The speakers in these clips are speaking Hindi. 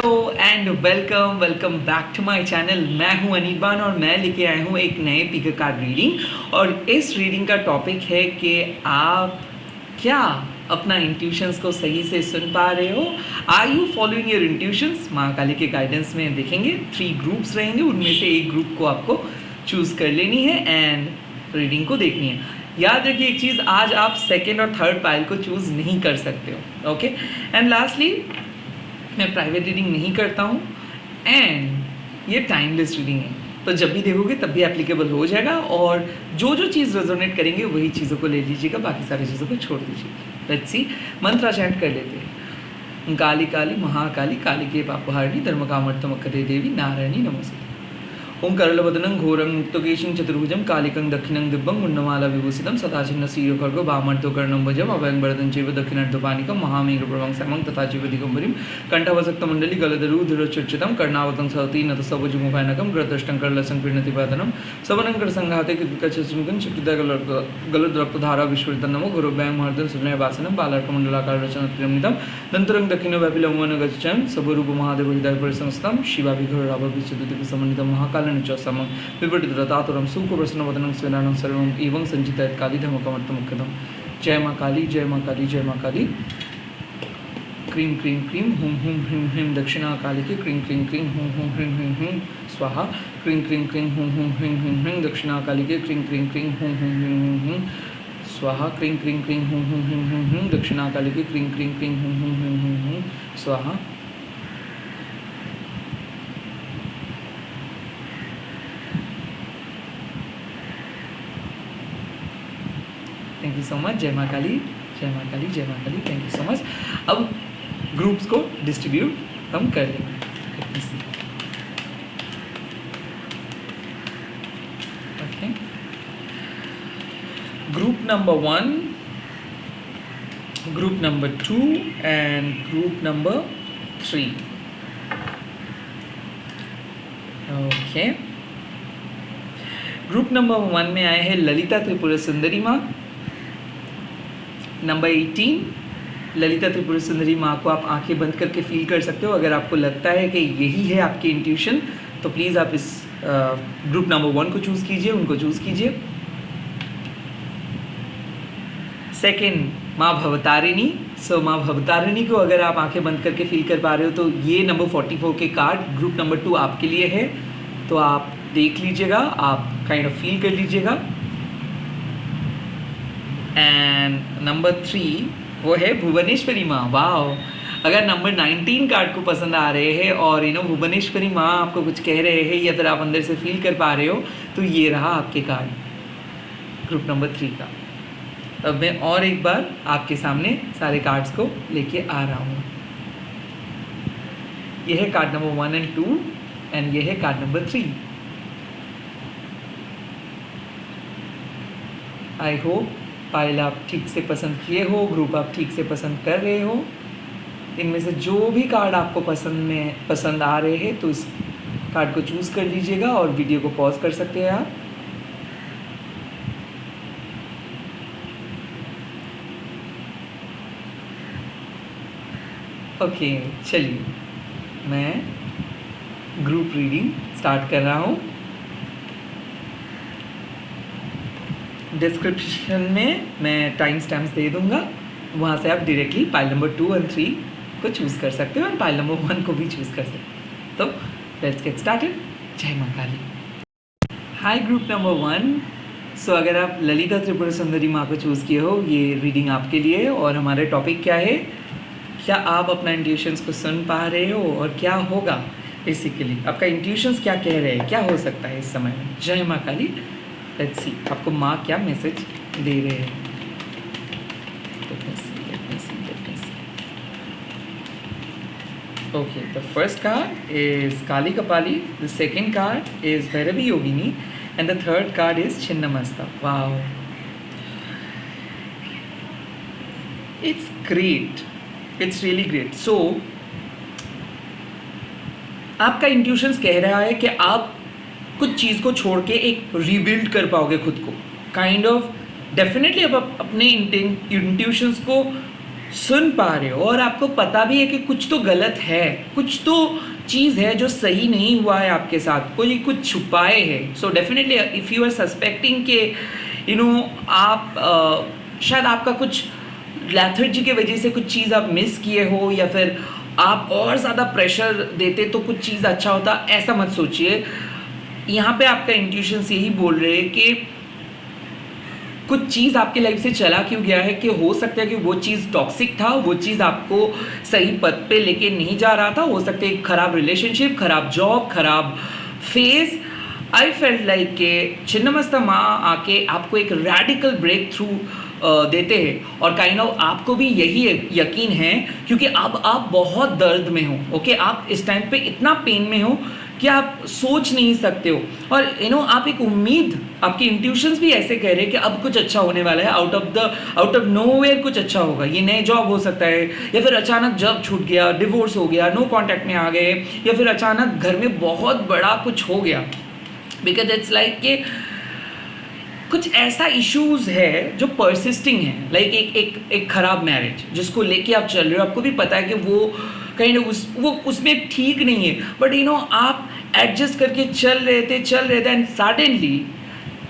Hello and welcome welcome back to my channel. मैं हूं अनिबान और मैं लेके आया हूं एक नए पिक कार्ड रीडिंग। और इस रीडिंग का टॉपिक है कि आप क्या अपना इंट्यूशंस को सही से सुन पा रहे हो। Are you following your intuitions? माँ काली के गाइडेंस में देखेंगे 3 ग्रुप्स रहेंगे, उनमें से एक ग्रुप को आपको चूज़ कर लेनी है एंड रीडिंग को देखनी है। याद रखिए एक चीज़, आज आप सेकेंड और थर्ड पाइल को चूज़ नहीं कर सकते हो। ओके, एंड लास्टली मैं प्राइवेट रीडिंग नहीं करता हूँ एंड ये टाइमलेस रीडिंग है, तो जब भी देखोगे तब भी एप्लीकेबल हो जाएगा। और जो जो चीज़ रेजोनेट करेंगे वही चीज़ों को ले लीजिएगा, बाकी सारी चीज़ों को छोड़ दीजिएगा। लेट्स सी, मंत्र चैंट कर लेते हैं। काली काली महाकाली काली के पापहारिणी धर्म कामर्थमकरे देवी नारायणी नमोस्तुते। ओं करलवदनं घोरं मुक्तकेशं चतुर्भुजं कालिकं दक्षिणं दिव्यं मुण्डमाला विभूषितं सदाचिन्न श्रीयोखर्गो वामर्तो कर्णं भुजम् अभयं वरदं चैव दक्षिणार्धपानिकं महामेघप्रभं श्यामं तथा चैव दिगम्बरीं कण्ठवसक्तमण्डली गलदरुधिरचर्चितं कर्णावतं सहति नतस्तवजुमुखानकं ग्रदष्टं करलसं प्रीणतिपादनं सवनङ्करसङ्घाते कृतिकचस्मिकं गलद्रक्तधारा विस्फुरितं नमो गुरुभ्यां महर्दं सुनयवासनं बालार्कमण्डलाकाररचनप्रियमिदं दन्तरं दक्षिणव्यापिलम्बनं गच्छं सबरूपमहादेव हृदयपरिसंस्थं शिवाभिघोररावभिचतुर्दिवसमन्वितं महाकाल समं विपरीततातुरं सुखप्रसन्नवदनं स्वेनानं सर्वं एवं संचितयत् कालीधमकमर्थमुख्यतं। जय माँ काली, जय माँ काली, जय माँ काली। क्रीं क्रीं क्रीं हुं हुं ह्रीं ह्रीं दक्षिणा काली के क्रीं क्रीं क्रीं हुं हुं ह्रीं ह्रीं ह्रीं स्वाहा। क्रीं क्रीं क्रीं हुं हुं ह्रीं ह्रीं ह्रीं दक्षिणा काली के क्रीं क्रीं क्रीं हुं हुं ह्रीं ह्रीं ह्रीं स्वाहा। क्रीं क्रीं क्रीं हुं हुं ह्रीं ह्रीं ह्रीं दक्षिणा काली के क्रीं क्रीं क्रीं हुं हुं ह्रीं ह्रीं ह्रीं स्वाहा। Thank you so much. जय माँ काली, जय माँ काली, जय माँ Kali. Thank you so much. अब ग्रुप्स को डिस्ट्रीब्यूट हम कर लेंगे। Okay, group number 1, group number 2 and group number 3। Okay, group number 1 में आए हैं ललिता त्रिपुरा सुंदरी माँ। नंबर 18, ललिता त्रिपुरा सुंदरी माँ को आप आंखें बंद करके फील कर सकते हो। अगर आपको लगता है कि यही है आपकी इंट्यूशन तो प्लीज़ आप इस ग्रुप नंबर 1 को चूज़ कीजिए, उनको चूज़ कीजिए। सेकेंड, माँ भवतारिणी। सो माँ भवतारिणी को अगर आप आंखें बंद करके फील कर पा रहे हो तो ये नंबर 44 के कार्ड ग्रुप नंबर 2 आपके लिए है, तो आप देख लीजिएगा, आप काइंड ऑफ फील कर लीजिएगा। एंड नंबर 3 वो है भुवनेश्वरी माँ। वाह, अगर नंबर 19 कार्ड को पसंद आ रहे हैं और भुवनेश्वरी माँ आपको कुछ कह रहे हैं या फिर आप अंदर से फील कर पा रहे हो तो ये रहा आपके कार्ड ग्रुप नंबर 3 का। अब मैं और एक बार आपके सामने सारे कार्ड्स को लेके आ रहा हूँ। ये है कार्ड नंबर 1 एंड 2 एंड ये है card number 3। I hope file आप ठीक से पसंद किए हो, ग्रुप आप ठीक से पसंद कर रहे हो। इनमें से जो भी कार्ड आपको पसंद आ रहे हैं तो इस कार्ड को चूज़ कर लीजिएगा और वीडियो को पॉज कर सकते हैं आप। ओके, चलिए मैं ग्रुप रीडिंग स्टार्ट कर रहा हूँ। डिस्क्रिप्शन में मैं टाइम स्टैम्प्स दे दूँगा, वहाँ से आप डायरेक्टली पाइल नंबर 2 और 3 को चूज़ कर सकते हो और पाइल नंबर 1 को भी चूज़ कर सकते हो। तो लेट्स गेट स्टार्टेड। जय माँ काली। हाय ग्रुप नंबर 1। सो अगर आप ललिता त्रिपुरा सुंदरी माँ को चूज़ किए हो, ये रीडिंग आपके लिए। और हमारे टॉपिक क्या है, क्या आप अपना इंट्यूशंस को सुन पा रहे हो और क्या होगा बेसिकली आपका इंट्यूशंस क्या कह रहे हैं, क्या हो सकता है इस समय में। जय माँ काली। लेट्स सी आपको माँ क्या मैसेज दे रहे हैं। Okay, the first card is Kali Kapali, the second card is Bhairavi Yogini and the third card is Chhinnamasta. Wow, it's great, it's really great. So आपका इंट्यूशंस कह रहा है कि आप कुछ चीज़ को छोड़ के एक रीबिल्ड कर पाओगे खुद को, काइंड ऑफ डेफिनेटली आप अपने इंट्यूशंस को सुन पा रहे हो और आपको पता भी है कि कुछ तो गलत है, कुछ तो चीज़ है जो सही नहीं हुआ है आपके साथ, कोई कुछ छुपाए है। So definitely if you are suspecting के आप शायद आपका कुछ लैथर्जी की वजह से कुछ चीज़ आप मिस किए हो, या फिर आप और ज़्यादा प्रेशर देते तो कुछ चीज़ अच्छा होता, ऐसा मत सोचिए। यहाँ पे आपका इंट्यूशंस यही बोल रहे हैं कि कुछ चीज़ आपके लाइफ से चला क्यों गया है, कि हो सकता है कि वो चीज़ टॉक्सिक था, वो चीज़ आपको सही पद पे लेके नहीं जा रहा था, हो सकता है एक खराब रिलेशनशिप, खराब जॉब, खराब फेज। आई फेल्ट लाइक के छिन्नमस्ता माँ आके आपको एक रेडिकल ब्रेक थ्रू देते हैं, और काइंड ऑफ आपको भी यही यकीन है क्योंकि अब आप बहुत दर्द में हो। ओके, आप इस टाइम पे इतना पेन में हो कि आप सोच नहीं सकते हो, और आप एक उम्मीद, आपके इंट्यूशंस भी ऐसे कह रहे हैं कि अब कुछ अच्छा होने वाला है, आउट ऑफ नोवेयर कुछ अच्छा होगा। ये नए जॉब हो सकता है, या फिर अचानक जॉब छूट गया, डिवोर्स हो गया, नो कॉन्टैक्ट में आ गए, या फिर अचानक घर में बहुत बड़ा कुछ हो गया। बिकॉज इट्स लाइक कि कुछ ऐसा इश्यूज है जो परसिस्टिंग है, लाइक एक खराब मैरिज जिसको लेके आप चल रहे हो, आपको भी पता है कि वो कहीं वो उसमें ठीक नहीं है, बट आप एडजस्ट करके चल रहे थे एंड सडनली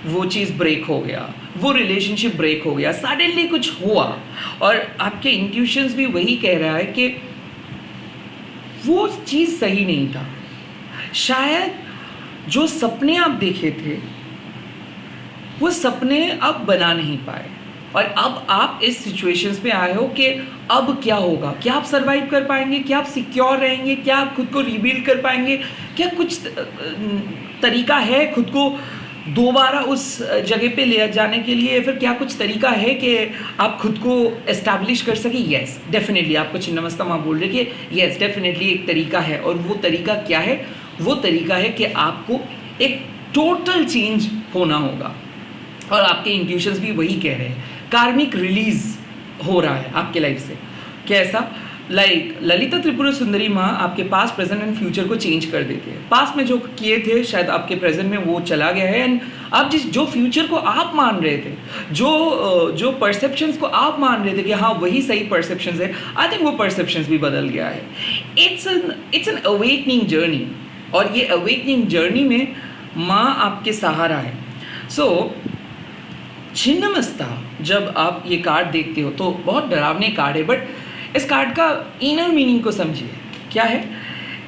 वो चीज़ ब्रेक हो गया, वो रिलेशनशिप ब्रेक हो गया, सडनली कुछ हुआ, और आपके इंट्यूशंस भी वही कह रहा है कि वो चीज़ सही नहीं था। शायद जो सपने आप देखे थे वो सपने अब बना नहीं पाए, और अब आप इस सिचुएशंस पे आए हो कि अब क्या होगा, क्या आप सरवाइव कर पाएंगे, क्या आप सिक्योर रहेंगे, क्या आप खुद को रिबिल्ड कर पाएंगे, क्या कुछ तरीका है खुद को दोबारा उस जगह पे ले जाने के लिए, फिर क्या कुछ तरीका है कि आप खुद को एस्टैब्लिश कर सके। येस डेफिनेटली, आपको छिन्नमस्ता माँ बोल रहे कि येस डेफिनेटली एक तरीका है, और वो तरीका क्या है? वो तरीका है कि आपको एक टोटल चेंज होना होगा, और आपके इंट्यूशंस भी वही कह रहे हैं। कार्मिक रिलीज हो रहा है आपके लाइफ से। कैसा? लाइक ललिता त्रिपुरा सुंदरी माँ आपके पास्ट, प्रेजेंट एंड फ्यूचर को चेंज कर देते हैं। पास्ट में जो किए थे शायद आपके प्रेजेंट में वो चला गया है, एंड आप जो फ्यूचर को आप मान रहे थे, जो परसेप्शंस को आप मान रहे थे कि हाँ वही सही परसेप्शंस है, आई थिंक वो परसेप्शंस भी बदल गया है। इट्स एन अवेकनिंग जर्नी, और ये अवेकनिंग जर्नी में माँ आपके सहारा है। सो छिन्नमस्ता, जब आप ये कार्ड देखते हो तो बहुत डरावने कार्ड है, बट इस कार्ड का इनर मीनिंग को समझिए। क्या है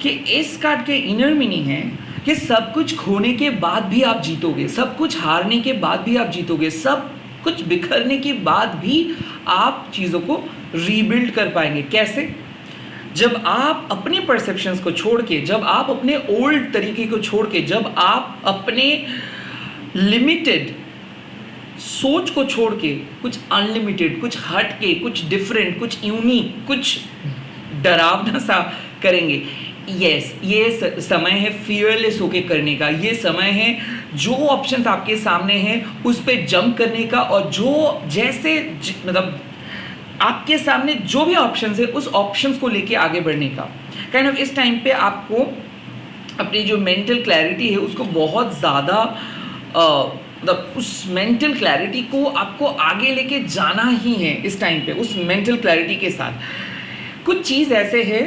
कि इस कार्ड के इनर मीनिंग है कि सब कुछ खोने के बाद भी आप जीतोगे, सब कुछ हारने के बाद भी आप जीतोगे, सब कुछ बिखरने के बाद भी आप चीज़ों को रीबिल्ड कर पाएंगे। कैसे? जब आप अपने परसेप्शंस को छोड़ के, जब आप अपने ओल्ड तरीके को छोड़ के, जब आप अपने लिमिटेड सोच को छोड़ के कुछ अनलिमिटेड, कुछ हट के, कुछ डिफरेंट, कुछ यूनिक, कुछ डरावना सा करेंगे। यस, ये समय है फियरलेस होके करने का, ये समय है जो ऑप्शंस आपके सामने हैं उस पर जंप करने का, और जो जैसे मतलब आपके सामने जो भी ऑप्शंस है उस ऑप्शंस को लेके आगे बढ़ने का। काइंड ऑफ इस टाइम पे आपको अपनी जो मेंटल क्लैरिटी है उसको बहुत ज़्यादा मतलब उस मेंटल क्लैरिटी को आपको आगे लेके जाना ही है इस टाइम पे। उस मेंटल क्लैरिटी के साथ कुछ चीज़ ऐसे है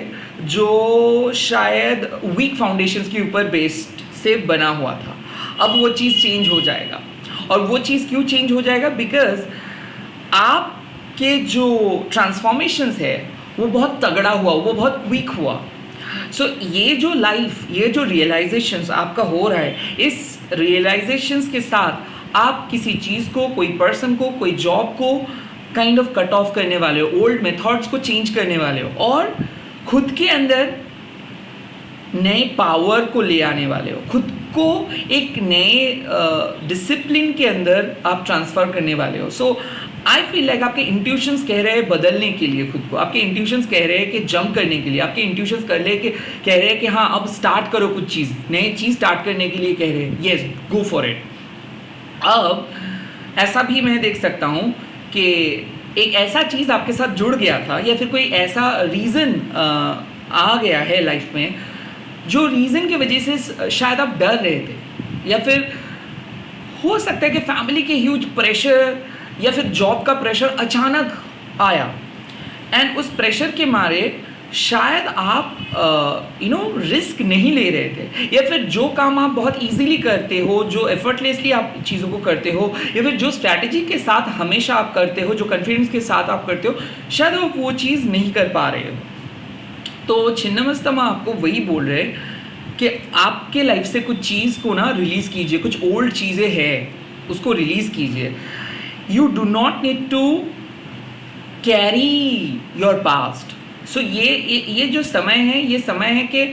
जो शायद वीक फाउंडेशंस के ऊपर बेस्ड से बना हुआ था, अब वो चीज़ चेंज हो जाएगा। और वो चीज़ क्यों चेंज हो जाएगा? बिकॉज आपके जो ट्रांसफॉर्मेशंस है वो बहुत तगड़ा हुआ, वो बहुत क्विक हुआ। सो ये जो लाइफ, ये जो रियलाइजेशंस आपका हो रहा है, इस रियलाइजेशंस के साथ आप किसी चीज़ को, कोई पर्सन को, कोई जॉब को काइंड ऑफ कट ऑफ करने वाले हो, ओल्ड मेथड्स को चेंज करने वाले हो, और खुद के अंदर नए पावर को ले आने वाले हो, खुद को एक नए डिसिप्लिन के अंदर आप ट्रांसफ़र करने वाले हो। सो आई फील लाइक आपके इंट्यूशंस कह रहे हैं बदलने के लिए खुद को, आपके इंट्यूशंस कह रहे हैं कि जंप करने के लिए, आपके इंट्यूशंस कह रहे हैं कि हाँ अब स्टार्ट करो, कुछ चीज़ नई चीज़ स्टार्ट करने के लिए कह रहे हैं। Yes, go for it. अब ऐसा भी मैं देख सकता हूँ कि एक ऐसा चीज़ आपके साथ जुड़ गया था, या फिर कोई ऐसा रीज़न आ गया है लाइफ में, जो रीज़न की वजह से शायद आप डर रहे थे, या फिर हो सकता है कि फैमिली के ह्यूज प्रेशर या फिर जॉब का प्रेशर अचानक आया, एंड उस प्रेशर के मारे शायद आप रिस्क नहीं ले रहे थे, या फिर जो काम आप बहुत इजीली करते हो, जो एफर्टलेसली आप चीज़ों को करते हो, या फिर जो स्ट्रैटेजी के साथ हमेशा आप करते हो, जो कॉन्फिडेंस के साथ आप करते हो, शायद आप वो चीज़ नहीं कर पा रहे हो। तो छिन्नमस्तमा आपको वही बोल रहे कि आपके लाइफ से कुछ चीज़ को ना रिलीज़ कीजिए, कुछ ओल्ड चीज़ें हैं उसको रिलीज़ कीजिए। You do not need to carry your past. So ये जो समय है, ये समय है कि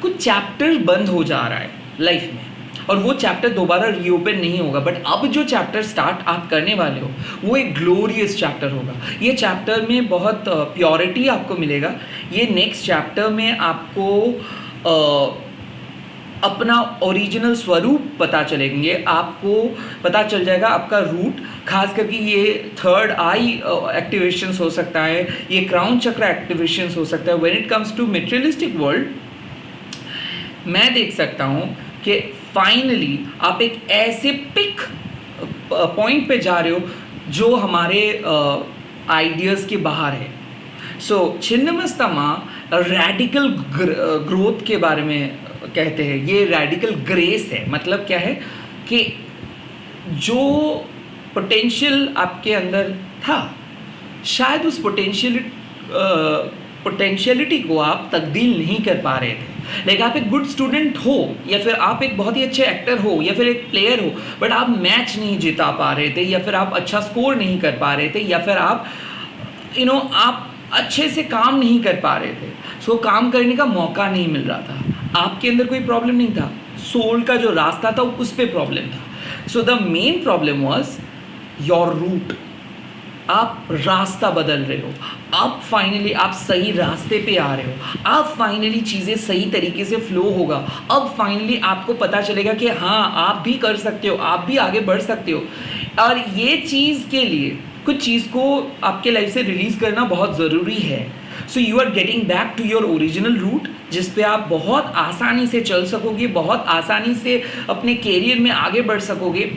कुछ चैप्टर बंद हो जा रहा है लाइफ में, और वो चैप्टर दोबारा रीओपन नहीं होगा। बट अब जो चैप्टर स्टार्ट आप करने वाले हो वो एक ग्लोरियस चैप्टर होगा। ये चैप्टर में बहुत प्योरिटी आपको मिलेगा। ये नेक्स्ट चैप्टर में आपको अपना ओरिजिनल स्वरूप पता चलेंगे, आपको पता चल जाएगा आपका रूट। खास करके ये थर्ड आई एक्टिवेशंस हो सकता है, ये क्राउन चक्र एक्टिवेशंस हो सकता है। When it comes to materialistic world, मैं देख सकता हूँ कि फाइनली आप एक ऐसे पिक पॉइंट पे जा रहे हो जो हमारे आइडियाज़ के बाहर है। सो छिन्नमस्तमा रैडिकल ग्रोथ के बारे में कहते हैं। ये रैडिकल ग्रेस है। मतलब क्या है कि जो पोटेंशियल आपके अंदर था, शायद उस पोटेंशियलिटी को आप तब्दील नहीं कर पा रहे थे। लाइक आप एक गुड स्टूडेंट हो, या फिर आप एक बहुत ही अच्छे एक्टर हो, या फिर एक प्लेयर हो, बट आप मैच नहीं जिता पा रहे थे, या फिर आप अच्छा स्कोर नहीं कर पा रहे थे, या फिर आप आप अच्छे से काम नहीं कर पा रहे थे। सो काम करने का मौका नहीं मिल रहा था। आपके अंदर कोई प्रॉब्लम नहीं था, सोल का जो रास्ता था उस पर प्रॉब्लम था। So the main problem was your route. आप रास्ता बदल रहे हो, अब फाइनली आप सही रास्ते पे आ रहे हो, अब फाइनली चीज़ें सही तरीके से फ्लो होगा। अब फाइनली आपको पता चलेगा कि हाँ, आप भी कर सकते हो, आप भी आगे बढ़ सकते हो। और ये चीज़ के लिए कुछ चीज़ को आपके लाइफ से रिलीज़ करना बहुत ज़रूरी है। So you are getting back to your original route, जिस पे आप बहुत आसानी से चल सकोगे, बहुत आसानी से अपने कैरियर में आगे बढ़ सकोगे,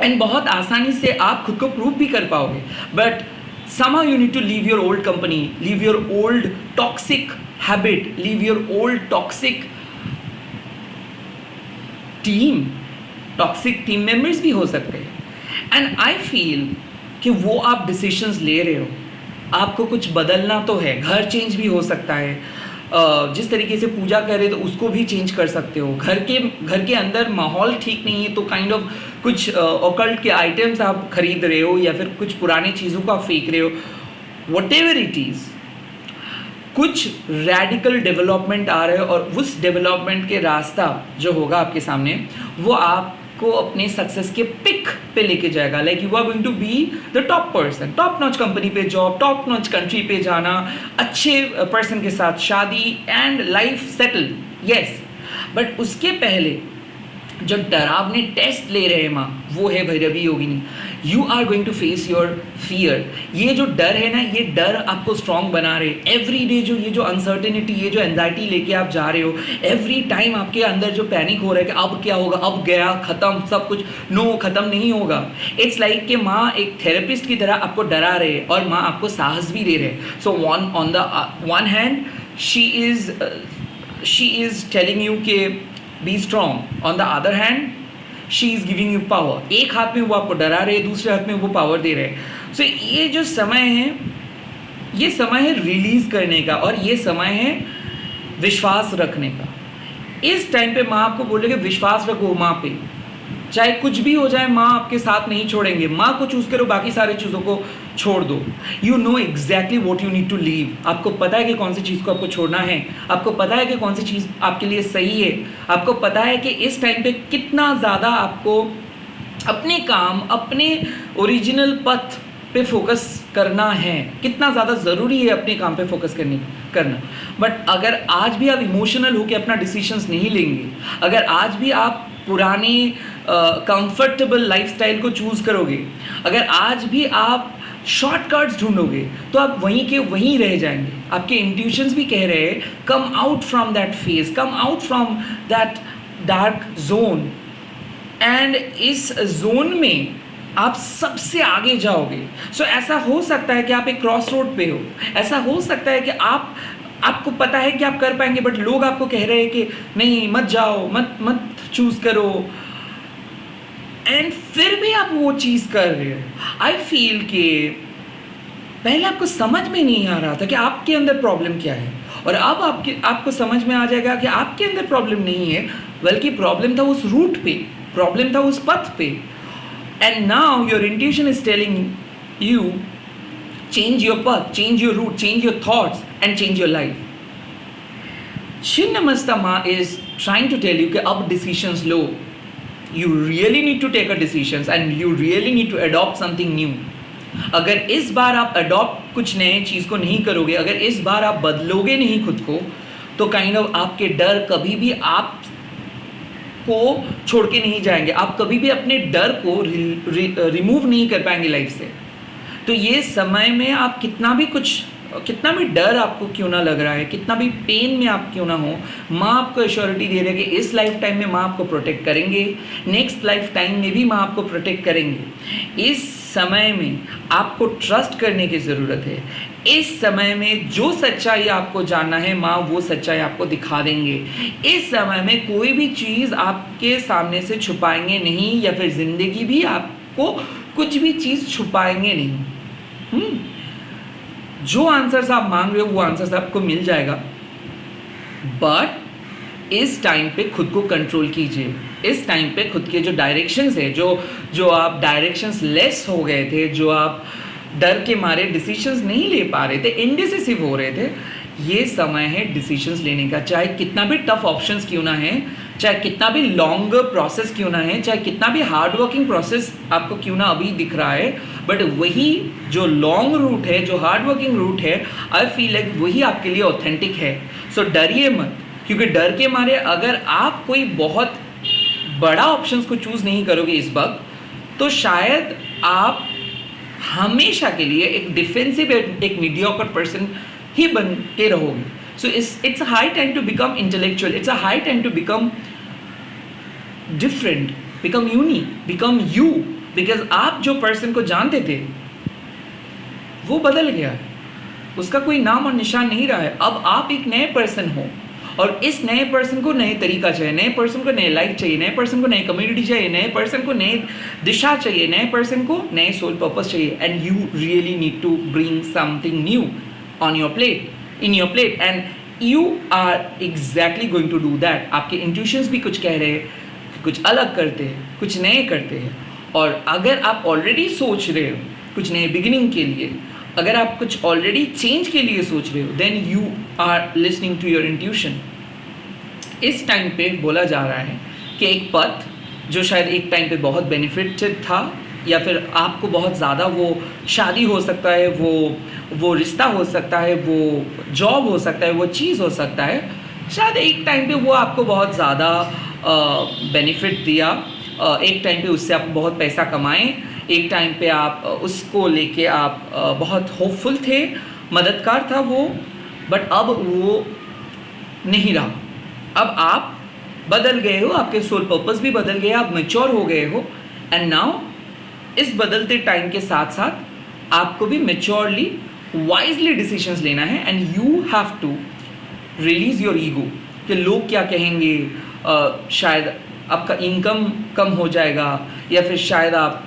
एंड बहुत आसानी से आप खुद को प्रूव भी कर पाओगे। But somehow you need to leave your old company, leave your old toxic habit, leave your old toxic team, toxic team members भी हो सकते हैं। एंड आई फील कि वो आप डिसीजंस ले रहे हो, आपको कुछ बदलना तो है। घर चेंज भी हो सकता है, जिस तरीके से पूजा कर रहे तो उसको भी चेंज कर सकते हो। घर के अंदर माहौल ठीक नहीं है तो काइंड ऑफ कुछ ऑकल्ट के आइटम्स आप खरीद रहे हो, या फिर कुछ पुरानी चीज़ों को आप फेंक रहे हो। व्हाटएवर इट इज़, कुछ रैडिकल डेवलपमेंट आ रहे हो, और उस डेवलपमेंट के रास्ता जो होगा आपके सामने, वो आपको अपने सक्सेस के पिक पे लेके जाएगा। Like you are going to be the top person, top notch company पे जॉब, टॉप नॉच कंट्री पे जाना, अच्छे पर्सन के साथ शादी, and life settle. Yes, but उसके पहले जो डरावने टेस्ट ले रहे हैं माँ, वो है Bhairavi Yogini. You are going to face your fear. ये जो डर है ना, ये डर आपको स्ट्रांग बना रहे। एवरी डे ये जो अनसर्टेनिटी, ये जो एंजाइटी लेके आप जा रहे हो, एवरी टाइम आपके अंदर जो पैनिक हो रहा है कि अब क्या होगा, अब गया खत्म सब कुछ, नो खत्म नहीं होगा। इट्स लाइक कि माँ एक थेरेपिस्ट की तरह आपको डरा रहे हैं, और माँ आपको साहस भी दे रहे। So on the one hand she is telling you कि be strong, on the other hand she is giving you power. एक हाथ में वो आपको डरा रहे, दूसरे हाथ में वो पावर दे रहे हैं। सो ये जो समय है, ये समय है रिलीज़ करने का, और ये समय है विश्वास रखने का। इस टाइम पे माँ आपको बोलेगी विश्वास रखो माँ पे, चाहे कुछ भी हो जाए माँ आपके साथ नहीं छोड़ेंगे। माँ को चूज़ करो, बाकी सारी चीज़ों को छोड़ दो। You know exactly what you need to leave. आपको पता है कि कौन सी चीज़ को आपको छोड़ना है, आपको पता है कि कौन सी चीज़ आपके लिए सही है, आपको पता है कि इस टाइम पे कितना ज़्यादा आपको अपने काम, अपने ओरिजिनल पथ पे फोकस करना है, कितना ज़्यादा ज़रूरी है अपने काम पे फोकस करना। बट अगर आज भी आप इमोशनल होकर अपना डिसीजंस नहीं लेंगे, अगर आज भी आप पुराने कंफर्टेबल लाइफस्टाइल को चूज़ करोगे, अगर आज भी आप शॉर्टकट्स ढूंढोगे, तो आप वहीं के वहीं रह जाएंगे। आपके इंट्यूशंस भी कह रहे हैं come out from that phase, come out from that dark zone. And इस जोन में आप सबसे आगे जाओगे। सो ऐसा हो सकता है कि आप एक क्रॉस रोड पे हो, ऐसा हो सकता है कि आपको पता है कि आप कर पाएंगे, बट लोग आपको कह रहे हैं कि नहीं मत जाओ, मत मत चूज करो, एंड फिर भी आप वो चीज़ कर रहे हो। आई फील कि पहले आपको समझ में नहीं आ रहा था कि आपके अंदर प्रॉब्लम क्या है, और अब आपको समझ में आ जाएगा कि आपके अंदर प्रॉब्लम नहीं है, बल्कि प्रॉब्लम था उस रूट पे, प्रॉब्लम था उस पथ पे। And now your intuition is telling you change your path, change your route, change your thoughts, and change your life. Chinnamastama is trying to tell you कि अब decisions low. You really need to take a decisions and you really need to adopt something new. अगर इस बार आप adopt कुछ नए चीज़ को नहीं करोगे, अगर इस बार आप बदलोगे नहीं खुद को, तो काइंड ऑफ आपके डर कभी भी आप को छोड़ के नहीं जाएंगे, आप कभी भी अपने डर को रिमूव नहीं कर पाएंगे लाइफ से। तो ये समय में आप कितना भी डर आपको क्यों ना लग रहा है, कितना भी पेन में आप क्यों ना हो, माँ आपको एश्योरिटी दे रही है कि इस लाइफ टाइम में माँ आपको प्रोटेक्ट करेंगे, नेक्स्ट लाइफ टाइम में भी माँ आपको प्रोटेक्ट करेंगे। इस समय में आपको ट्रस्ट करने की ज़रूरत है। इस समय में जो सच्चाई आपको जानना है, माँ वो सच्चाई आपको दिखा देंगे। इस समय में कोई भी चीज़ आपके सामने से छुपाएंगे नहीं, या फिर ज़िंदगी भी आपको कुछ भी चीज़ छुपाएंगे नहीं। जो आंसर्स आप मांग रहे हो वो आंसर्स आपको मिल जाएगा, बट इस टाइम पे खुद को कंट्रोल कीजिए। इस टाइम पे खुद के जो डायरेक्शंस है, जो आप डायरेक्शंस लेस हो गए थे, जो आप डर के मारे डिसीजंस नहीं ले पा रहे थे, इनडिसिसिव हो रहे थे, ये समय है डिसीजंस लेने का। चाहे कितना भी टफ ऑप्शंस क्यों ना है, चाहे कितना भी लॉन्ग प्रोसेस क्यों ना है, चाहे कितना भी हार्ड वर्किंग प्रोसेस आपको क्यों ना अभी दिख रहा है, बट वही जो लॉन्ग रूट है, जो हार्ड वर्किंग रूट है, आई फील लाइक वही आपके लिए ऑथेंटिक है। सो डरिए मत, क्योंकि डर के मारे अगर आप कोई बहुत बड़ा ऑप्शंस को चूज़ नहीं करोगे इस वक्त, तो शायद आप हमेशा के लिए एक डिफेंसिव, एक मीडियोकर पर्सन ही बन के रहोगे। So it's a high time to become intellectual, it's a high time to become different, become unique, become you, because आप जो पर्सन को जानते थे वो बदल गया है, उसका कोई नाम और निशान नहीं रहा है। अब आप एक नए पर्सन हो, और इस नए पर्सन को नए तरीका चाहिए, नए पर्सन को नए लाइफ चाहिए, नए पर्सन को नए कम्युनिटी चाहिए, नए पर्सन को नए दिशा चाहिए, नए पर्सन को नए सोल पर्पस चाहिए। And you really need to bring something new on your plate, in your plate, and you are exactly going to do that. आपके इंट्यूशंस भी कुछ कह रहे हैं, कुछ अलग करते हैं, कुछ नए करते हैं। और अगर आप ऑलरेडी सोच रहे हो कुछ नए बिगिनिंग के लिए, अगर आप कुछ ऑलरेडी चेंज के लिए सोच रहे हो, then you are listening to your intuition. इस टाइम पे बोला जा रहा है कि एक पथ जो शायद एक टाइम पे बहुत बेनिफिटेड था, या फिर आपको बहुत ज़्यादा, वो शादी हो सकता है, वो रिश्ता हो सकता है, वो जॉब हो सकता है, वो चीज़ हो सकता है, शायद एक टाइम पे वो आपको बहुत ज़्यादा बेनिफिट दिया, एक टाइम पे उससे आप बहुत पैसा कमाएं, एक टाइम पे आप उसको लेके आप बहुत होपफुल थे, मददगार था वो, बट अब वो नहीं रहा। अब आप बदल गए हो, आपके सोल पर्पस भी बदल गए, आप मैच्योर हो गए हो, एंड नाउ इस बदलते टाइम के साथ साथ आपको भी मैच्योरली, वाइजली डिसीजंस लेना है, and you have to release your ego कि लोग क्या कहेंगे, शायद आपका इनकम कम हो जाएगा, या फिर शायद आप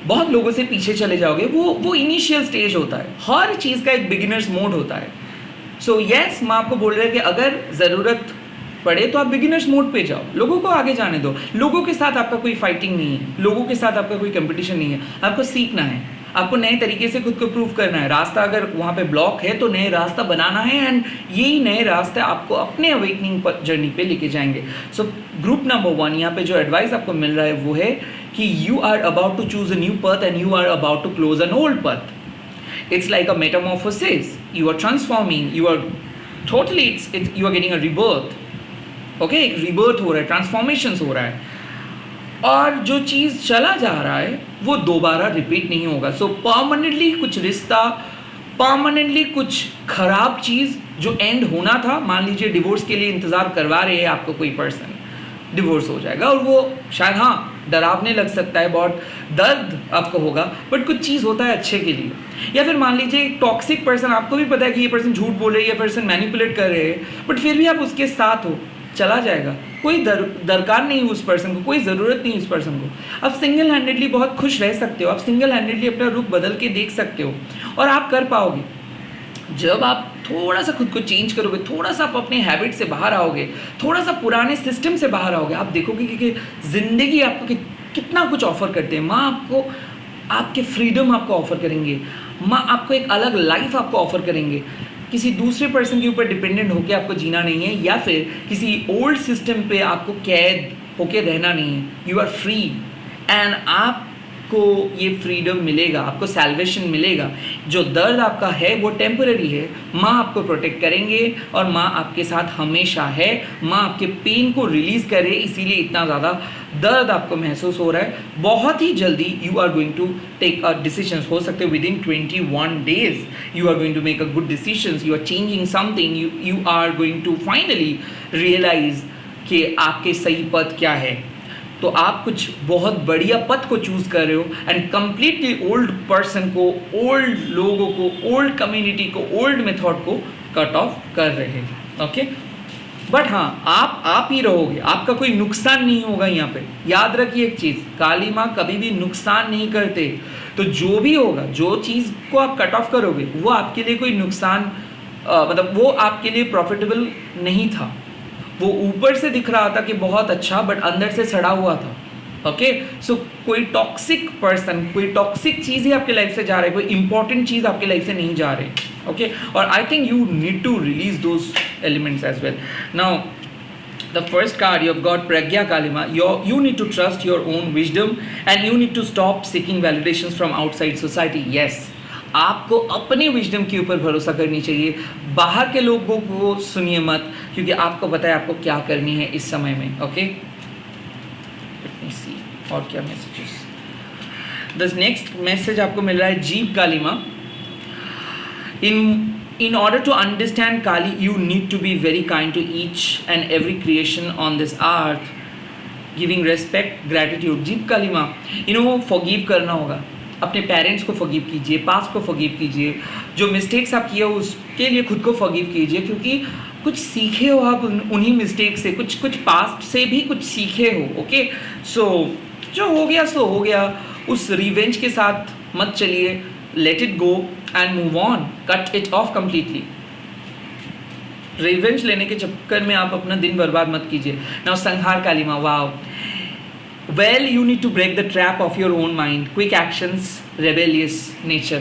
बहुत लोगों से पीछे चले जाओगे। वो इनिशियल स्टेज होता है, हर चीज़ का एक बिगिनर्स मोड होता है। सो यस, मैं आपको बोल रहा है कि अगर ज़रूरत पड़े तो आप बिगिनर्स मोड पे जाओ, लोगों को आगे जाने दो। लोगों के साथ आपका कोई फाइटिंग नहीं है, लोगों के साथ आपका कोई कंपटीशन नहीं है, आपको सीखना है, आपको नए तरीके से खुद को प्रूव करना है। रास्ता अगर वहाँ पे ब्लॉक है तो नए रास्ता बनाना है, एंड यही नए रास्ते आपको अपने अवेकनिंग जर्नी पे लेके जाएंगे। सो ग्रुप नंबर 1, यहाँ पे जो एडवाइस आपको मिल रहा है वो है कि you are about to choose a new path, and you are about to close an old path. It's like a metamorphosis. You are transforming. You are totally. You are getting a rebirth. Okay, एक rebirth हो रहा है, transformations हो रहा है, और जो चीज़ चला जा रहा है वो दोबारा रिपीट नहीं होगा। सो परमानेंटली कुछ रिश्ता, परमानेंटली कुछ खराब चीज़ जो एंड होना था, मान लीजिए डिवोर्स के लिए इंतज़ार करवा रहे हैं आपको कोई पर्सन, डिवोर्स हो जाएगा, और वो शायद हाँ डरावने लग सकता है, बहुत दर्द आपको होगा, बट कुछ चीज़ होता है अच्छे के लिए। या फिर मान लीजिए एक टॉक्सिक पर्सन, आपको भी पता है कि ये पर्सन झूठ बोल रही है, ये पर्सन मैनिपुलेट कर रहे हैं, बट फिर भी आप उसके साथ हो, चला जाएगा। कोई दरकार नहीं उस पर्सन को, कोई ज़रूरत नहीं उस पर्सन को। आप सिंगल हैंडेडली बहुत खुश रह सकते हो, आप सिंगल हैंडेडली अपना रुख बदल के देख सकते हो, और आप कर पाओगे जब आप थोड़ा सा खुद को चेंज करोगे, थोड़ा सा आप अपने हैबिट से बाहर आओगे, थोड़ा सा पुराने सिस्टम से बाहर आओगे। आप देखोगे कि ज़िंदगी आपको कितना कुछ ऑफ़र करते हैं। माँ आपको आपके फ्रीडम आपको ऑफ़र करेंगे, माँ आपको एक अलग लाइफ आपको ऑफ़र करेंगे। किसी दूसरे पर्सन के ऊपर डिपेंडेंट होकर आपको जीना नहीं है, या फिर किसी ओल्ड सिस्टम पे आपको कैद होके रहना नहीं है। यू आर फ्री, एंड आपको ये फ्रीडम मिलेगा, आपको सैल्वेशन मिलेगा। जो दर्द आपका है वो टेम्पररी है, माँ आपको प्रोटेक्ट करेंगे और माँ आपके साथ हमेशा है। माँ आपके पेन को रिलीज़ करे, इसीलिए इतना ज़्यादा दर्द आपको महसूस हो रहा है। बहुत ही जल्दी you are going to take a decision, हो सकते हैं within 21 days you are going to make a good decision, you are changing something, you are going to finally realise कि आपके सही पथ क्या है। तो आप कुछ बहुत बढ़िया पथ को चूज़ कर रहे हो, एंड कम्प्लीटली ओल्ड पर्सन को, ओल्ड लोगों को, ओल्ड कम्युनिटी को, ओल्ड मेथड को कट ऑफ कर रहे हैं। ओके, बट हाँ, आप ही रहोगे, आपका कोई नुकसान नहीं होगा यहाँ पे। याद रखिए एक चीज़, काली माँ कभी भी नुकसान नहीं करते। तो जो भी होगा, जो चीज़ को आप कट ऑफ करोगे, वो आपके लिए कोई नुकसान मतलब वो आपके लिए प्रॉफिटेबल नहीं था। वो ऊपर से दिख रहा था कि बहुत अच्छा, बट अंदर से सड़ा हुआ था। ओके, सो कोई टॉक्सिक पर्सन, कोई टॉक्सिक चीज़ ही आपके लाइफ से जा रही है, कोई इंपॉर्टेंट चीज़ आपके लाइफ से नहीं जा रही। ओके, और I think you need to release those elements as well. Now the first card you have got Pragya Kalima. You need to trust your own wisdom, and you need to stop seeking validations from outside society. Yes, आपको अपने विजडम के ऊपर भरोसा करनी चाहिए, बाहर के लोगों को सुनिए मत, क्योंकि आपको पता है आपको क्या करनी है इस समय में। ओके, लेट मी सी और क्या मैसेजेस। द नेक्स्ट मैसेज आपको मिल रहा है जीव कालीमा। In order to understand Kali, you need to be very kind to each and every creation on this earth, giving respect, gratitude. जीव कालीमा, फॉरगिव करना होगा। अपने पेरेंट्स को फॉरगिव कीजिए, पास्ट को फॉरगिव कीजिए, जो मिस्टेक्स आप किए उसके लिए खुद को फॉरगिव कीजिए, क्योंकि कुछ सीखे हो आप उन्हीं मिस्टेक से, कुछ पास्ट से भी कुछ सीखे हो। ओके, सो जो हो गया सो हो गया, उस रिवेंज के साथ मत चलिए। Let it go and move on, cut it of completely. Revenge लेने के चक्कर में आप अपना दिन बर्बाद मत कीजिए। नाउ संहार कालीमा, wow, well, you need to break the trap of your own mind. Quick actions, rebellious nature.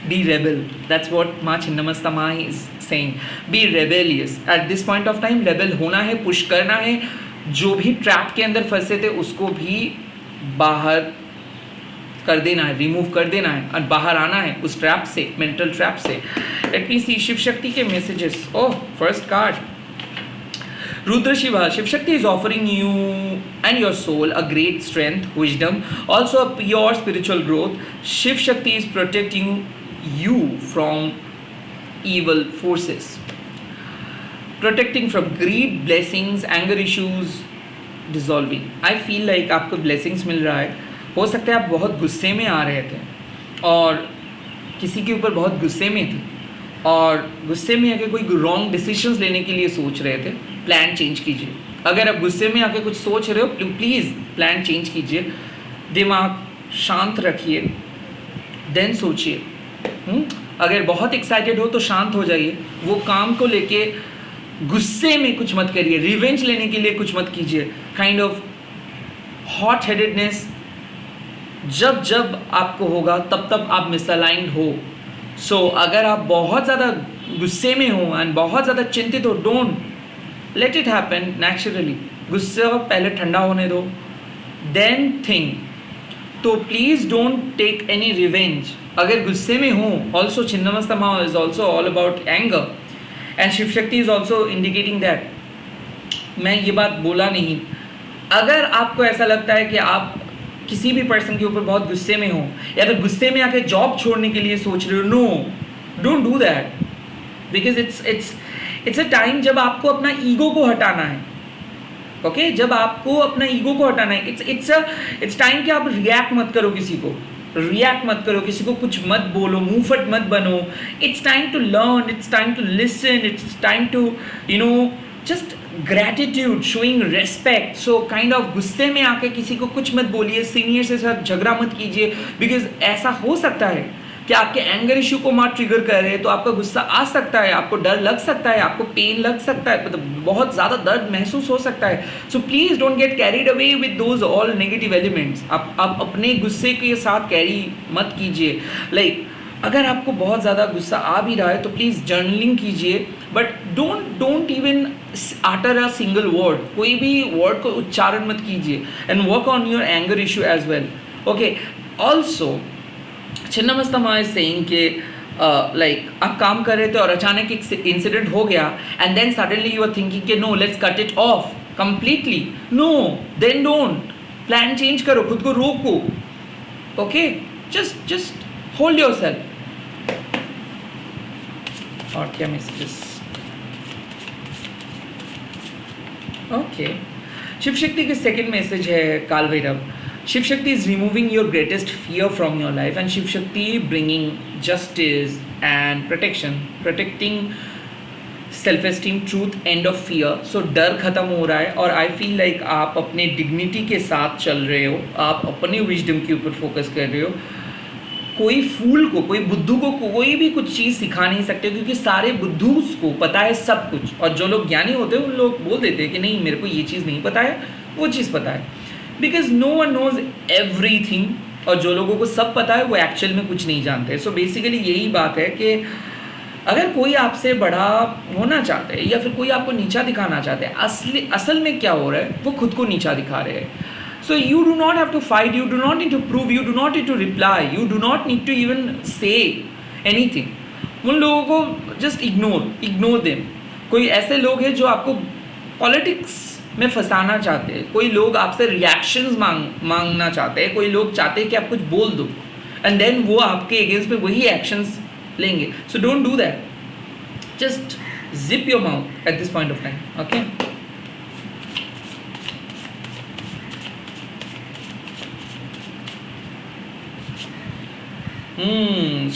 Be rebel. That's what Ma Chinnamasta Ma is saying. Be rebellious. At this point of time, rebel होना है, push करना है। जो भी ट्रैप के अंदर फंसे थे उसको भी बाहर कर देना है, रिमूव कर देना है, और बाहर आना है उस ट्रैप से, मेंटल ट्रैप से। Let me see Shiv Shakti के messages. Oh, first card Rudra Shiva. Shiv Shakti is offering you and your soul a great strength, wisdom, also a pure spiritual growth. Shiv Shakti is protecting you from evil forces, protecting from greed, blessings, anger issues, dissolving. I feel like आपको blessings मिल रहा है। हो सकता है आप बहुत गुस्से में आ रहे थे और किसी के ऊपर बहुत गुस्से में थे, और गुस्से में आके कोई रॉन्ग डिसीजंस लेने के लिए सोच रहे थे। प्लान चेंज कीजिए। अगर आप गुस्से में आके कुछ सोच रहे हो, प्लीज़ प्लान चेंज कीजिए, दिमाग शांत रखिए, देन सोचिए। अगर बहुत एक्साइटेड हो तो शांत हो जाइए, वो काम को लेके गुस्से में कुछ मत करिए, रिवेंज लेने के लिए कुछ मत कीजिए। काइंड ऑफ हॉट हेडेडनेस जब आपको होगा तब आप मिसअलाइंड हो। सो अगर आप बहुत ज़्यादा गुस्से में हो एंड बहुत ज़्यादा चिंतित हो, don't let it happen naturally. गुस्सा पहले ठंडा होने दो, देन थिंक। तो please don't take any revenge अगर गुस्से में हो। ऑल्सो छिन्नमस्ता माँ is also all about anger, and Shiv Shakti is also indicating that. मैं ये बात बोला नहीं। अगर आपको ऐसा लगता है कि आप किसी भी पर्सन के ऊपर बहुत गुस्से में हो, या फिर गुस्से में आके जॉब छोड़ने के लिए सोच रहे हो, no, don't do that, because it's a time जब आपको अपना ईगो को हटाना है। ओके जब आपको अपना ईगो को हटाना है, इट्स टाइम कि आप रिएक्ट मत करो किसी को, रिएक्ट मत करो किसी को, कुछ मत बोलो, मुंहफट मत बनो. It's time to learn, it's time to listen, it's time to just gratitude, showing respect. So kind of गुस्से में आके किसी को कुछ मत बोलिए, सीनियर से साथ झगड़ा मत कीजिए, बिकॉज ऐसा हो सकता है कि आपके एंगर इशू को मार ट्रिगर कर रहे हैं, तो आपका गुस्सा आ सकता है, आपको डर लग सकता है, आपको पेन लग सकता है, मतलब बहुत ज़्यादा दर्द महसूस हो सकता है. So please don't get carried away with those all negative elements. आप अपने गुस्से के साथ कैरी मत कीजिए. लाइक अगर आपको बहुत ज़्यादा गुस्सा आ भी रहा है तो प्लीज़ जर्नलिंग कीजिए, but don't even utter a single word, कोई भी वर्ड को उच्चारण मत कीजिए. And work on your anger issue as well. Okay also छिन्नमस्तमा इज सेइंग कि लाइक आप काम कर रहे थे और अचानक एक इंसिडेंट हो गया, and then suddenly you are thinking कि no let's cut it off completely. No, then don't. Plan change करो, खुद को रोको. Okay just hold yourself. और क्या मैसेजेस? ओके शिव शक्ति के सेकेंड मैसेज है काल Bhairav. Shiv Shakti is removing your greatest fear from your life, and Shiv Shakti bringing justice and protection, protecting self esteem, truth, end of fear. So डर खत्म हो रहा है, और आई फील लाइक आप अपने डिग्निटी के साथ चल रहे हो, आप अपने विजडम के ऊपर फोकस कर रहे हो. कोई फूल को, कोई बुद्धू को कोई भी कुछ चीज़ सिखा नहीं सकते, क्योंकि सारे बुद्धूस को पता है सब कुछ. और जो लोग ज्ञानी होते हैं उन लोग बोल देते हैं कि नहीं मेरे को ये चीज़ नहीं पता है, वो चीज़ पता है. Because no one knows everything, और जो लोगों को सब पता है वो एक्चुअल में कुछ नहीं जानते. सो बेसिकली यही बात है कि अगर कोई आपसे बड़ा होना चाहता है या फिर कोई आपको नीचा दिखाना चाहता है, असल में क्या हो रहा है वो खुद को नीचा दिखा रहे हैं. So you do not have to fight, you do not need to prove, you do not need to reply, you do not need to even say anything. उन लोगों को just ignore them. कोई ऐसे लोग हैं जो आपको पॉलिटिक्स में फंसाना चाहते हैं, कोई लोग आपसे रिएक्शंस मांगना चाहते हैं, कोई लोग चाहते हैं कि आप कुछ बोल दो, एंड देन वो आपके अगेंस्ट में वही एक्शंस लेंगे. So don't do that. Just zip your mouth at this point of time. Okay.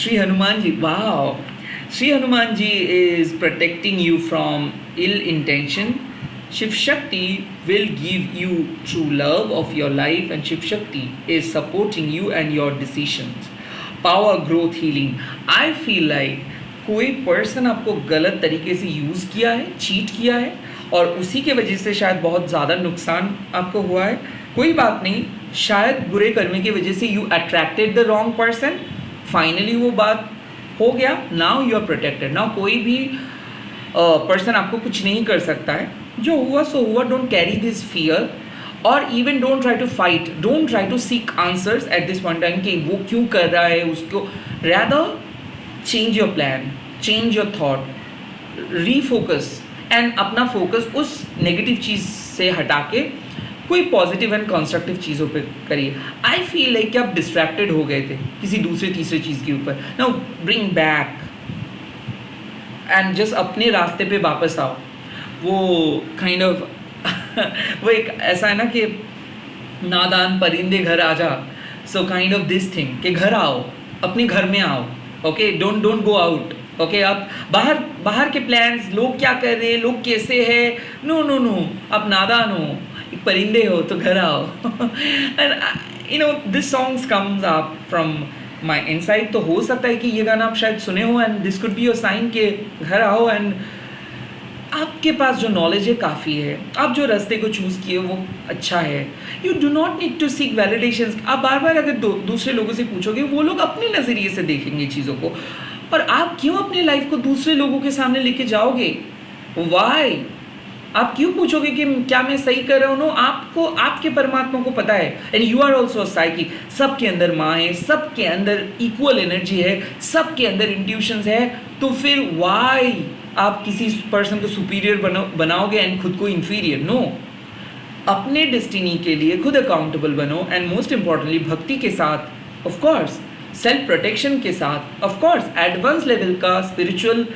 Sri Hanuman ji, wow. Sri Hanuman ji is protecting you from ill intention. Shiv Shakti will give you true love of your life, and Shiv Shakti is supporting you and your decisions. Power, growth, healing. I feel like कोई पर्सन आपको गलत तरीके से यूज़ किया है, चीट किया है, और उसी के वजह से शायद बहुत ज़्यादा नुकसान आपको हुआ है. कोई बात नहीं, शायद बुरे कर्म की वजह से you attracted the wrong person. Finally वो बात हो गया, now you are protected. Now कोई भी पर्सन आपको कुछ नहीं कर सकता है. जो हुआ सो हुआ. डोंट कैरी दिस फियर, और even don't try to fight, don't try to seek answers at this point time कि वो क्यों कर रहा है उसको. Rather change your plan, change your thought, refocus, and अपना फोकस उस नेगेटिव चीज़ से हटा के कोई पॉजिटिव एंड कंस्ट्रक्टिव चीज़ों पे करिए. आई फील लाइक कि आप डिस्ट्रैक्टेड हो गए थे किसी दूसरे तीसरे चीज़ के ऊपर. Now bring back and just अपने रास्ते पे वापस आओ. वो काइंड ऑफ वो एक ऐसा है ना कि नादान परिंदे घर आ जा. सो काइंड ऑफ दिस थिंग कि घर आओ, अपने घर में आओ. Okay don't go out. Okay आप बाहर के प्लान्स, लोग क्या कर रहे हैं, लोग कैसे हैं, नो आप नादान हो, परिंदे हो, तो घर आओ. And you know this songs comes up from my inside. तो हो सकता है कि ये गाना आप शायद सुने हो, and this could be your sign के घर आओ. एंड आपके पास जो नॉलेज है काफ़ी है, आप जो रास्ते को चूज़ किए वो अच्छा है. You do not need to seek validations. आप बार बार अगर दूसरे लोगों से पूछोगे, वो लोग अपने नज़रिए से देखेंगे चीज़ों को, और आप क्यों अपने लाइफ को दूसरे लोगों के सामने लेके जाओगे? वाई? आप क्यों पूछोगे कि क्या मैं सही कर रहा हूँ? नो, आपको आपके परमात्मा को पता है. And you are also psyche. सबके अंदर माँ है, सबके अंदर इक्वल एनर्जी है, सबके अंदर इंट्यूशंस है. तो फिर वाई आप किसी पर्सन को सुपीरियर बनाओगे एंड खुद को इन्फीरियर? नो. अपने डेस्टिनी के लिए खुद अकाउंटेबल बनो, एंड मोस्ट इम्पॉर्टेंटली भक्ति के साथ, ऑफ कोर्स सेल्फ प्रोटेक्शन के साथ, ऑफ कोर्स एडवांस लेवल का स्पिरिचुअल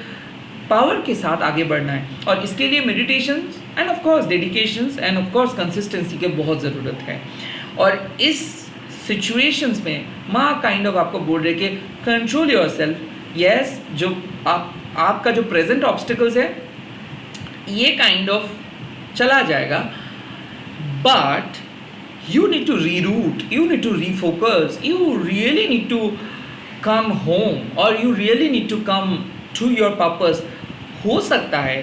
पावर के साथ आगे बढ़ना है, और इसके लिए meditation end of course dedications end of course consistency की बहुत ज़रूरत है। और इस सिचुएशंस में माँ काइंड ऑफ आपको बोल रहे कि कंट्रोल योर सेल्फ। यस, जो आपका जो प्रेजेंट ऑब्स्टिकल्स है ये काइंड ऑफ चला जाएगा, but you need to reroute, you need to refocus, you really need to come home, or you really need to come to your purpose। हो सकता है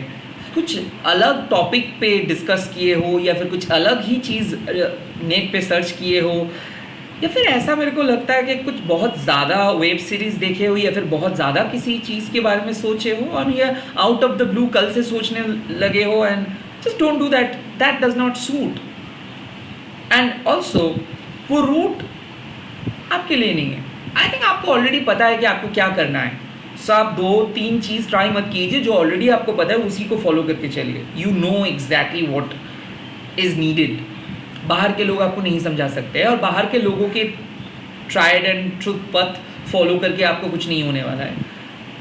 कुछ अलग टॉपिक पे डिस्कस किए हो, या फिर कुछ अलग ही चीज़ नेट पे सर्च किए हो, या फिर ऐसा मेरे को लगता है कि कुछ बहुत ज़्यादा वेब सीरीज़ देखे हो, या फिर बहुत ज़्यादा किसी चीज़ के बारे में सोचे हो, और ये आउट ऑफ द ब्लू कल से सोचने लगे हो, and just don't do that, that does not suit. And also वो रूट आपके लिए नहीं है। आई थिंक आपको ऑलरेडी पता है कि आपको क्या करना है, सो आप 2-3 चीज़ ट्राई मत कीजिए, जो ऑलरेडी आपको पता है उसी को फॉलो करके चलिए। You know exactly what is needed. बाहर के लोग आपको नहीं समझा सकते हैं, और बाहर के लोगों के ट्राइड एंड ट्रुथ पथ फॉलो करके आपको कुछ नहीं होने वाला है।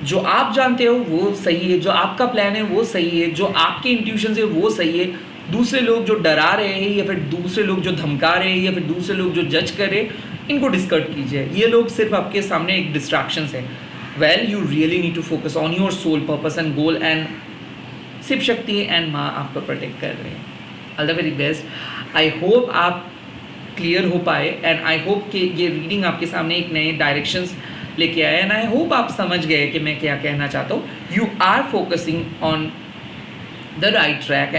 जो आप जानते हो वो सही है, जो आपका प्लान है वो सही है, जो आपके इंट्यूशन है वो सही है। दूसरे लोग जो डरा रहे हैं, या फिर दूसरे लोग जो धमका रहे हैं, या फिर दूसरे लोग जो जज कर रहे हैं, इनको डिस्कर्ड कीजिए। ये लोग सिर्फ आपके सामने एक डिस्ट्रैक्शंस है। Well, you really need to focus on your soul purpose and goal, and Shiv Shakti and माँ आपको प्रोटेक्ट कर रहे हैं। All the very best. I hope आप क्लियर हो पाए, एंड आई होप कि ये रीडिंग आपके सामने एक नए डायरेक्शंस लेके आए, एंड आई होप आप समझ गए कि मैं क्या कहना चाहता हूँ। You are focusing on the right track,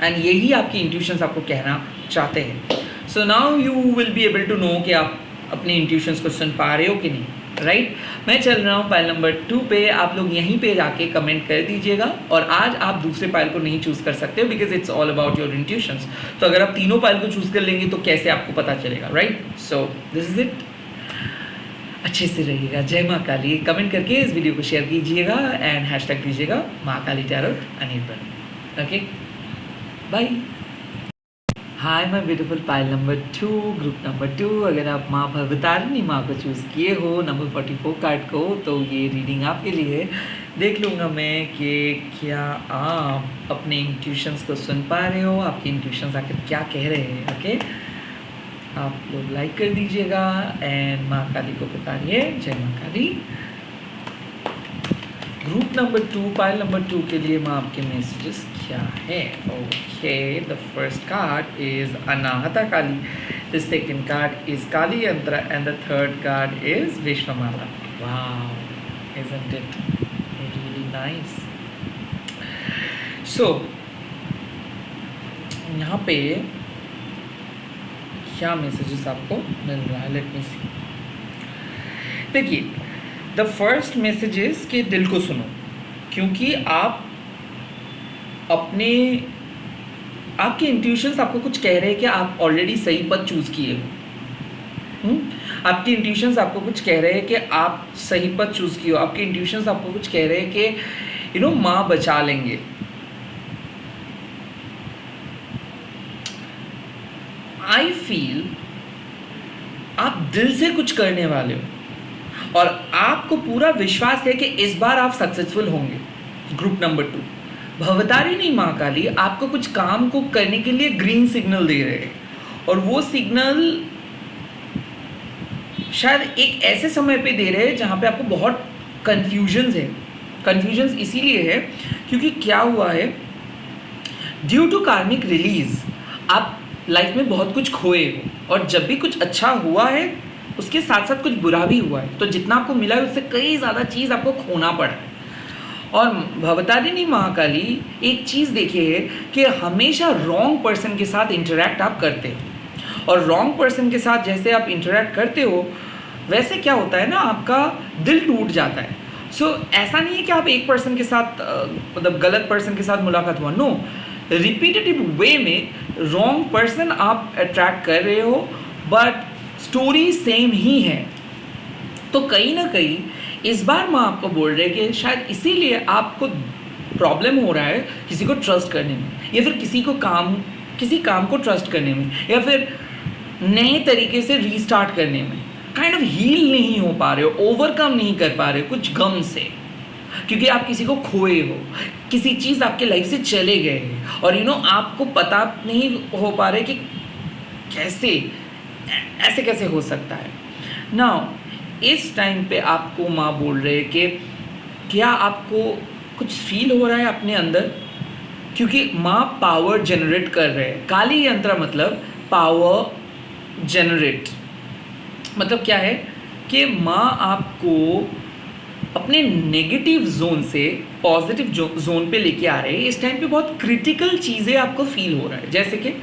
and यही आपकी इंट्यूशंस आपको कहना चाहते हैं। So now you will be able to know कि आप अपने इंट्यूशंस को सुन पा रहे हो कि नहीं, राइट? मैं चल रहा हूँ पाइल नंबर 2 पे। आप लोग यहीं पे जाके कमेंट कर दीजिएगा, और आज आप दूसरे पाइल को नहीं चूज़ कर सकते हो, because it's all about your intuitions. तो अगर आप तीनों पाइल को चूज़ कर लेंगे तो कैसे आपको पता चलेगा, right? So this is it. अच्छे से रहिएगा। जय माँ काली। कमेंट करके इस वीडियो को शेयर कीजिएगा, एंड हैशटैग दीजिएगा माँ Kali tarot Anirban. Okay, bye. Hi my beautiful pile number 2, group number 2। अगर आप माँ भवतारिणी माँ को चूज़ किए हो, नंबर 44 कार्ड को, तो ये रीडिंग आपके लिए। देख लूँगा मैं कि क्या आप अपने इंट्यूशंस को सुन पा रहे हो, आपके इंट्यूशंस आखिर क्या कह रहे हैं। ओके, आप लोग लाइक कर दीजिएगा, एंड माँ काली को पुकारिए। जय माँ Kali. Group number 2, pile number 2 के लिए माँ आपके मैसेजेस क्या है? Okay, the first card is Anahata Kali, the second card is Kali Yantra, and the third card is Vishwamata. Wow, isn't it really nice? So यहाँ पे क्या मैसेजेस आपको मिल रहा है? लेट मी सी। देखिए, द फर्स्ट मैसेजेस के दिल को सुनो, क्योंकि आप आपके इंट्यूशंस आपको कुछ कह रहे हैं कि आप ऑलरेडी सही पद चूज़ किए हो। आपके इंट्यूशंस आपको कुछ कह रहे हैं कि आप सही पद चूज़ किए हो। आपके इंट्यूशंस आपको कुछ कह रहे हैं कि माँ बचा लेंगे। आई फील आप दिल से कुछ करने वाले हो, और आपको पूरा विश्वास है कि इस बार आप सक्सेसफुल होंगे। ग्रुप नंबर 2, भवतारिणी माँ काली आपको कुछ काम को करने के लिए ग्रीन सिग्नल दे रहे हैं, और वो सिग्नल शायद एक ऐसे समय पे दे रहे हैं जहाँ पे आपको बहुत कन्फ्यूजन्स है। कन्फ्यूजन्स इसीलिए है क्योंकि क्या हुआ है, ड्यू टू कार्मिक रिलीज आप लाइफ में बहुत कुछ खोए हो, और जब भी कुछ अच्छा हुआ है उसके साथ साथ कुछ बुरा भी हुआ है। तो जितना आपको मिला है उससे कई ज़्यादा चीज़ आपको खोना पड़ा है। और भवतारिणी महाकाली एक चीज़ देखिए है कि हमेशा रॉन्ग पर्सन के साथ इंटरेक्ट आप करते हो, और रॉन्ग पर्सन के साथ जैसे आप इंटरेक्ट करते हो वैसे क्या होता है ना, आपका दिल टूट जाता है। सो ऐसा नहीं है कि आप एक पर्सन के साथ मतलब गलत पर्सन के साथ मुलाकात हुआ, नो, रिपीटेटिव वे में रॉन्ग पर्सन आप अट्रैक्ट कर रहे हो, बट स्टोरी सेम ही है। तो कहीं ना कहीं इस बार मैं आपको बोल रहे कि शायद इसीलिए आपको प्रॉब्लम हो रहा है किसी को ट्रस्ट करने में, या फिर किसी काम को ट्रस्ट करने में, या फिर नए तरीके से रीस्टार्ट करने में। काइंड ऑफ हील नहीं हो पा रहे हो, ओवरकम नहीं कर पा रहे हो कुछ गम से। क्योंकि आप किसी को खोए हो, किसी चीज़ आपके लाइफ से चले गए हैं और आपको पता नहीं हो पा रहे कि कैसे, ऐसे कैसे हो सकता है ना। इस टाइम पे आपको माँ बोल रहे हैं कि क्या आपको कुछ फील हो रहा है अपने अंदर, क्योंकि माँ पावर जनरेट कर रहे हैं। काली यंत्र मतलब पावर जनरेट, मतलब क्या है कि माँ आपको अपने नेगेटिव जोन से पॉजिटिव जोन पे लेके आ रहे हैं। इस टाइम पे बहुत क्रिटिकल चीज़ें आपको फील हो रहा है, जैसे कि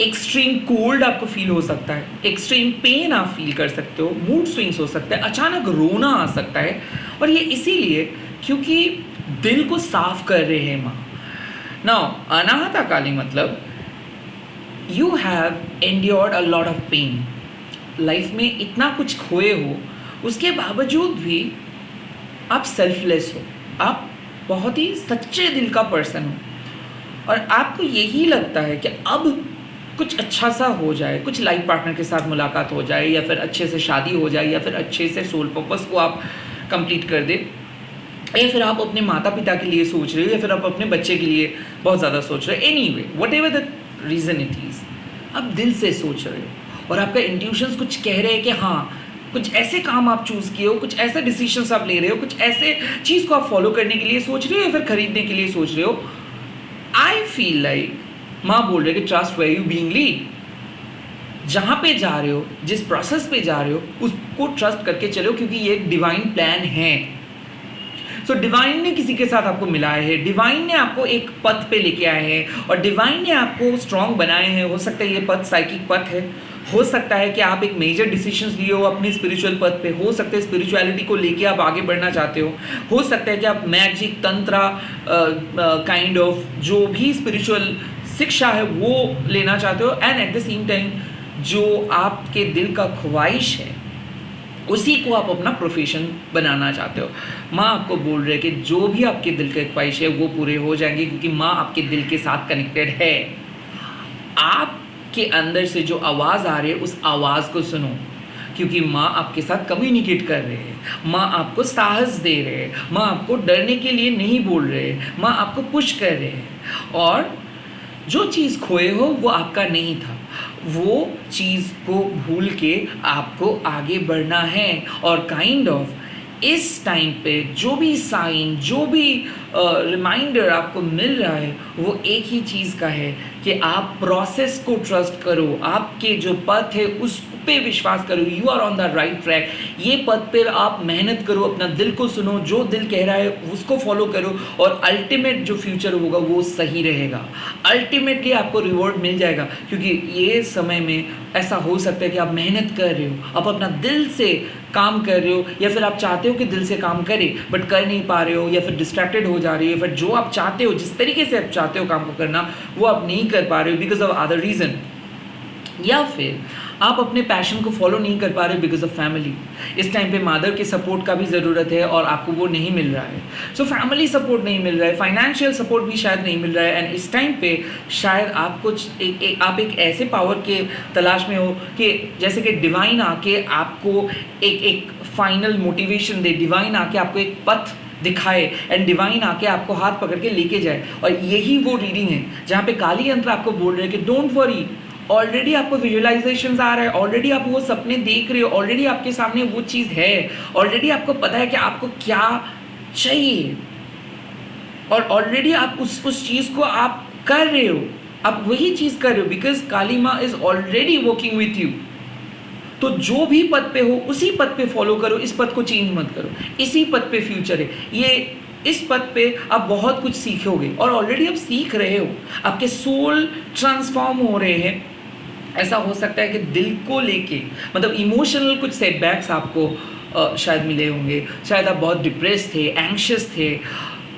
एक्सट्रीम कोल्ड आपको फील हो सकता है, एक्सट्रीम पेन आप फील कर सकते हो, मूड स्विंग्स हो सकता है, अचानक रोना आ सकता है। और ये इसीलिए क्योंकि दिल को साफ कर रहे हैं माँ। नाउ अनाहता काली मतलब you have endured a lot of pain, life में इतना कुछ खोए हो, उसके बावजूद भी आप सेल्फलेस हो, आप बहुत ही सच्चे दिल का पर्सन हो और आपको यही लगता है कि अब कुछ अच्छा सा हो जाए, कुछ लाइफ पार्टनर के साथ मुलाकात हो जाए, या फिर अच्छे से शादी हो जाए, या फिर अच्छे से सोल पर्पस को आप कंप्लीट कर दे, या फिर आप अपने माता पिता के लिए सोच रहे हो, या फिर आप अपने बच्चे के लिए बहुत ज़्यादा सोच रहे हो। Anyway what ever the reason it is, आप दिल से सोच रहे हो और आपका इंट्यूशंस कुछ कह रहे हैं कि हाँ, कुछ ऐसे काम आप चूज़ किए हो, कुछ ऐसे डिसीजंस आप ले रहे हो, कुछ ऐसे चीज़ को आप फॉलो करने के लिए सोच रहे हो या फिर खरीदने के लिए सोच रहे हो। आई फील लाइक माँ बोल रहे कि trust where you being led, जहाँ पे जा रहे हो, जिस प्रोसेस पे जा रहे हो, उसको ट्रस्ट करके चलो, क्योंकि ये एक डिवाइन प्लान है। सो डिवाइन ने किसी के साथ आपको मिलाया है, डिवाइन ने आपको एक पथ पे लेके आए हैं और डिवाइन ने आपको स्ट्रांग बनाए हैं। हो सकता है ये पथ साइकिक पथ है, हो सकता है कि आप एक मेजर डिसीजंस लिए हो अपने स्पिरिचुअल पथ पे, हो सकता है स्पिरिचुअलिटी को लेके आप आगे बढ़ना चाहते हो सकता है कि आप मैजिक तंत्रा काइंड ऑफ जो भी स्पिरिचुअल शिक्षा है वो लेना चाहते हो, and at the same time जो आपके दिल का ख्वाहिश है उसी को आप अपना प्रोफेशन बनाना चाहते हो। माँ आपको बोल रहे हैं कि जो भी आपके दिल के ख्वाहिश है वो पूरे हो जाएंगे, क्योंकि माँ आपके दिल के साथ कनेक्टेड है। आपके अंदर से जो आवाज़ आ रही है उस आवाज़ को सुनो, क्योंकि माँ आपके साथ कम्युनिकेट कर रहे हैं, माँ आपको साहस दे रहे हैं, माँ आपको डरने के लिए नहीं बोल रहे हैं, माँ आपको पुश कर रहे हैं। और जो चीज़ खोए हो वो आपका नहीं था, वो चीज़ को भूल के आपको आगे बढ़ना है। और काइंड ऑफ इस टाइम पे जो भी साइन, जो भी रिमाइंडर आपको मिल रहा है वो एक ही चीज़ का है कि आप प्रोसेस को ट्रस्ट करो, आपके जो पथ है उस पे विश्वास करो, you are on the right track. ये पथ पे आप मेहनत करो, अपना दिल को सुनो, जो दिल कह रहा है उसको फॉलो करो और अल्टीमेट जो फ्यूचर होगा वो सही रहेगा। अल्टीमेटली आपको रिवॉर्ड मिल जाएगा, क्योंकि ये समय में ऐसा हो सकता है कि आप मेहनत कर रहे हो, आप अपना दिल से काम कर रहे हो, या फिर आप चाहते हो कि दिल से काम करे बट कर नहीं पा रहे हो, या फिर डिस्ट्रैक्टेड हो जा रही हो, फिर जो आप चाहते हो, जिस तरीके से आप चाहते हो काम को करना वो आप नहीं कर पा रहे हो बिकॉज ऑफ अदर रीज़न, या फिर आप अपने पैशन को फॉलो नहीं कर पा रहे बिकॉज ऑफ फैमिली। इस टाइम पे मदर के सपोर्ट का भी ज़रूरत है और आपको वो नहीं मिल रहा है। सो फैमिली सपोर्ट नहीं मिल रहा है, फाइनेंशियल सपोर्ट भी शायद नहीं मिल रहा है, एंड इस टाइम पे शायद आप कुछ आप एक ऐसे पावर के तलाश में हो कि जैसे कि डिवाइन आके आपको एक फाइनल मोटिवेशन दे, डिवाइन आके आपको एक पथ दिखाए, एंड डिवाइन आके आपको हाथ पकड़ के लेके जाए। और यही वो रीडिंग है जहाँ पे काली यंत्र आपको बोल रहे हैं कि डोंट वरी, ऑलरेडी आपको विजुअलाइजेशंस आ रहा है, ऑलरेडी आप वो सपने देख रहे हो, ऑलरेडी आपके सामने वो चीज़ है, ऑलरेडी आपको पता है कि आपको क्या चाहिए, और ऑलरेडी आप उस चीज़ को आप कर रहे हो, आप वही चीज़ कर रहे हो बिकॉज काली माँ is already working with you. तो जो भी पद पे हो उसी पद पे फॉलो करो, इस पद को चेंज मत करो, इसी पद पे फ्यूचर है। ये इस पद पे आप बहुत कुछ सीखोगे और ऑलरेडी आप सीख रहे हो, आपके सोल ट्रांसफॉर्म हो रहे हैं। ऐसा हो सकता है कि दिल को लेके मतलब इमोशनल कुछ सेटबैक्स आपको शायद मिले होंगे, शायद आप बहुत डिप्रेस थे, एंग्शियस थे,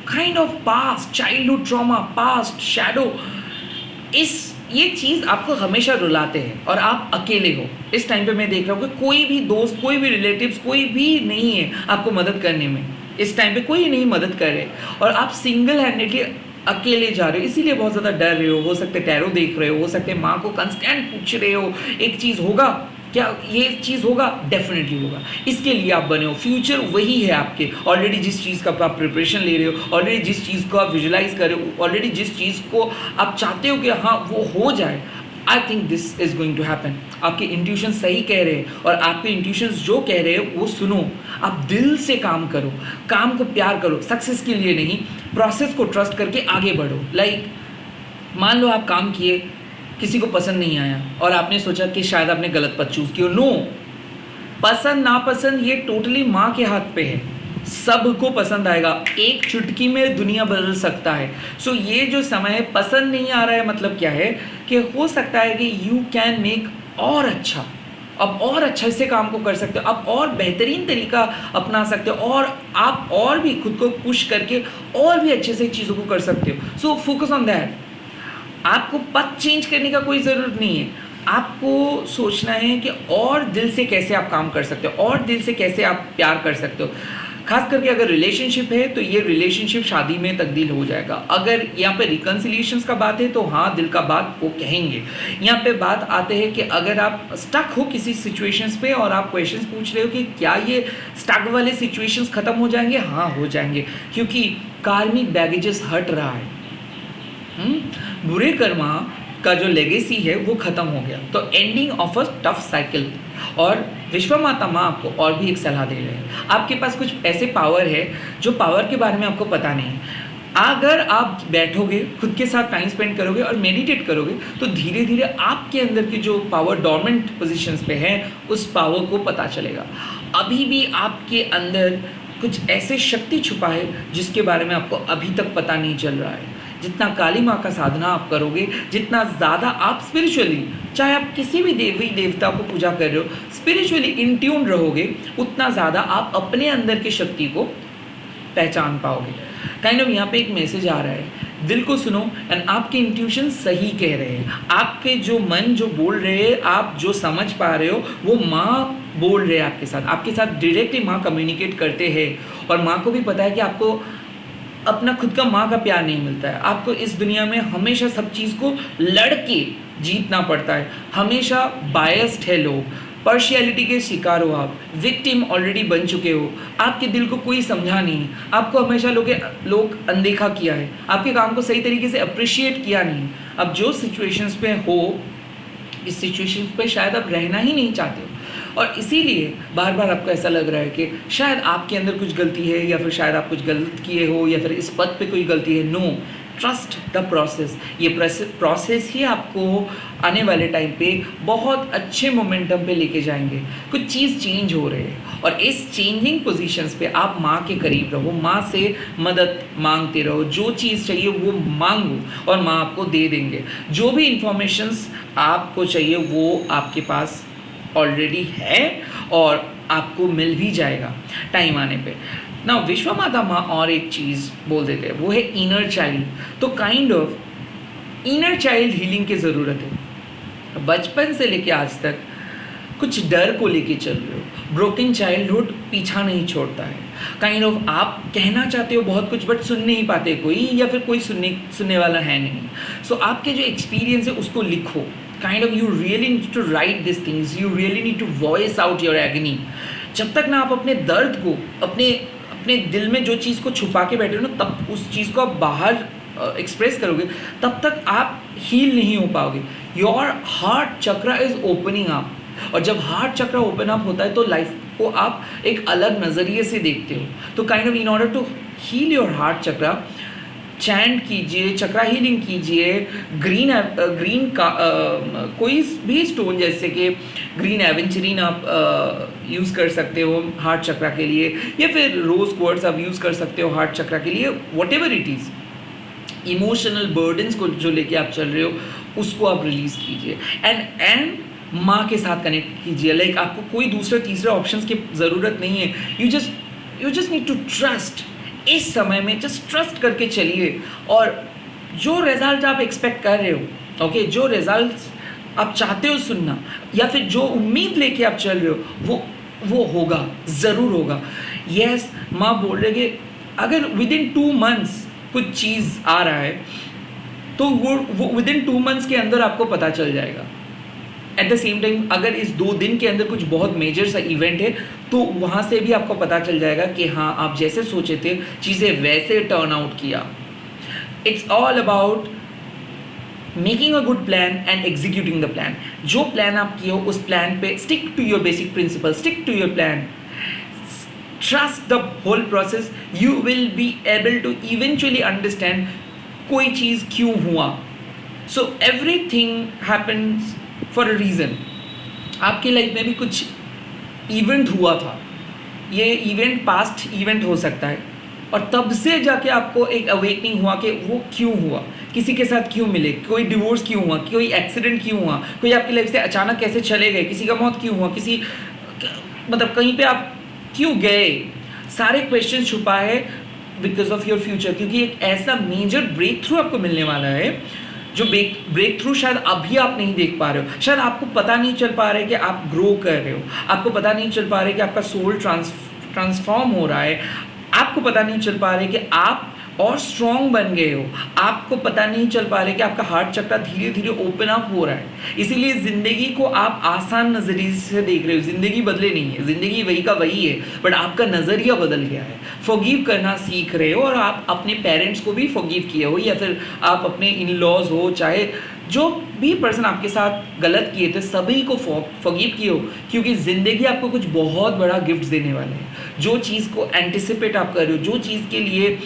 kind of past childhood trauma, past shadow, ये चीज़ आपको हमेशा रुलाते हैं और आप अकेले हो। इस टाइम पे मैं देख रहा हूँ कि कोई भी दोस्त, कोई भी रिलेटिव्स, कोई भी नहीं है आपको मदद करने में। इस टाइम पे कोई नहीं मदद कर रहे और आप सिंगल हैंडेडली अकेले जा रहे हो, इसीलिए बहुत ज़्यादा डर रहे हो सकता है टैरो देख रहे हो सकता है माँ को कंस्टेंट पूछ रहे हो एक चीज़ होगा, क्या ये चीज़ होगा? डेफिनेटली होगा। इसके लिए आप बने हो, फ्यूचर वही है आपके। ऑलरेडी जिस चीज़ का आप प्रिपरेशन ले रहे हो, ऑलरेडी जिस चीज़ को आप विजुलाइज कर रहे हो, ऑलरेडी जिस चीज़ को आप चाहते हो कि हाँ वो हो जाए, I think this is going to happen. आपके इंट्यूशन सही कह रहे हैं और आपके इंट्यूशंस जो कह रहे हैं वो सुनो। आप दिल से काम करो, काम को प्यार करो, सक्सेस के लिए नहीं, प्रोसेस को ट्रस्ट करके आगे बढ़ो। मान लो आप काम किए, किसी को पसंद नहीं आया और आपने सोचा कि शायद आपने गलत पथ चूज़ किया। नो, पसंद नापसंद ये टोटली माँ के हाथ पे है। सबको पसंद आएगा, एक चुटकी में दुनिया बदल सकता है। सो ये जो समय है, पसंद नहीं आ रहा है मतलब क्या है कि हो सकता है कि यू कैन मेक और अच्छा, अब और अच्छे से काम को कर सकते हो, अब और बेहतरीन तरीका अपना सकते हो और आप और भी खुद को पुश करके और भी अच्छे से चीज़ों को कर सकते हो। So focus on that. आपको पथ चेंज करने का कोई ज़रूरत नहीं है। आपको सोचना है कि और दिल से कैसे आप काम कर सकते हो, और दिल से कैसे आप प्यार कर सकते हो। खास करके अगर रिलेशनशिप है तो ये रिलेशनशिप शादी में तब्दील हो जाएगा। अगर यहाँ पे रिकन्सिलिएशंस का बात है तो हाँ, दिल का बात वो कहेंगे। यहाँ पे बात आते हैं कि अगर आप स्टक हो किसी सिचुएशंस पे और आप क्वेश्चंस पूछ रहे हो कि क्या ये स्टक वाले सिचुएशंस ख़त्म हो जाएंगे? हाँ, हो जाएंगे, क्योंकि कार्मिक बैगेजेस हट रहा है। बुरे कर्मा का जो लेगेसी है वो ख़त्म हो गया। तो ending of a tough cycle. और विश्व माता माँ आपको और भी एक सलाह दे रहे हैं। आपके पास कुछ ऐसे पावर है जो पावर के बारे में आपको पता नहीं है। अगर आप बैठोगे, खुद के साथ टाइम स्पेंड करोगे और मेडिटेट करोगे तो धीरे धीरे आपके अंदर की जो पावर डोरमेंट पोजीशंस पे है उस पावर को पता चलेगा। अभी भी आपके अंदर कुछ ऐसे शक्ति छुपा है जिसके बारे में आपको अभी तक पता नहीं चल रहा है। जितना काली माँ का साधना आप करोगे, जितना ज़्यादा आप स्पिरिचुअली, चाहे आप किसी भी देवी देवता को पूजा कर रहे हो, स्पिरिचुअली इन ट्यून रहोगे, उतना ज़्यादा आप अपने अंदर की शक्ति को पहचान पाओगे। काइंड ऑफ यहाँ पे एक मैसेज आ रहा है, दिल को सुनो एंड आपके इंट्यूशन सही कह रहे हैं। आपके जो मन जो बोल रहे हैं, आप जो समझ पा रहे हो, वो माँ बोल रहे हैं आपके साथ डायरेक्टली माँ कम्युनिकेट करते हैं। और माँ को भी पता है कि आपको अपना खुद का माँ का प्यार नहीं मिलता है। आपको इस दुनिया में हमेशा सब चीज़ को लड़के जीतना पड़ता है। हमेशा बायस्ड है लोग, पार्शियलिटी के शिकार हो आप, विक्टिम ऑलरेडी बन चुके हो। आपके दिल को कोई समझा नहीं, आपको हमेशा लोग अनदेखा किया है, आपके काम को सही तरीके से अप्रिशिएट किया नहीं। अब जो सिचुएशंस पे हो, इस सिचुएशन पे शायद आप रहना ही नहीं चाहते हो और इसीलिए बार बार आपको ऐसा लग रहा है कि शायद आपके अंदर कुछ गलती है या फिर शायद आप कुछ गलत किए हो या फिर इस पद पे कोई गलती है। No, trust the process. ये प्रोसेस ही आपको आने वाले टाइम पे बहुत अच्छे मोमेंटम पे लेके जाएंगे। कुछ चीज़ चेंज हो रहे हैं और इस चेंजिंग पोजीशंस पे आप माँ के करीब रहो, माँ से मदद मांगते रहो। जो चीज़ चाहिए वो मांगो और माँ आपको दे देंगे। जो भी इंफॉर्मेशंस आपको चाहिए वो आपके पास ऑलरेडी है और आपको मिल भी जाएगा टाइम आने पे ना। विश्व माता माँ और एक चीज़ बोल देते हैं, वो है इनर चाइल्ड। तो kind of inner child healing की ज़रूरत है। बचपन से लेके आज तक कुछ डर को लेके चल रहे हो। ब्रोकन चाइल्डहुड पीछा नहीं छोड़ता है। काइंड ऑफ आप कहना चाहते हो बहुत कुछ बट सुन नहीं पाते कोई, या फिर कोई सुनने वाला है नहीं। सो आपके जो एक्सपीरियंस है उसको लिखो। Kind of you really need to write this things, you really need to voice out your agony. जब तक ना आप अपने दर्द को, अपने दिल में जो चीज़ को छुपा के बैठे हो ना, तब उस चीज़ को आप बाहर एक्सप्रेस करोगे, तब तक आप हील नहीं हो पाओगे। योर हार्ट चक्र इज ओपनिंग अप, और जब हार्ट चक्र ओपन अप होता है तो लाइफ को आप एक अलग नज़रिए से देखते हो। तो kind of in order to heal your heart chakra, chant कीजिए, चक्रा हीलिंग कीजिए। ग्रीन का कोई भी स्टोन, जैसे कि ग्रीन एवेंचरीन आप यूज़ कर सकते हो हार्ट चक्रा के लिए, या फिर रोज़ क्वार्ट्ज आप यूज़ कर सकते हो हार्ट चक्रा के लिए। What ever it is, emotional burdens को जो लेके आप चल रहे हो उसको आप रिलीज़ कीजिए एंड माँ के साथ कनेक्ट कीजिए। लाइक आपको कोई दूसरे तीसरे ऑप्शंस की ज़रूरत नहीं है। You just need to trust. इस समय में जस्ट ट्रस्ट करके चलिए और जो रिजल्ट आप एक्सपेक्ट कर रहे हो, ओके, जो रिजल्ट आप चाहते हो सुनना, या फिर जो उम्मीद लेके आप चल रहे हो वो होगा, ज़रूर होगा। यस, माँ बोल रहे कि अगर विद इन 2 months कुछ चीज़ आ रहा है तो वो विद इन 2 months के अंदर आपको पता चल जाएगा। एट द सेम टाइम अगर इस 2 दिन के अंदर कुछ बहुत मेजर सा इवेंट है तो वहाँ से भी आपको पता चल जाएगा कि हाँ आप जैसे सोचे थे चीज़ें वैसे टर्न आउट किया. It's all about making a good plan and executing the plan. जो प्लान आप किए हो उस प्लान पे stick to your basic principle, stick to your plan, trust the whole process. You will be able to eventually understand कोई चीज़ क्यों हुआ. So everything happens for a reason. आपकी लाइफ में भी कुछ इवेंट हुआ था, ये इवेंट पास्ट इवेंट हो सकता है और तब से जाके आपको एक अवेकनिंग हुआ कि वो क्यों हुआ, किसी के साथ क्यों मिले, कोई डिवोर्स क्यों हुआ, कोई एक्सीडेंट क्यों हुआ, कोई आपकी लाइफ से अचानक कैसे चले गए, किसी का मौत क्यों हुआ, किसी मतलब कहीं पे आप क्यों गए. सारे क्वेश्चन छुपा है बिकॉज ऑफ योर फ्यूचर, क्योंकि एक ऐसा मेजर ब्रेक थ्रू आपको मिलने वाला है जो ब्रेक थ्रू शायद अभी आप नहीं देख पा रहे हो. शायद आपको पता नहीं चल पा रहा है कि आप ग्रो कर रहे हो, आपको पता नहीं चल पा रहा है कि आपका सोल ट्रांसफॉर्म हो रहा है, आपको पता नहीं चल पा रहा है कि आप और स्ट्रॉन्ग बन गए हो, आपको पता नहीं चल पा रहा है कि आपका हार्ट चक्र धीरे धीरे ओपन अप हो रहा है. इसीलिए ज़िंदगी को आप आसान नज़रिए से देख रहे हो. ज़िंदगी बदले नहीं है, ज़िंदगी वही का वही है, बट आपका नज़रिया बदल गया है. फॉरगिव करना सीख रहे हो और आप अपने पेरेंट्स को भी फॉरगिव किए हो, या फिर आप अपने इन लॉज हो, चाहे जो भी पर्सन आपके साथ गलत किए थे सभी को फॉरगिव किए हो, क्योंकि ज़िंदगी आपको कुछ बहुत बड़ा गिफ्ट देने वाले हैं. जो चीज़ को एंटिसिपेट आप कर रहे हो, जो चीज़ के लिए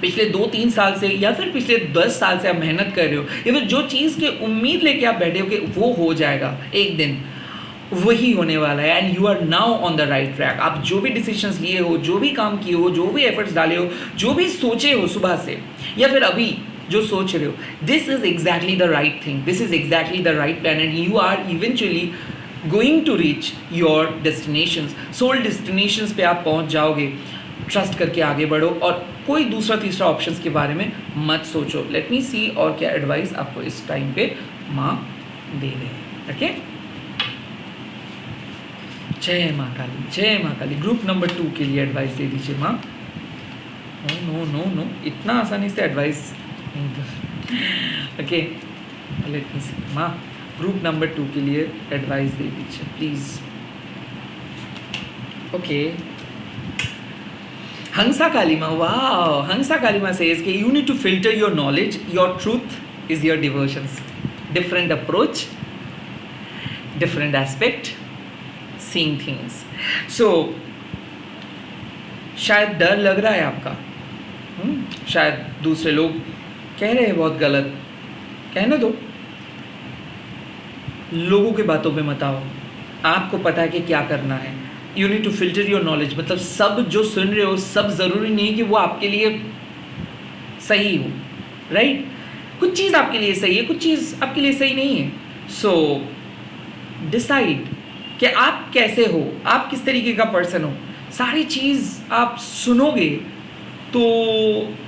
पिछले 2-3 साल से या फिर पिछले 10 साल से आप मेहनत कर रहे हो, या फिर जो चीज़ की उम्मीद लेके आप बैठे हो कि वो हो जाएगा एक दिन, वही होने वाला है. And you are now on the right track. आप जो भी डिसीजंस लिए हो, जो भी काम किए हो, जो भी एफर्ट्स डाले हो, जो भी सोचे हो सुबह से या फिर अभी जो सोच रहे हो, this is exactly the right thing, this is exactly the right plan and you are eventually going to reach your destinations. Soul destinations पे आप पहुंच जाओगे. ट्रस्ट करके आगे बढ़ो और कोई दूसरा तीसरा ऑप्शंस के बारे में मत सोचो. लेट मी सी और क्या एडवाइस आपको इस टाइम पे माँ दे रहे हैं. ओके, जय माँ काली, जय माँ काली. ग्रुप नंबर 2 के लिए एडवाइस दे दीजिए माँ. नो नो नो नो, इतना आसानी से एडवाइस नहीं दो. ओके, लेट मी सी माँ. ग्रुप नंबर 2 के लिए एडवाइस दे दीजिए please. Okay, Hansa Kalima, wow, Hansa Kalima says that you need to filter your knowledge, your truth is your devotions. Different approach, different aspect, seeing things. So, शायद डर लग रहा है आपका, शायद दूसरे लोग कह रहे हैं बहुत गलत, कहने दो. लोगों की बातों पे मत आओ, आपको पता है कि क्या करना है. You need to filter your knowledge, मतलब सब जो सुन रहे हो सब ज़रूरी नहीं कि वो आपके लिए सही हो, राइट? कुछ चीज़ आपके लिए सही है, कुछ चीज़ आपके लिए सही नहीं है. सो डिसाइड कि आप कैसे हो, आप किस तरीके का पर्सन हो. सारी चीज़ आप सुनोगे तो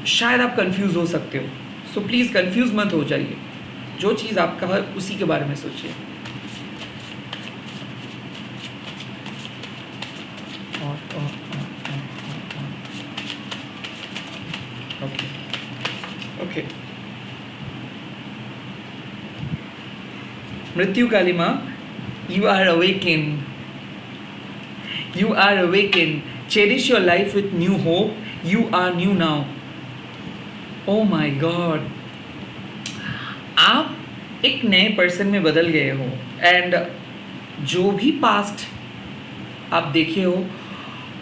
शायद आप कंफ्यूज हो सकते हो. सो प्लीज़ कंफ्यूज मत हो जाइए. जो चीज़ आपका है उसी के बारे में सोचिए. ओके, मृत्यु कालिमा, you are awakened. You are awakened. Cherish your life with new hope. You are new now. Oh my God. आप एक नए पर्सन में बदल गए हो एंड जो भी पास्ट आप देखे हो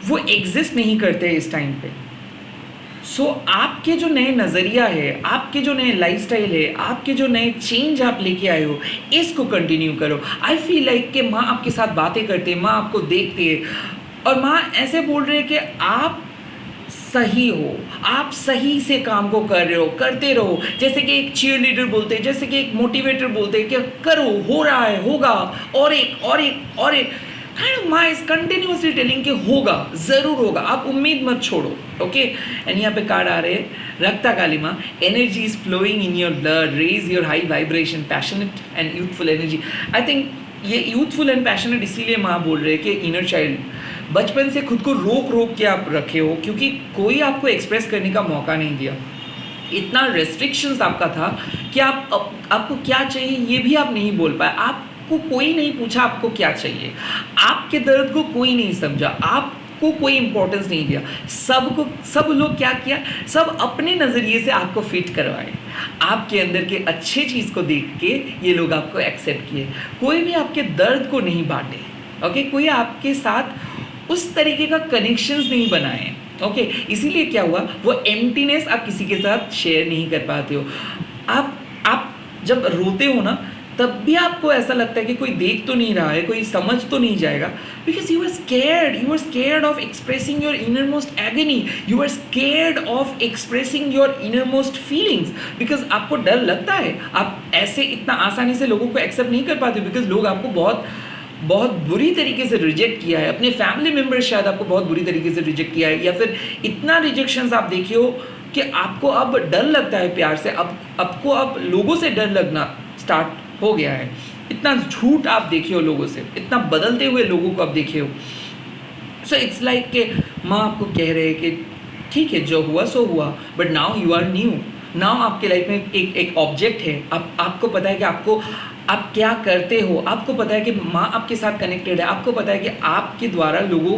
वो एग्जिस्ट नहीं करते इस टाइम पे. सो आपके जो नए नज़रिया है, आपके जो नए लाइफस्टाइल है, आपके जो नए चेंज आप लेके आए हो, इसको कंटिन्यू करो. आई फील लाइक कि माँ आपके साथ बातें करते हैं, माँ आपको देखती है और माँ ऐसे बोल रहे हैं कि आप सही हो, आप सही से काम को कर रहे हो, करते रहो. जैसे कि एक चीयर लीडर बोलते हैं, जैसे कि एक मोटिवेटर बोलते हैं कि करो, हो रहा है, होगा, और एक और एक और एक. kind of माँ is continuously telling कि होगा, ज़रूर होगा, आप उम्मीद मत छोड़ो. ओके, एंड यहाँ पे कार्ड आ रहे हैं. Rakta Kalima, energy is flowing in your blood, raise your high vibration, passionate and youthful energy. I think ये यूथफुल एंड पैशनेट इसीलिए माँ बोल रहे हैं कि इनर चाइल्ड, बचपन से खुद को रोक रोक के आप रखे हो क्योंकि कोई आपको एक्सप्रेस करने का मौका नहीं दिया. इतना रेस्ट्रिक्शंस आपका था कि आपको क्या चाहिए ये भी आप नहीं बोल पाए. आप आपको कोई नहीं पूछा आपको क्या चाहिए, आपके दर्द को कोई नहीं समझा, आपको कोई इंपॉर्टेंस नहीं दिया, सब लोग क्या किया, सब अपने नज़रिए से आपको फिट करवाए, आपके अंदर के अच्छे चीज़ को देख के ये लोग आपको एक्सेप्ट किए, कोई भी आपके दर्द को नहीं बांटे, ओके, कोई आपके साथ उस तरीके का कनेक्शंस नहीं बनाए, ओके, इसीलिए क्या हुआ, वो एम्प्टीनेस आप किसी के साथ शेयर नहीं कर पाते हो। आप जब रोते हो ना, तब भी आपको ऐसा लगता है कि कोई देख तो नहीं रहा है, कोई समझ तो नहीं जाएगा, because you are scared of expressing your inner most agony, you are scared of expressing your inner most feelings, because आपको डर लगता है, आप ऐसे इतना आसानी से लोगों को एक्सेप्ट नहीं कर पाते, बिकॉज लोग आपको बहुत बुरी तरीके से रिजेक्ट किया है, अपने फैमिली मेम्बर्स शायद आपको बहुत बुरी तरीके से रिजेक्ट किया है, या फिर इतना रिजेक्शंस आप देखे हो कि आपको अब डर लगता है प्यार से, आपको अब लोगों से डर लगना स्टार्ट हो गया है, इतना झूठ आप देखे हो लोगों से, इतना बदलते हुए लोगों को आप देखे हो। सो इट्स लाइक कि माँ आपको कह रहे हैं कि ठीक है जो हुआ सो हुआ, but now you are new, now आपके लाइफ में एक ऑब्जेक्ट है, आपको पता है कि आप क्या करते हो, आपको पता है कि माँ आपके साथ कनेक्टेड है, आपको पता है कि आपके द्वारा लोगों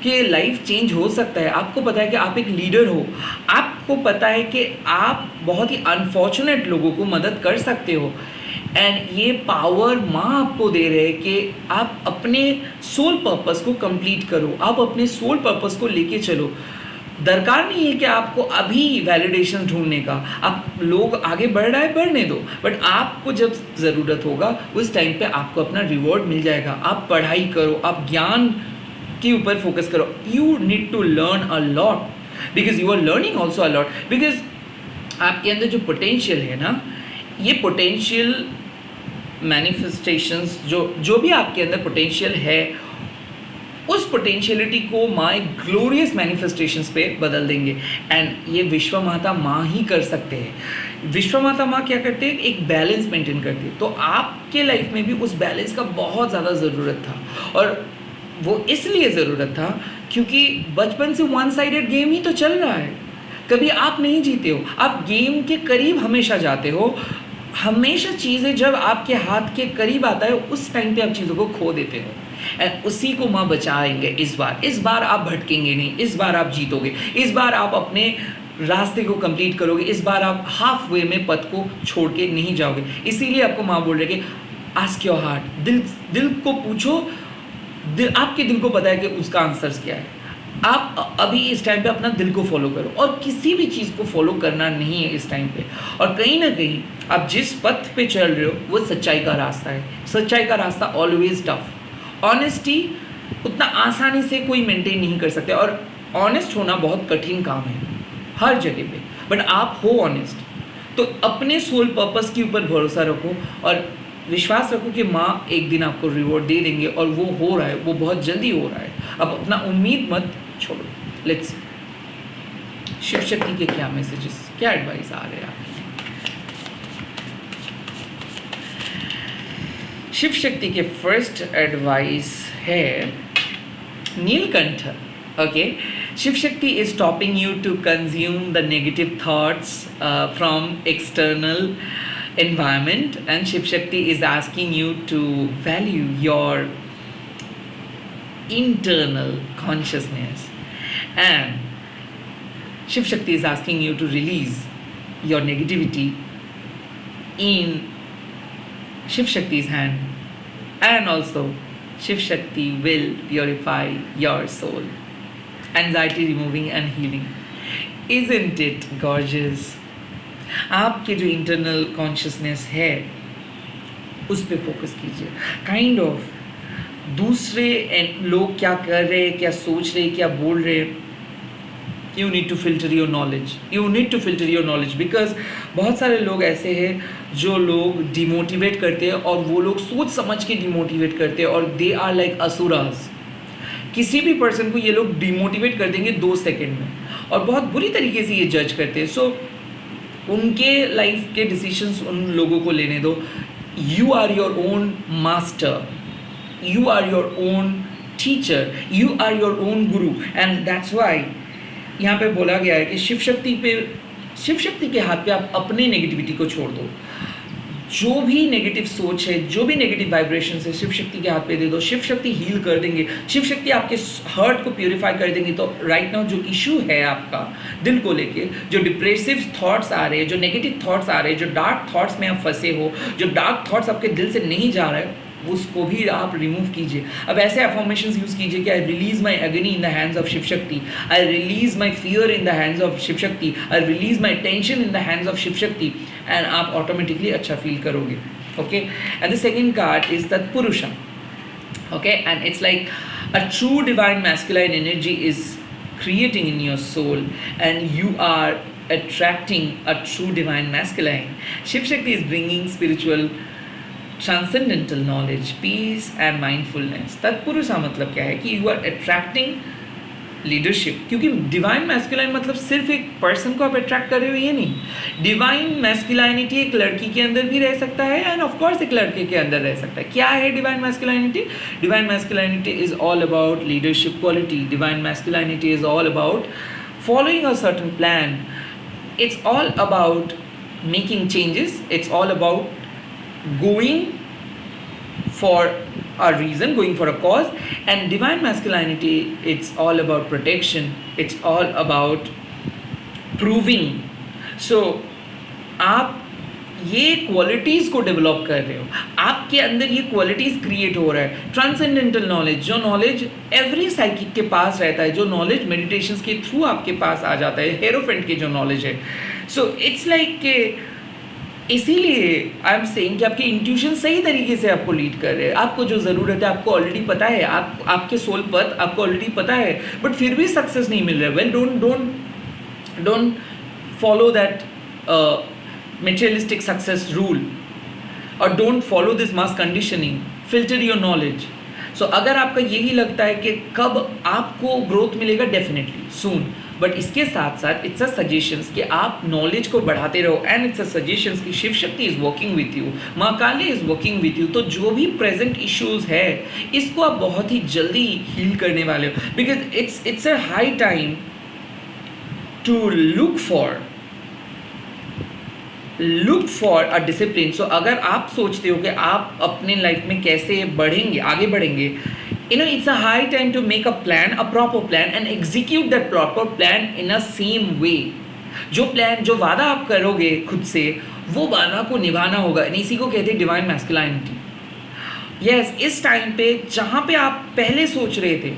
के लाइफ चेंज हो सकता है, आपको पता है कि आप एक लीडर हो, आपको पता है कि आप बहुत ही अनफॉर्चुनेट लोगों को मदद कर सकते हो, एंड ये पावर माँ आपको दे रहे हैं कि आप अपने सोल पर्पस को कंप्लीट करो, आप अपने सोल पर्पस को लेके चलो। दरकार नहीं है कि आपको अभी वैलिडेशन ढूंढने का, आप लोग आगे बढ़ रहा है बढ़ने दो, बट आपको जब ज़रूरत होगा उस टाइम पे आपको अपना रिवॉर्ड मिल जाएगा। आप पढ़ाई करो, आप ज्ञान के ऊपर फोकस करो, you need to learn a lot because you are learning also a lot, because आपके अंदर जो पोटेंशियल है ना, ये पोटेंशियल मैनिफेस्टेशंस जो भी आपके अंदर पोटेंशियल है, उस पोटेंशियलिटी को माँ एक ग्लोरियस मैनिफेस्टेशंस पे बदल देंगे, एंड ये विश्व माता माँ ही कर सकते हैं। विश्व माता माँ क्या करते हैं, एक बैलेंस मेंटेन करते हैं, तो आपके लाइफ में भी उस बैलेंस का बहुत ज़्यादा ज़रूरत था, और वो इसलिए ज़रूरत था क्योंकि बचपन से वन साइडेड गेम ही तो चल रहा है, कभी आप नहीं जीते हो, आप गेम के करीब हमेशा जाते हो, हमेशा चीज़ें जब आपके हाथ के करीब आता है उस टाइम पे आप चीज़ों को खो देते हो, एंड उसी को माँ बचाएंगे। इस बार आप भटकेंगे नहीं, इस बार आप जीतोगे, इस बार आप अपने रास्ते को कंप्लीट करोगे, इस बार आप हाफ वे में पथ को छोड़ के नहीं जाओगे। इसीलिए आपको माँ बोल रहे कि आस्क योर हार्ट, दिल को पूछो, आपके दिल को पता है कि उसका आंसर्स क्या है। आप अभी इस टाइम पे अपना दिल को फॉलो करो, और किसी भी चीज़ को फॉलो करना नहीं है इस टाइम पे, और कहीं ना कहीं आप जिस पथ पे चल रहे हो वो सच्चाई का रास्ता है। सच्चाई का रास्ता ऑलवेज टफ, ऑनेस्टी उतना आसानी से कोई मेंटेन नहीं कर सकते, और ऑनेस्ट होना बहुत कठिन काम है हर जगह पे, बट आप हो ऑनेस्ट, तो अपने सोल पर्पस के ऊपर भरोसा रखो और विश्वास रखो कि माँ एक दिन आपको रिवॉर्ड दे देंगे, और वो हो रहा है, वो बहुत जल्दी हो रहा है। अब अपना उम्मीद मत छोड़ो। लेट्स शिव शक्ति के क्या मैसेजेस, क्या एडवाइस आ रहे हैं आपके? शिव शक्ति के फर्स्ट एडवाइस है Neelkanth. Okay, Shiv Shakti is stopping you to consume the negative thoughts from external environment, and Shiv Shakti is asking you to value your internal consciousness, and Shiv Shakti is asking you to release your negativity in Shiv Shakti's hand, and also Shiv Shakti will purify your soul, anxiety removing and healing. Isn't it gorgeous? आपके जो इंटरनल कॉन्शियसनेस है उस पे फोकस कीजिए। काइंड ऑफ दूसरे लोग क्या कर रहे हैं, क्या सोच रहे हैं, क्या बोल रहे हैं, you need to filter your knowledge, because बहुत सारे लोग ऐसे हैं जो लोग डिमोटिवेट करते हैं, और वो लोग सोच समझ के डिमोटिवेट करते हैं, और दे आर लाइक असुरास। किसी भी पर्सन को ये लोग डिमोटिवेट कर देंगे 2 सेकेंड में, और बहुत बुरी तरीके से ये जज करते हैं। सो उनके लाइफ के डिसीजंस उन लोगों को लेने दो। You are your own master, you are your own teacher, you are your own guru, and that's why यहाँ पे बोला गया है कि शिव शक्ति के हाथ पे आप अपने नेगेटिविटी को छोड़ दो। जो भी नेगेटिव सोच है, जो भी नेगेटिव वाइब्रेशन है, शिव शक्ति के हाथ पे दे दो, शिव शक्ति हील कर देंगे, शिव शक्ति आपके हर्ट को प्यूरिफाई कर देंगे। तो राइट नाउ जो इशू है आपका दिल को लेके, जो डिप्रेसिव थॉट्स आ रहे हैं, जो नेगेटिव थॉट्स आ रहे हैं, जो डार्क थॉट्स में आप फंसे हो, जो डार्क थॉट्स आपके दिल से नहीं जा रहे हो, उसको भी आप रिमूव कीजिए। अब ऐसे अफर्मेशंस यूज़ कीजिए कि आई release my agni in the hands of Shiv Shakti, I release my fear in the hands of Shiv Shakti, I release my tension in the hands of Shiv Shakti, and आप ऑटोमेटिकली अच्छा फील करोगे। Okay, and the second card is Tatpurusham. Okay, and it's like a true divine masculine energy is creating in your soul, and you are attracting a true divine masculine. Shiv Shakti is bringing spiritual transcendental knowledge, peace and mindfulness. तत्पुरुषा मतलब क्या है कि you are attracting लीडरशिप, क्योंकि डिवाइन मैस्कुलाइन मतलब सिर्फ एक पर्सन को आप अट्रैक्ट कर रहे हो ये नहीं। डिवाइन मैस्कुलाइनिटी एक लड़की के अंदर भी रह सकता है एंड ऑफ कोर्स एक लड़के के अंदर रह सकता है। क्या है divine masculinity? Divine masculinity is all about leadership quality. Divine masculinity is all about following a certain plan. It's all about making changes. It's all about going for a reason, going for a cause. And divine masculinity, it's all about protection, it's all about proving. So आप ये क्वालिटीज़ को डेवलप कर रहे हो, आपके अंदर ये क्वालिटीज़ क्रिएट हो रहा है। ट्रांसेंडेंटल नॉलेज, जो नॉलेज एवरी साइकिक के पास रहता है, जो नॉलेज मेडिटेशंस के थ्रू आपके पास आ जाता है, हेरोफेंट के जो नॉलेज है। सो इट्स लाइक के इसीलिए आई एम सेइंग कि आपके इंट्यूशन सही तरीके से आपको लीड कर रहे हैं। आपको जो ज़रूरत है आपको ऑलरेडी पता है, आपके सोल पथ आपको ऑलरेडी पता है, बट फिर भी सक्सेस नहीं मिल रहा है। Well, don't follow that materialistic success rule, or don't follow this mass conditioning. Filter your knowledge. सो अगर आपका यही लगता है कि कब आपको ग्रोथ मिलेगा, डेफिनेटली सून, बट इसके साथ साथ इट्स अ सजेशंस कि आप नॉलेज को बढ़ाते रहो, एंड इट्स अ सजेशंस कि Shiv Shakti is working with you, माँ काली इज़ वर्किंग विथ यू। तो जो भी प्रेजेंट इश्यूज है इसको आप बहुत ही जल्दी हील करने वाले हो, because it's a high time to look for a discipline. So अगर आप सोचते हो कि आप अपने लाइफ में कैसे बढ़ेंगे, आगे बढ़ेंगे, it's a high time to make a plan, a proper plan, and execute that proper plan in a same way. जो वादा आप करोगे खुद से, वो वादा को निभाना होगा, इसी को कहते हैं डिवाइन मैस्कुलिनिटी। यस, इस टाइम पे जहाँ पे आप पहले सोच रहे थे,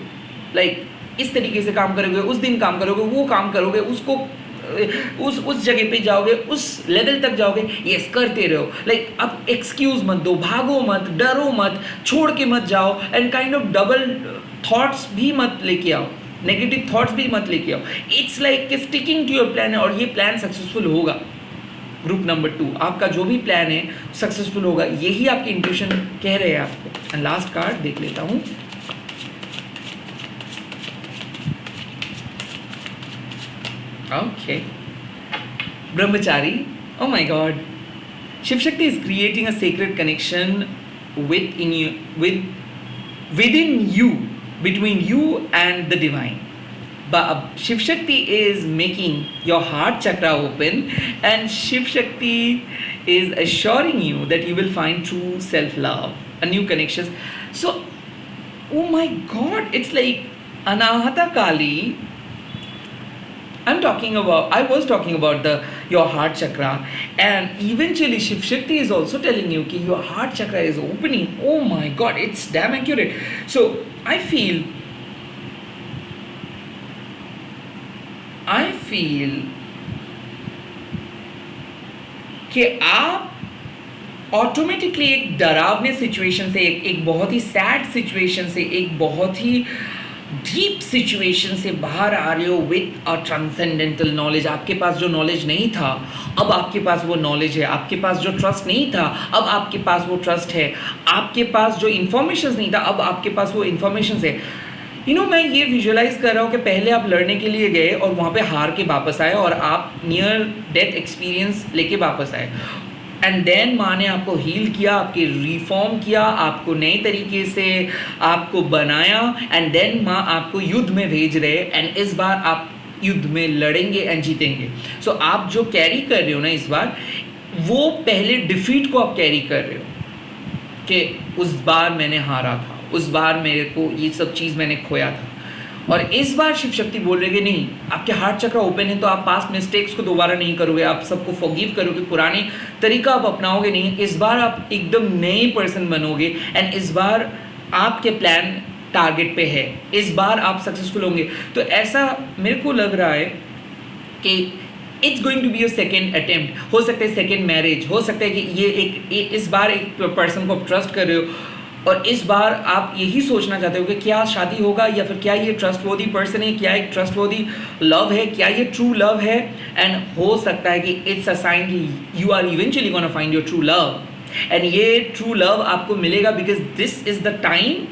लाइक इस तरीके से काम करोगे, उस दिन काम करोगे, वो काम करोगे, उसको उस जगह पे जाओगे, उस लेवल तक जाओगे, यस करते रहो। लाइक अब एक्सक्यूज मत दो, भागो मत, डरो मत, छोड़ के मत जाओ, and kind of double thoughts भी मत लेके आओ, नेगेटिव थॉट्स भी मत लेके आओ। It's like sticking to your plan, और ये प्लान सक्सेसफुल होगा। ग्रुप नंबर 2, आपका जो भी प्लान है सक्सेसफुल होगा, यही आपकी इंट्यूशन कह रहे हैं आपको। एंड लास्ट कार्ड देख लेता हूँ। Okay. Brahmachari. Oh my God. Shiv Shakti is creating a sacred connection within you, between you and the divine. But Shiv Shakti is making your heart chakra open, and Shiv Shakti is assuring you that you will find true self-love, a new connections. So, oh my God, it's like Anahata Kali. I was talking about your heart chakra, and eventually Shiv Shakti is also telling you that your heart chakra is opening. Oh my God, it's damn accurate. So I feel कि आप ऑटोमेटिकली एक डरावने सिचुएशन से, एक बहुत ही सैड सिचुएशन से, एक बहुत ही डीप सिचुएशन से बाहर आ रहे हो विथ अ ट्रांसेंडेंटल नॉलेज। आपके पास जो नॉलेज नहीं था, अब आपके पास वो नॉलेज है। आपके पास जो ट्रस्ट नहीं था, अब आपके पास वो ट्रस्ट है। आपके पास जो इन्फॉर्मेशन नहीं था, अब आपके पास वो इन्फॉर्मेशन है। मैं ये विजुअलाइज कर रहा हूँ कि पहले आप लड़ने के लिए गए और वहाँ पे हार के वापस आए, और आप नियर डेथ एक्सपीरियंस लेके वापस आए, एंड देन माँ ने आपको हील किया, आपके रिफॉर्म किया, आपको नए तरीके से आपको बनाया, एंड देन माँ आपको युद्ध में भेज रहे, एंड इस बार आप युद्ध में लड़ेंगे एंड जीतेंगे। सो आप जो कैरी कर रहे हो ना इस बार, वो पहले डिफीट को आप कैरी कर रहे हो कि उस बार मैंने हारा था, उस बार मेरे को ये सब चीज़ मैंने खोया था। और इस बार शिव शक्ति बोल रहे कि नहीं, आपके हार्ट चक्र ओपन है तो आप पास्ट मिस्टेक्स को दोबारा नहीं करोगे, आप सबको फॉरगिव करोगे, पुराने तरीका आप अपनाओगे नहीं। इस बार आप एकदम नए पर्सन बनोगे एंड इस बार आपके प्लान टारगेट पे है, इस बार आप सक्सेसफुल होंगे। तो ऐसा मेरे को लग रहा है कि it's going to be your second attempt, हो सकता है सेकेंड मैरिज, हो सकता है कि ये इस बार एक पर्सन को आप ट्रस्ट कर रहे हो और इस बार आप यही सोचना चाहते हो कि क्या शादी होगा या फिर क्या ये ट्रस्टवर्दी पर्सन है, क्या एक ट्रस्टवर्दी लव है, क्या ये ट्रू लव है। एंड हो सकता है कि इट्स अ साइन कि you are eventually gonna find your true love and ये ट्रू लव आपको मिलेगा because this is the time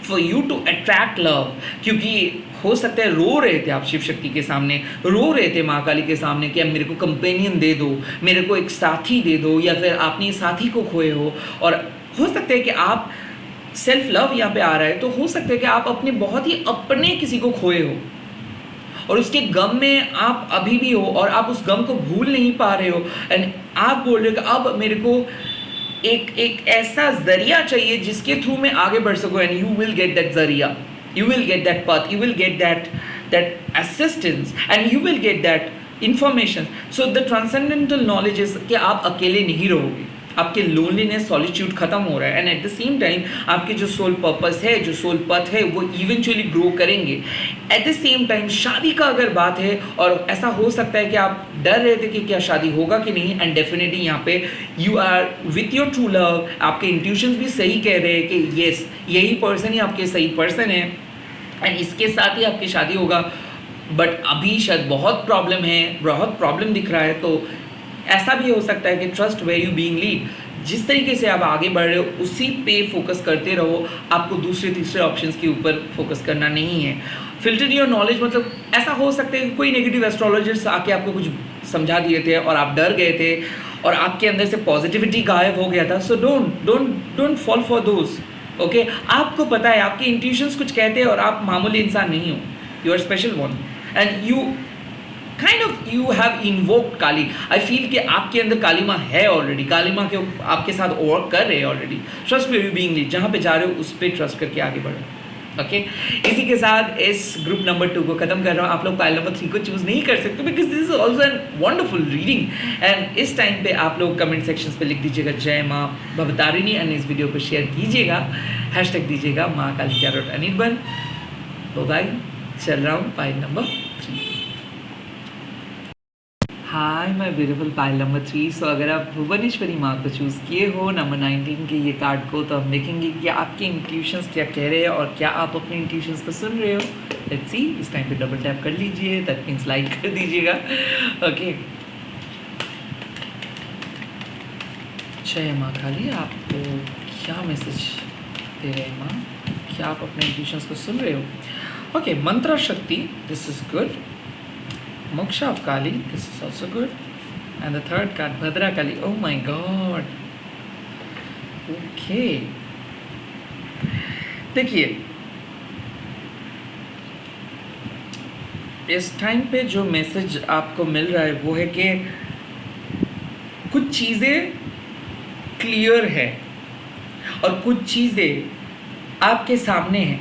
for you to attract love. क्योंकि हो सकता है रो रहे थे आप शिव शक्ति के सामने, रो रहे थे माँ काली के सामने कि अब मेरे को कंपेनियन दे दो, मेरे को एक साथी दे दो, या फिर आपने साथी को खोए हो। और हो सकता है कि आप सेल्फ लव यहाँ पे आ रहा है तो हो सकता है कि आप अपने बहुत ही अपने किसी को खोए हो और उसके गम में आप अभी भी हो और आप उस गम को भूल नहीं पा रहे हो। एंड आप बोल रहे हो कि अब मेरे को एक ऐसा जरिया चाहिए जिसके थ्रू मैं आगे बढ़ सकूं। And you will get that जरिया, you will get that path, you will get that assistance and you will get that information. So the transcendental knowledge is कि आप अकेले नहीं रहोगे, आपके लोनलीनेस सॉलिट्यूड खत्म हो रहा है and at the same time आपके जो सोल पर्पस है, जो सोल पथ है वो इवेंचुअली ग्रो करेंगे। एट द सेम टाइम शादी का अगर बात है और ऐसा हो सकता है कि आप डर रहे थे कि क्या शादी होगा कि नहीं, एंड डेफिनेटली यहाँ पे you are with your true love, आपके इंट्यूशंस भी सही कह रहे हैं कि येस यही पर्सन ही आपके सही पर्सन है एंड इसके साथ ही आपकी शादी होगा। बट अभी शायद बहुत प्रॉब्लम है, बहुत प्रॉब्लम दिख रहा है। तो ऐसा भी हो सकता है कि trust where you being lead, जिस तरीके से आप आगे बढ़ रहे हो उसी पे फोकस करते रहो, आपको दूसरे तीसरे ऑप्शंस के ऊपर फोकस करना नहीं है। फिल्टर योर नॉलेज, मतलब ऐसा हो सकता है कि कोई नेगेटिव एस्ट्रोलॉजर्स आके आपको कुछ समझा दिए थे और आप डर गए थे और आपके अंदर से पॉजिटिविटी गायब हो गया था। So don't fall for those. Okay, आपको पता है आपके इंट्यूशंस कुछ कहते हैं और आप मामूली इंसान नहीं हो, you are special one and you have invoked Kali. I feel कि आपके अंदर काली माँ है ऑलरेडी, काली माँ के आपके साथ वर्क कर रहे हैं ऑलरेडी। ट्रस्ट में यू बीइंग लीड, जहाँ पे जा रहे हो उस पर ट्रस्ट करके आगे बढ़ो। ओके, इसी के साथ इस ग्रुप नंबर 2 को खत्म कर रहा हूँ। आप लोग पाइल नंबर 3 को चूज नहीं कर सकते because this is also an wonderful reading. And इस टाइम पे आप लोग कमेंट सेक्शंस पे लिख दीजिएगा जय माँ भवतारिणी एंड इस वीडियो को शेयर कीजिएगा, हैशटैग दीजिएगा माँ काली _अनिर्बान। तो भाई चल रहा हूँ pile number 3। Hi my beautiful pile number 3। सो अगर आप भुवनेश्वरी माँ को चूज़ किए हो नंबर 19 के ये कार्ड को, तो हम देखेंगे कि आपके इंट्यूशंस क्या कह रहे हैं और क्या आप अपने इंट्यूशंस को सुन रहे हो। लेट्स सी, इस टाइम पे डबल टैप कर लीजिए, दैट मीन्स लाइक कर दीजिएगा। ओके, जय माँ काली, आपको क्या मैसेज दे रहे हैं माँ, क्या आप अपने इंट्यूशंस को सुन रहे हो। ओके, मंत्र शक्ति, this is good. Moksha of Kali, this is also good. And the third card, Bhadra Kali. Oh my God. Okay. देखिए, इस टाइम पे जो मैसेज आपको मिल रहा है वो है कि कुछ चीज़ें क्लियर है और कुछ चीज़ें आपके सामने हैं।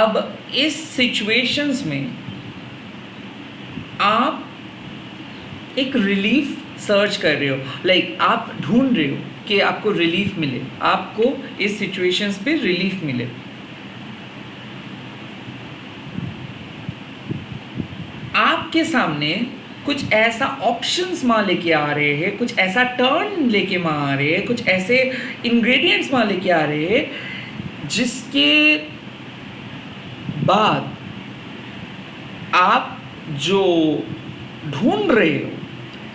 अब इस सिचुएशंस में आप एक रिलीफ सर्च कर रहे हो, लाइक आप ढूंढ रहे हो कि आपको रिलीफ मिले, आपको इस सिचुएशंस पे रिलीफ मिले। आपके सामने कुछ ऐसा ऑप्शंस माँ लेके आ रहे हैं, कुछ ऐसा टर्न लेके माँ आ रहे हैं, कुछ ऐसे इंग्रेडिएंट्स माँ लेके आ रहे हैं जिसके बाद आप जो ढूंढ रहे हो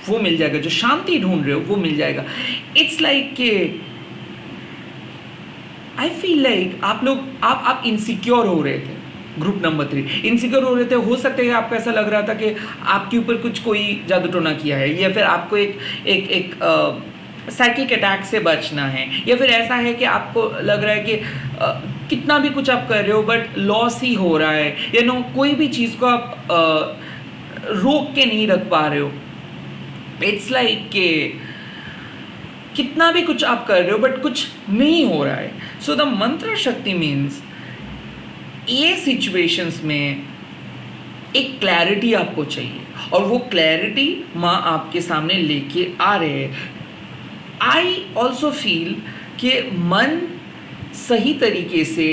वो मिल जाएगा, जो शांति ढूंढ रहे हो वो मिल जाएगा। इट्स लाइक कि आई फील लाइक आप इनसिक्योर हो रहे थे। ग्रुप नंबर 3 इनसिक्योर हो रहे थे। हो सकता है आपको ऐसा लग रहा था कि आपके ऊपर कुछ कोई जादू टोना किया है, या फिर आपको एक साइकिक अटैक से बचना है, या फिर ऐसा है कि आपको लग रहा है कि कितना भी कुछ आप कर रहे हो बट लॉस ही हो रहा है, या नो कोई भी चीज़ को आप रोक के नहीं रख पा रहे हो। इट्स लाइक कि कितना भी कुछ आप कर रहे हो बट कुछ नहीं हो रहा है. सो द मंत्र शक्ति मीन्स ये सिचुएशंस में एक क्लैरिटी आपको चाहिए और वो क्लैरिटी माँ आपके सामने लेके आ रहे हैं. आई ऑल्सो फील कि मन सही तरीके से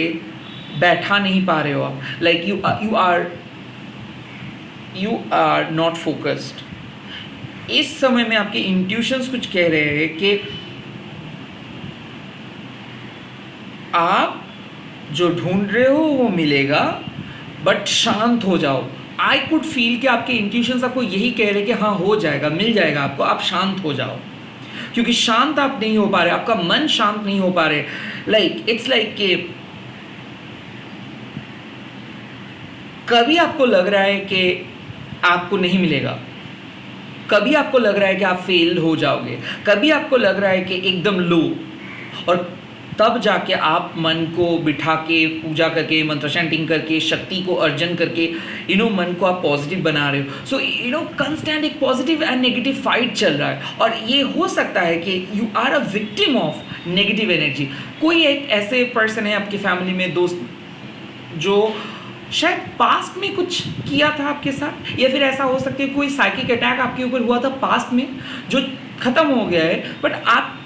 बैठा नहीं पा रहे हो आप. Like you are not focused. इस समय में आपके इंट्यूशंस कुछ कह रहे हैं कि आप जो ढूंढ रहे हो वो मिलेगा बट शांत हो जाओ. आई कुड फील कि आपके इंट्यूशंस आपको यही कह रहे हैं कि हाँ हो जाएगा, मिल जाएगा आपको, आप शांत हो जाओ. क्योंकि शांत आप नहीं हो पा रहे, आपका मन शांत नहीं हो पा रहे. लाइक इट्स लाइक कि कभी आपको लग रहा है कि आपको नहीं मिलेगा, कभी आपको लग रहा है कि आप फेल हो जाओगे, कभी आपको लग रहा है कि एकदम लो, और तब जाके आप मन को बिठा के पूजा करके मंत्र चैंटिंग करके शक्ति को अर्जन करके मन को आप पॉजिटिव बना रहे हो. सो कंस्टेंट एक पॉजिटिव एंड नेगेटिव फाइट चल रहा है. और ये हो सकता है कि you are a victim of negative energy. कोई एक ऐसे पर्सन है आपकी फैमिली में, दोस्त, जो शायद पास्ट में कुछ किया था आपके साथ, या फिर ऐसा हो सकता है कोई साइकिक अटैक आपके ऊपर हुआ था पास्ट में जो ख़त्म हो गया है, बट आप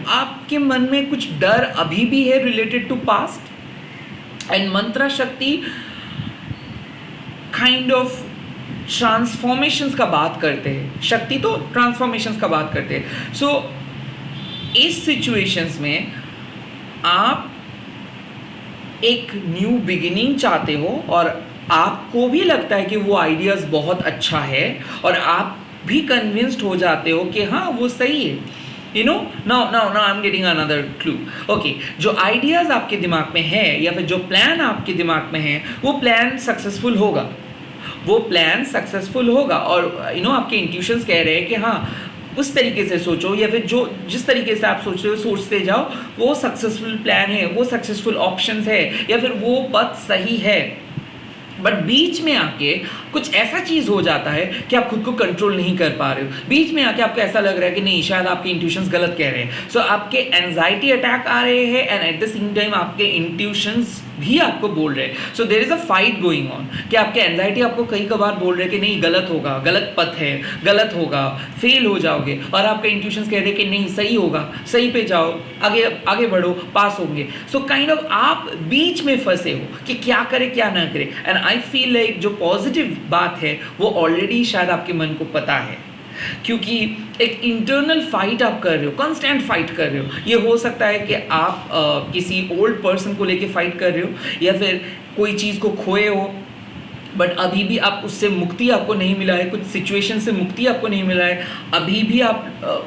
आपके मन में कुछ डर अभी भी है रिलेटेड टू पास्ट. एंड मंत्र शक्ति काइंड ऑफ ट्रांसफॉर्मेशंस का बात करते हैं. शक्ति तो ट्रांसफॉर्मेशंस का बात करते हैं. सो इस सिचुएशंस में आप एक न्यू बिगिनिंग चाहते हो और आपको भी लगता है कि वो आइडियाज़ बहुत अच्छा है और आप भी कन्विंस्ड हो जाते हो कि हाँ वो सही है. now I'm getting another clue. Okay, जो आइडियाज़ आपके दिमाग में है या फिर जो प्लान आपके दिमाग में है वो प्लान सक्सेसफुल होगा, वो प्लान सक्सेसफुल होगा. और आपके इंट्यूशंस कह रहे हैं कि हाँ उस तरीके से सोचो, या फिर जो जिस तरीके से आप सोच रहे हो सोचते जाओ, वो सक्सेसफुल प्लान है, वो सक्सेसफुल ऑप्शंस है, या फिर वो पथ सही है. बट बीच में आके कुछ ऐसा चीज़ हो जाता है कि आप खुद को कंट्रोल नहीं कर पा रहे हो. बीच में आके आपको ऐसा लग रहा है कि नहीं, शायद आपके इंट्यूशंस गलत कह रहे हैं. सो आपके एंजाइटी अटैक आ रहे हैं and at the same time आपके इंट्यूशंस भी आपको बोल रहे हैं. So there is a fight going on कि आपके एंजाइटी आपको कई कबार बोल रहे हैं कि नहीं गलत होगा, गलत पथ है, गलत होगा, फेल हो जाओगे, और आपके इंट्यूशंस कह रहे हैं कि नहीं सही होगा, सही पे जाओ, आगे आगे बढ़ो, पास होंगे. सो काइंड ऑफ आप बीच में फंसे हो कि क्या करें क्या ना करें. एंड आई फील लाइक जो पॉजिटिव बात है वो ऑलरेडी शायद आपके मन को पता है, क्योंकि एक इंटरनल फाइट आप कर रहे हो, कांस्टेंट फाइट कर रहे हो. ये हो सकता है कि आप किसी ओल्ड पर्सन को लेके फाइट कर रहे हो, या फिर कोई चीज़ को खोए हो बट अभी भी आप उससे मुक्ति आपको नहीं मिला है, कुछ सिचुएशन से मुक्ति आपको नहीं मिला है, अभी भी आप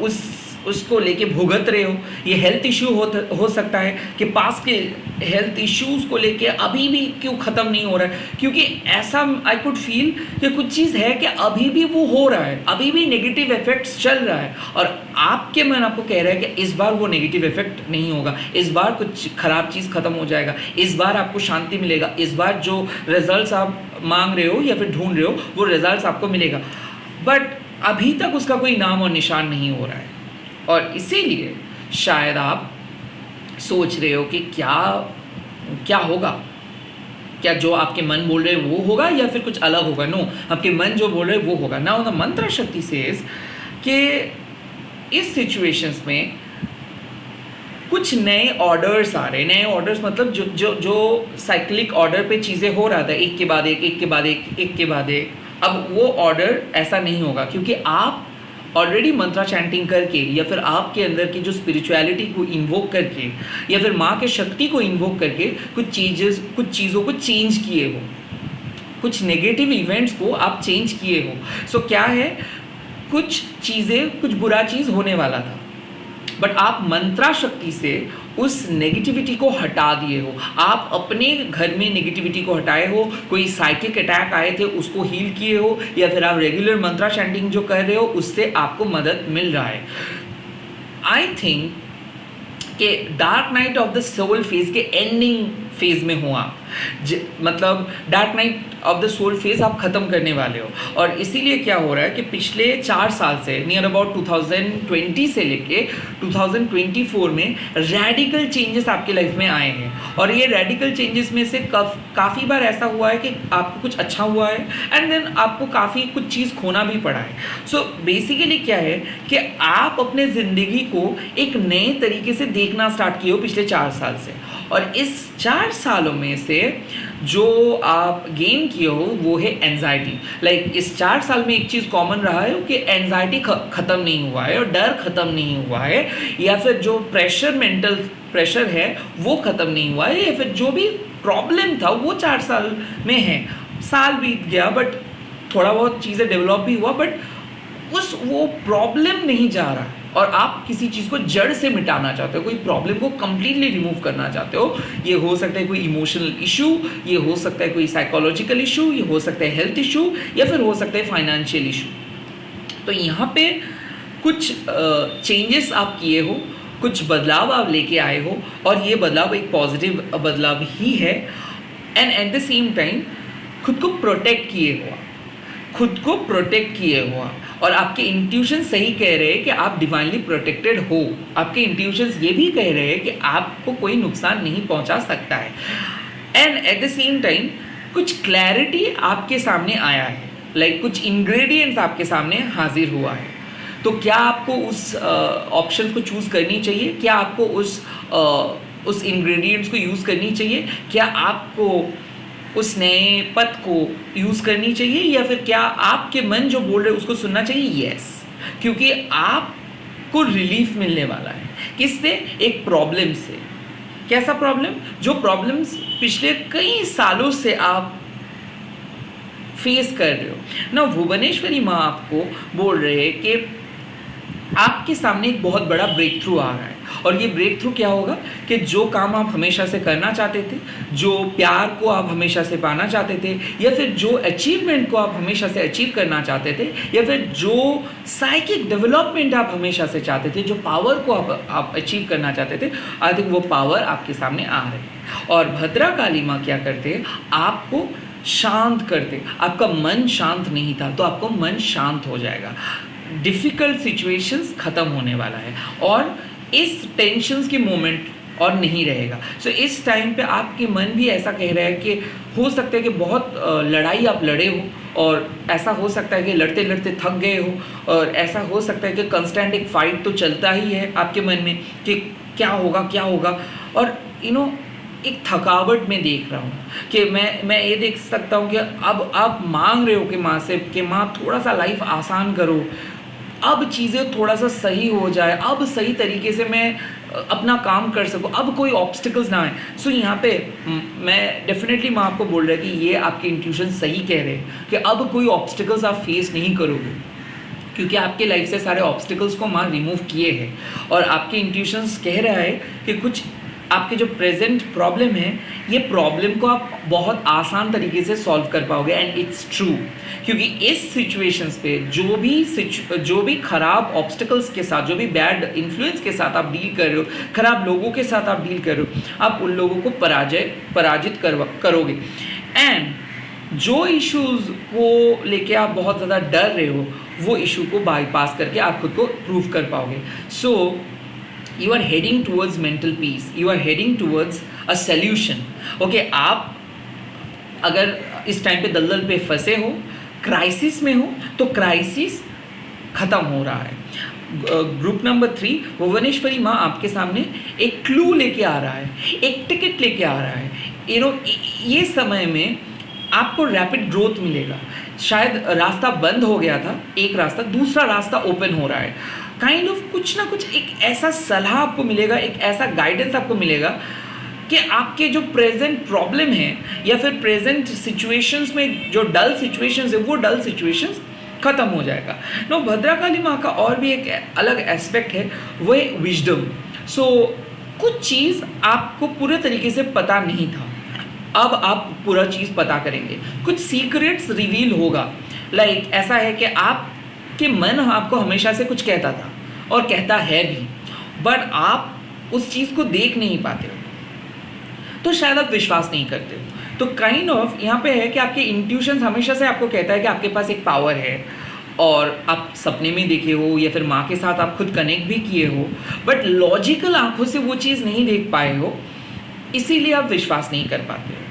उसको लेके भुगत रहे हो. ये हेल्थ इश्यू हो सकता है कि पास के हेल्थ इश्यूज़ को लेके अभी भी क्यों ख़त्म नहीं हो रहा है, क्योंकि ऐसा आई कुड फील कि कुछ चीज़ है कि अभी भी वो हो रहा है, अभी भी नेगेटिव इफेक्ट्स चल रहा है. और आपके मन आपको कह रहा है कि इस बार वो नेगेटिव इफेक्ट नहीं होगा, इस बार कुछ ख़राब चीज़ ख़त्म हो जाएगा, इस बार आपको शांति मिलेगा, इस बार जो रिजल्ट्स आप मांग रहे हो या फिर ढूंढ रहे हो वो रिजल्ट्स आपको मिलेगा. बट अभी तक उसका कोई नाम और निशान नहीं हो रहा है. और इसीलिए शायद आप सोच रहे हो कि क्या होगा, क्या जो आपके मन बोल रहे हैं वो होगा या फिर कुछ अलग होगा. नो, आपके मन जो बोल रहे हैं वो होगा. नाउ द मंत्र शक्ति सेज कि इस सिचुएशंस में कुछ नए ऑर्डर्स आ रहे हैं. नए ऑर्डर्स मतलब जो साइक्लिक ऑर्डर पे चीज़ें हो रहा था, एक के बाद एक, एक के बाद एक, एक के बाद एक. अब वो ऑर्डर ऐसा नहीं होगा, क्योंकि आप ऑलरेडी मंत्रा चैंटिंग करके या फिर आपके अंदर की जो स्पिरिचुअलिटी को इन्वोक करके या फिर माँ के शक्ति को इन्वोक करके कुछ चीज़ों को चेंज किए हो, कुछ नेगेटिव इवेंट्स को आप चेंज किए हो. सो क्या है, कुछ चीज़ें, कुछ बुरा चीज़ होने वाला था बट आप मंत्रा शक्ति से उस नेगेटिविटी को हटा दिए हो. आप अपने घर में नेगेटिविटी को हटाए हो, कोई साइकिक अटैक आए थे उसको हील किए हो, या फिर आप रेगुलर मंत्रा चैंटिंग जो कर रहे हो उससे आपको मदद मिल रहा है. आई थिंक कि dark night of the soul phase के एंडिंग फेज में हो आप, मतलब dark night of the soul phase आप ख़त्म करने वाले हो। और इसीलिए क्या हो रहा है कि पिछले 4 साल से नियर अबाउट 2020 से लेके 2024 में रैडिकल चेंजेस आपके लाइफ में आए हैं। और ये रैडिकल चेंजेस में से काफ़ी बार ऐसा हुआ है कि आपको कुछ अच्छा हुआ है एंड देन आपको काफ़ी कुछ चीज़ खोना भी पड़ा है। सो बेसिकली क्या है कि आप अपने ज़िंदगी को एक नए तरीके से देखना स्टार्ट किए हो पिछले 4 साल से। और इस 4 सालों में से जो आप गेन किए हो वो है एंजाइटी। लाइक इस 4 साल में एक चीज़ कॉमन रहा है कि एंजाइटी ख़त्म नहीं हुआ है और डर ख़त्म नहीं हुआ है, या फिर जो प्रेशर, मेंटल प्रेशर है वो ख़त्म नहीं हुआ है, या फिर जो भी प्रॉब्लम था वो 4 साल में है। साल बीत गया बट थोड़ा बहुत चीज़ें डेवलप भी हुआ, बट वो प्रॉब्लम नहीं जा रहा है और आप किसी चीज़ को जड़ से मिटाना चाहते हो, कोई प्रॉब्लम को कंप्लीटली रिमूव करना चाहते हो। ये हो सकता है कोई इमोशनल इशू, ये हो सकता है कोई साइकोलॉजिकल इशू, ये हो सकता है हेल्थ इशू, या फिर हो सकता है फाइनेंशियल इशू। तो यहाँ पे कुछ चेंजेस आप किए हो, कुछ बदलाव आप लेके आए हो, और ये बदलाव एक पॉजिटिव बदलाव ही है। And at the same time खुद को प्रोटेक्ट किए हो, खुद को प्रोटेक्ट किए हो, और आपके इंट्यूशन सही कह रहे हैं कि आप डिवाइनली प्रोटेक्टेड हो। आपके इंट्यूशंस ये भी कह रहे हैं कि आपको कोई नुकसान नहीं पहुंचा सकता है। And at the same time कुछ क्लैरिटी आपके सामने आया है, लाइक कुछ इंग्रेडिएंट्स आपके सामने हाजिर हुआ है। तो क्या आपको उस ऑप्शन को चूज़ करनी चाहिए? क्या आपको उस इंग्रेडिएंट्स को यूज़ करनी चाहिए? क्या आपको उस नए पथ को यूज़ करनी चाहिए, या फिर क्या आपके मन जो बोल रहे हैं उसको सुनना चाहिए? यस, क्योंकि आपको रिलीफ मिलने वाला है। किससे? एक प्रॉब्लम से। कैसा प्रॉब्लम? जो प्रॉब्लम्स पिछले कई सालों से आप फेस कर रहे हो ना। भुवनेश्वरी माँ आपको बोल रहे हैं कि आपके सामने एक बहुत बड़ा ब्रेक थ्रू आ रहा है, और ये ब्रेक थ्रू क्या होगा कि जो काम आप हमेशा से करना चाहते थे, जो प्यार को आप हमेशा से पाना चाहते थे, या फिर जो अचीवमेंट को आप हमेशा से अचीव करना चाहते थे, या फिर जो साइकिक डेवलपमेंट आप हमेशा से चाहते थे, जो पावर को आप अचीव करना चाहते थे, आई थिंक वो पावर आपके सामने आ रहे हैं। और भद्रा काली माँ क्या करते हैं? आपको शांत करते। आपका मन शांत नहीं था तो आपको मन शांत हो जाएगा। डिफ़िकल्ट सिचुएशंस ख़त्म होने वाला है, और इस टेंशन्स की मोमेंट और नहीं रहेगा। सो इस टाइम पे आपके मन भी ऐसा कह रहा है कि हो सकता है कि बहुत लड़ाई आप लड़े हो, और ऐसा हो सकता है कि लड़ते लड़ते थक गए हो, और ऐसा हो सकता है कि कंस्टेंट एक फ़ाइट तो चलता ही है आपके मन में कि क्या होगा। और एक थकावट में देख रहा हूँ कि मैं ये देख सकता हूँ कि अब आप मांग रहे हो कि माँ से कि माँ थोड़ा सा लाइफ आसान करो, अब चीज़ें थोड़ा सा सही हो जाए, अब सही तरीके से मैं अपना काम कर सकूँ, अब कोई ऑब्स्टिकल्स ना आए। सो यहाँ पे मैं डेफिनेटली माँ आपको बोल रहा है कि ये आपके इंट्यूशन सही कह रहे हैं कि अब कोई ऑब्स्टिकल्स आप फेस नहीं करोगे, क्योंकि आपके लाइफ से सारे ऑब्स्टिकल्स को माँ रिमूव किए हैं। और आपके इंट्यूशंस कह रहा है कि कुछ आपके जो प्रेजेंट प्रॉब्लम है, ये प्रॉब्लम को आप बहुत आसान तरीके से सॉल्व कर पाओगे। एंड इट्स ट्रू, क्योंकि इस सिचुएशंस पे जो भी खराब ऑब्स्टिकल्स के साथ, जो भी बैड इन्फ्लुएंस के साथ आप डील कर रहे हो, खराब लोगों के साथ आप डील कर रहे हो, आप उन लोगों को पराजित करोगे। एंड जो इश्यूज़ को लेके आप बहुत ज़्यादा डर रहे हो, वो इशू को बाईपास करके आप खुद को प्रूव कर पाओगे। सो you are heading towards mental peace, you are heading towards a solution. Okay, आप अगर इस टाइम पे दलदल पे फंसे हो, क्राइसिस में हो, तो क्राइसिस ख़त्म हो रहा है। ग्रुप नंबर 3 भुवनेश्वरी माँ आपके सामने एक क्लू लेके आ रहा है, एक टिकट लेके आ रहा है। ये समय में आपको रैपिड ग्रोथ मिलेगा। शायद रास्ता बंद हो गया था, एक रास्ता, दूसरा रास्ता ओपन हो रहा है। काइंड ऑफ कुछ ना कुछ एक ऐसा सलाह आपको मिलेगा, एक ऐसा गाइडेंस आपको मिलेगा कि आपके जो प्रेजेंट प्रॉब्लम है, या फिर प्रेजेंट सिचुएशंस में जो डल सिचुएशंस है, वो डल सिचुएशंस ख़त्म हो जाएगा। नो, भद्रकाली माँ का और भी एक अलग एस्पेक्ट है, वो है विजडम। सो कुछ चीज़ आपको पूरे तरीके से पता नहीं था, अब आप पूरा चीज़ पता करेंगे। कुछ सीक्रेट्स रिवील होगा। लाइक ऐसा है कि आपके मन आपको हमेशा से कुछ कहता था और कहता है भी, बट आप उस चीज़ को देख नहीं पाते हो। तो शायद आप विश्वास नहीं करते हो। तो काइंड ऑफ यहाँ पे है कि आपके इंट्यूशन हमेशा से आपको कहता है कि आपके पास एक पावर है, और आप सपने में देखे हो या फिर माँ के साथ आप खुद कनेक्ट भी किए हो, बट लॉजिकल आंखों से वो चीज़ नहीं देख पाए हो, इसीलिए आप विश्वास नहीं कर पाते हो।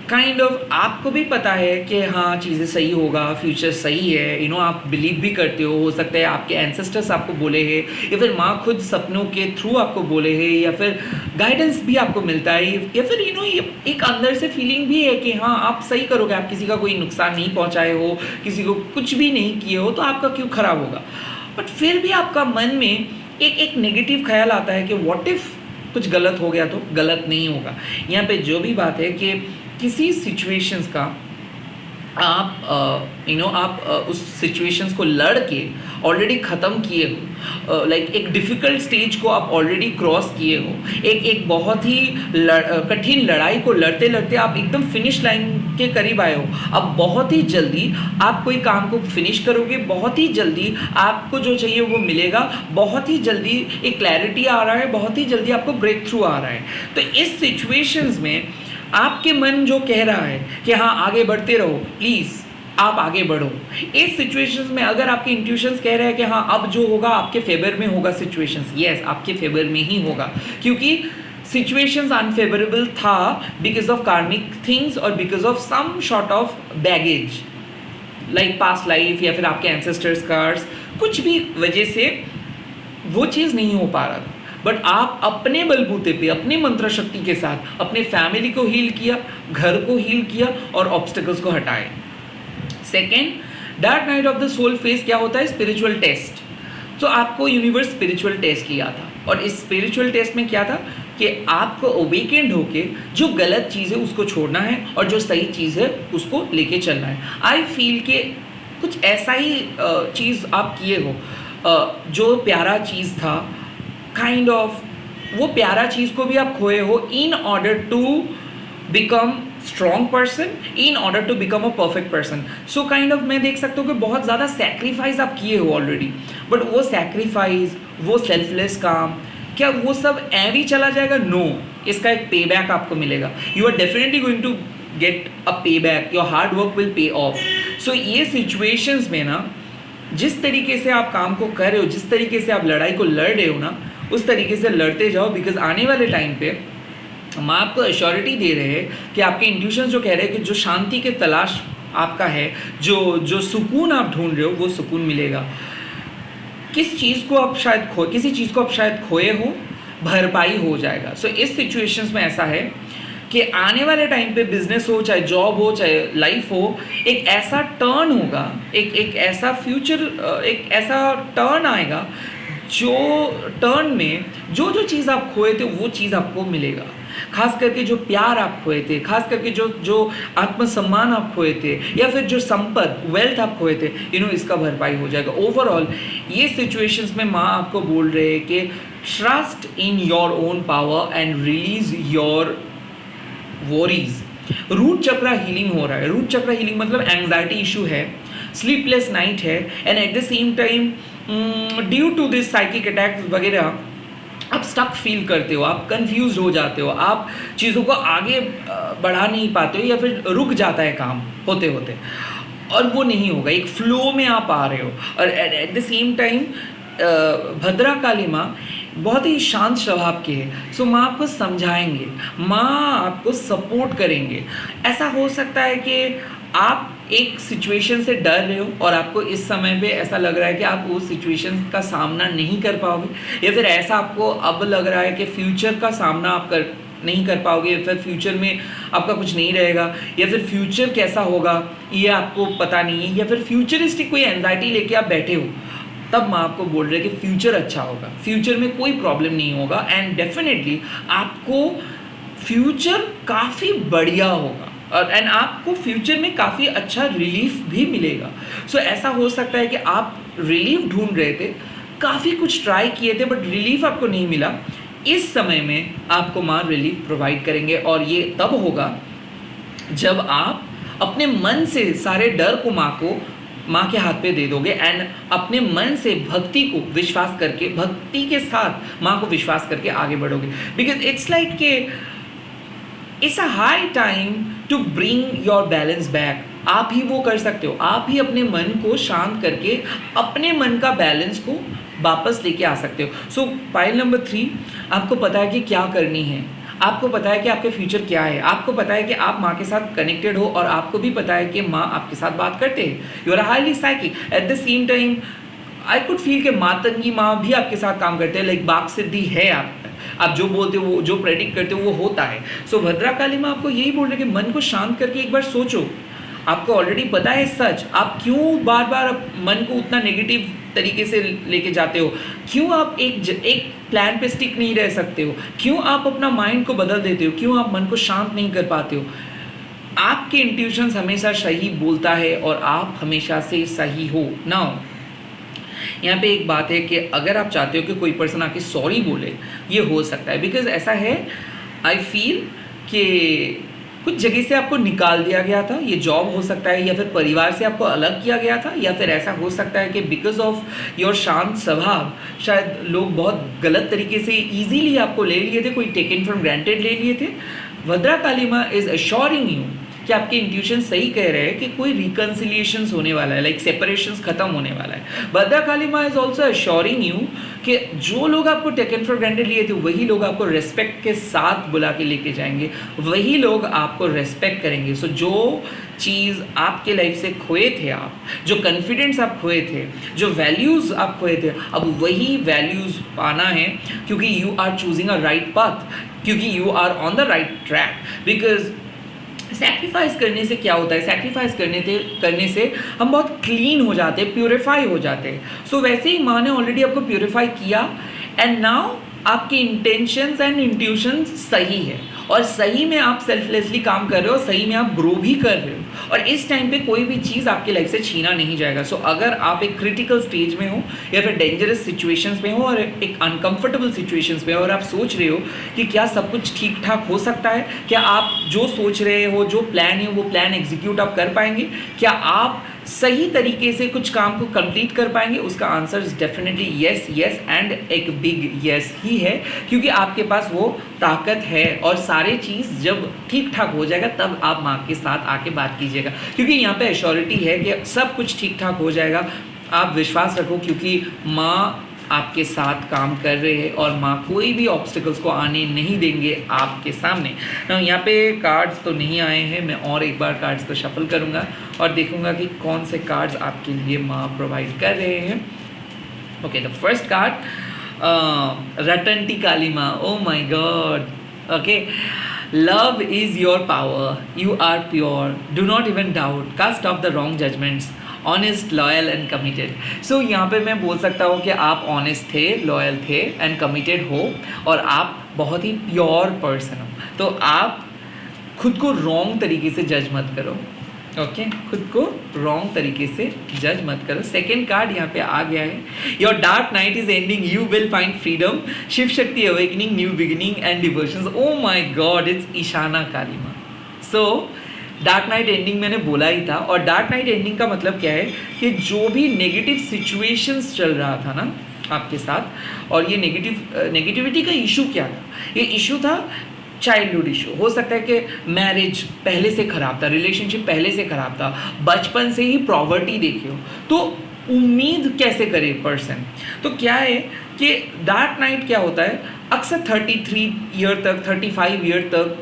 काइंड ऑफ आपको भी पता है कि हाँ चीज़ें सही होगा, फ्यूचर सही है, आप बिलीव भी करते हो सकता है आपके एंसेस्टर्स आपको बोले हैं, या फिर माँ खुद सपनों के थ्रू आपको बोले हैं, या फिर गाइडेंस भी आपको मिलता है, या फिर ये एक अंदर से फीलिंग भी है कि हाँ आप सही करोगे, आप किसी का कोई नुकसान नहीं पहुँचाए हो, किसी को कुछ भी नहीं किए हो, तो आपका क्यों खराब होगा। बट फिर भी आपका मन में एक नेगेटिव ख्याल आता है कि व्हाट इफ़ कुछ गलत हो गया, तो गलत नहीं होगा। यहाँ पे जो भी बात है कि किसी सिचुएशंस का आप आप उस सिचुएशंस को लड़ के ऑलरेडी ख़त्म किए हो, लाइक एक डिफ़िकल्ट स्टेज को आप ऑलरेडी क्रॉस किए हो, एक बहुत ही कठिन लड़ाई को लड़ते लड़ते आप एकदम फिनिश लाइन के करीब आए हो। अब बहुत ही जल्दी आप कोई काम को फिनिश करोगे, बहुत ही जल्दी आपको जो चाहिए वो मिलेगा, बहुत ही जल्दी एक क्लैरिटी आ रहा है, बहुत ही जल्दी आपको ब्रेक थ्रू आ रहा है। तो इस सिचुएशंस में आपके मन जो कह रहा है कि हाँ आगे बढ़ते रहो, प्लीज़ आप आगे बढ़ो। इस सिचुएशंस में अगर आपके इंट्यूशंस कह रहे हैं कि हाँ अब जो होगा आपके फेवर में होगा, सिचुएशंस यस आपके फेवर में ही होगा, क्योंकि सिचुएशंस अनफेवरेबल था बिकॉज ऑफ कार्मिक थिंग्स और because of some sort of baggage like past life या फिर आपके एंसेस्टर्स कार्ड्स, कुछ भी वजह से वो चीज़ नहीं हो पा रहा था। बट आप अपने बलबूते पे, अपने मंत्र शक्ति के साथ अपने फैमिली को हील किया, घर को हील किया और ऑब्स्टिकल्स को हटाए। Second, dark night of the soul phase क्या होता है? Spiritual test. तो आपको यूनिवर्स स्पिरिचुअल टेस्ट लिया था, और इस स्पिरिचुअल टेस्ट में क्या था कि आपको अवेकेंड होके जो गलत चीज़ है उसको छोड़ना है और जो सही चीज़ है उसको लेके चलना है। आई फील कि कुछ ऐसा ही चीज़ आप किए हो, जो प्यारा चीज़ था, काइंड ऑफ वो प्यारा चीज़ को भी आप खोए हो in order to become strong person, in order to become a perfect person. So kind of मैं देख सकता हूँ कि बहुत ज़्यादा सेक्रीफाइस आप किए हो ऑलरेडी, बट वो सेक्रीफाइस, वो सेल्फलेस काम, क्या वो सब ऐवी चला जाएगा? नो, इसका एक पे बैक आपको मिलेगा। You are definitely going to get a pay back, your hard work will pay off. So ये सिचुएशंस में ना, जिस तरीके से आप काम को कर रहे हो, जिस तरीके से आप लड़ाई को लड़ रहे हो ना, उस तरीके से लड़ते जाओ, बिकॉज आने वाले टाइम पे हम आपको एश्योरिटी दे रहे हैं कि आपके इंट्यूशन जो कह रहे हैं कि जो शांति के तलाश आपका है, जो सुकून आप ढूंढ रहे हो, वो सुकून मिलेगा। किसी चीज़ को आप शायद खोए हो, भरपाई हो जाएगा। सो इस सिचुएशंस में ऐसा है कि आने वाले टाइम पे बिजनेस हो, चाहे जॉब हो, चाहे लाइफ हो, एक ऐसा टर्न होगा, एक ऐसा फ्यूचर, एक ऐसा टर्न आएगा, जो टर्न में जो चीज़ आप खोए थे वो चीज़ आपको मिलेगा। खास करके जो प्यार आप खोए थे, खास करके जो आत्मसम्मान आप खोए थे, या फिर जो संपत्ति, वेल्थ आप खोए थे, इसका भरपाई हो जाएगा। ओवरऑल ये सिचुएशंस में माँ आपको बोल रहे हैं कि trust in your own power and release your worries. Root chakra healing हो रहा है। रूट चक्रा हीलिंग मतलब एंग्जाइटी इशू है, स्लीपलेस नाइट है, and at the same time due to this psychic attack वगैरह आप स्टक फील करते हो, आप कंफ्यूज हो जाते हो, आप चीज़ों को आगे बढ़ा नहीं पाते हो, या फिर रुक जाता है काम होते होते, और वो नहीं होगा। एक फ्लो में आप आ रहे हो, और एट द सेम टाइम भद्रा काली माँ बहुत ही शांत स्वभाव की है। सो माँ आपको समझाएंगे, माँ आपको सपोर्ट करेंगे। ऐसा हो सकता है कि आप एक सिचुएशन से डर रहे हो और आपको इस समय पे ऐसा लग रहा है कि आप उस सिचुएशन का सामना नहीं कर पाओगे, या फिर ऐसा आपको अब लग रहा है कि फ्यूचर का सामना आप नहीं कर पाओगे, फिर फ्यूचर में आपका कुछ नहीं रहेगा, या फिर फ्यूचर कैसा होगा ये आपको पता नहीं है, या फिर फ्यूचरिस्टिक कोई एंजाइटी लेके आप बैठे हो। तब मैं आपको बोल रहे कि फ्यूचर अच्छा होगा, फ्यूचर में कोई प्रॉब्लम नहीं होगा, एंड डेफिनेटली आपको फ्यूचर काफ़ी बढ़िया होगा, और एंड आपको फ्यूचर में काफ़ी अच्छा रिलीफ भी मिलेगा। सो ऐसा हो सकता है कि आप रिलीफ ढूंढ रहे थे, काफ़ी कुछ ट्राई किए थे, बट रिलीफ आपको नहीं मिला। इस समय में आपको माँ रिलीफ प्रोवाइड करेंगे, और ये तब होगा जब आप अपने मन से सारे डर को माँ के हाथ पे दे दोगे, एंड अपने मन से भक्ति को विश्वास करके, भक्ति के साथ माँ को विश्वास करके आगे बढ़ोगे। बिकॉज इट्स लाइक के it's a high time to bring your balance back. आप ही वो कर सकते हो, आप ही अपने मन को शांत करके अपने मन का बैलेंस को वापस लेके आ सकते हो। सो पॉइंट नंबर 3, आपको पता है कि क्या करनी है, आपको पता है कि आपके फ्यूचर क्या है, आपको पता है कि आप माँ के साथ कनेक्टेड हो और आपको भी पता है कि माँ आपके साथ बात करते हैं। You are highly psychic. At the same time I could feel कि मातंगी माँ भी आपके साथ काम करते हैं, लाइक बाक सिद्धि है आप जो बोलते हो, वो जो प्रेडिक्ट करते हो वो होता है। सो भद्रकाली माँ आपको यही बोल रहे कि मन को शांत करके एक बार सोचो। आपको ऑलरेडी पता है सच, आप क्यों बार बार मन को उतना नेगेटिव तरीके से लेके जाते हो? क्यों आप एक प्लान पे स्टिक नहीं रह सकते हो? क्यों आप अपना माइंड को बदल देते हो? क्यों आप मन को शांत नहीं कर पाते हो? आपके इंट्यूशंस हमेशा सही बोलता है और आप हमेशा से सही हो। नाउ यहाँ पे एक बात है कि अगर आप चाहते हो कि कोई पर्सन आके सॉरी बोले, ये हो सकता है, बिकॉज ऐसा है, आई फील कि कुछ जगह से आपको निकाल दिया गया था। ये जॉब हो सकता है, या फिर परिवार से आपको अलग किया गया था, या फिर ऐसा हो सकता है कि बिकॉज ऑफ योर शांत स्वभाव शायद लोग बहुत गलत तरीके से इजीली आपको ले लिए थे, कोई टेकन फॉर ग्रांटेड ले लिए थे। भद्रकाली माँ इज अश्योरिंग यू कि आपके इंट्यूशन सही कह रहे हैं कि कोई रिकन्सिलिएशंस होने वाला है, लाइक सेपरेशंस खत्म होने वाला है। भद्रकाली माँ इज ऑल्सो अश्योरिंग यू कि जो लोग आपको टेकन फॉर ग्रांटेड लिए थे वही लोग आपको रेस्पेक्ट के साथ बुला के लेके जाएंगे, वही लोग आपको रेस्पेक्ट करेंगे। सो जो चीज़ आपके लाइफ से खोए थे आप, जो कॉन्फिडेंस आप खोए थे, जो वैल्यूज़ आप खोए थे, अब वही वैल्यूज़ पाना है, क्योंकि you are choosing a right path, क्योंकि you are on the right track. Because sacrifice करने से क्या होता है, सैक्रिफाइस करने से हम बहुत क्लीन हो जाते हैं, प्योरीफाई हो जाते हैं। सो वैसे ही माँ ने ऑलरेडी आपको प्योरीफाई किया, एंड नाउ आपके इंटेंशंस एंड इंट्यूशंस सही है, और सही में आप सेल्फलेसली काम कर रहे हो, सही में आप ग्रो भी कर रहे हो, और इस टाइम पे कोई भी चीज़ आपकी लाइफ से छीना नहीं जाएगा। सो अगर आप एक क्रिटिकल स्टेज में हो, या फिर डेंजरस सिचुएशंस में हो, और एक अनकंफर्टेबल सिचुएशंस में हो, और आप सोच रहे हो कि क्या सब कुछ ठीक ठाक हो सकता है, क्या आप जो सोच रहे हो, जो प्लान है, वो प्लान एग्जीक्यूट आप कर पाएंगे, क्या आप सही तरीके से कुछ काम को कंप्लीट कर पाएंगे, उसका answer is definitely yes, yes and एक बिग येस ही है, क्योंकि आपके पास वो ताकत है। और सारे चीज़ जब ठीक ठाक हो जाएगा तब आप माँ के साथ आके बात कीजिएगा, क्योंकि यहाँ पे एश्योरिटी है कि सब कुछ ठीक ठाक हो जाएगा। आप विश्वास रखो, क्योंकि माँ आपके साथ काम कर रहे हैं, और माँ कोई भी ऑब्स्टिकल्स को आने नहीं देंगे आपके सामने। ना यहाँ पे कार्ड्स तो नहीं आए हैं, मैं और एक बार कार्ड्स को शफल करूँगा और देखूँगा कि कौन से कार्ड्स आपके लिए माँ प्रोवाइड कर रहे हैं। Okay, the first card, Ratanti Kali माँ, oh my God. Okay, love is your power, you are pure, do not even doubt, cast off the wrong judgements, honest, loyal and committed. So यहाँ पे मैं बोल सकता हूँ कि आप ऑनेस्ट थे, लॉयल थे एंड कमिटेड हो, और आप बहुत ही प्योर पर्सन हो। तो आप खुद को रॉन्ग तरीके से जज मत करो। ओके, खुद को रॉन्ग तरीके से जज मत करो। सेकेंड कार्ड यहाँ पे आ गया है, your dark night is ending, you will find freedom, Shiva Shakti awakening, new beginning and devotions. Oh my God, it's Ishana Kali माँ। सो डार्क नाइट एंडिंग मैंने बोला ही था, और डार्क नाइट एंडिंग का मतलब क्या है कि जो भी नेगेटिव सिचुएशंस चल रहा था ना आपके साथ, और ये नेगेटिविटी का इशू क्या था, ये इशू था चाइल्डहुड इशू। हो सकता है कि मैरिज पहले से ख़राब था, रिलेशनशिप पहले से ख़राब था, बचपन से ही प्रॉपर्टी देखी हो, तो उम्मीद कैसे करे पर्सन। तो क्या है कि डार्क नाइट क्या होता है, अक्सर 33 ईयर तक, 35 ईयर तक,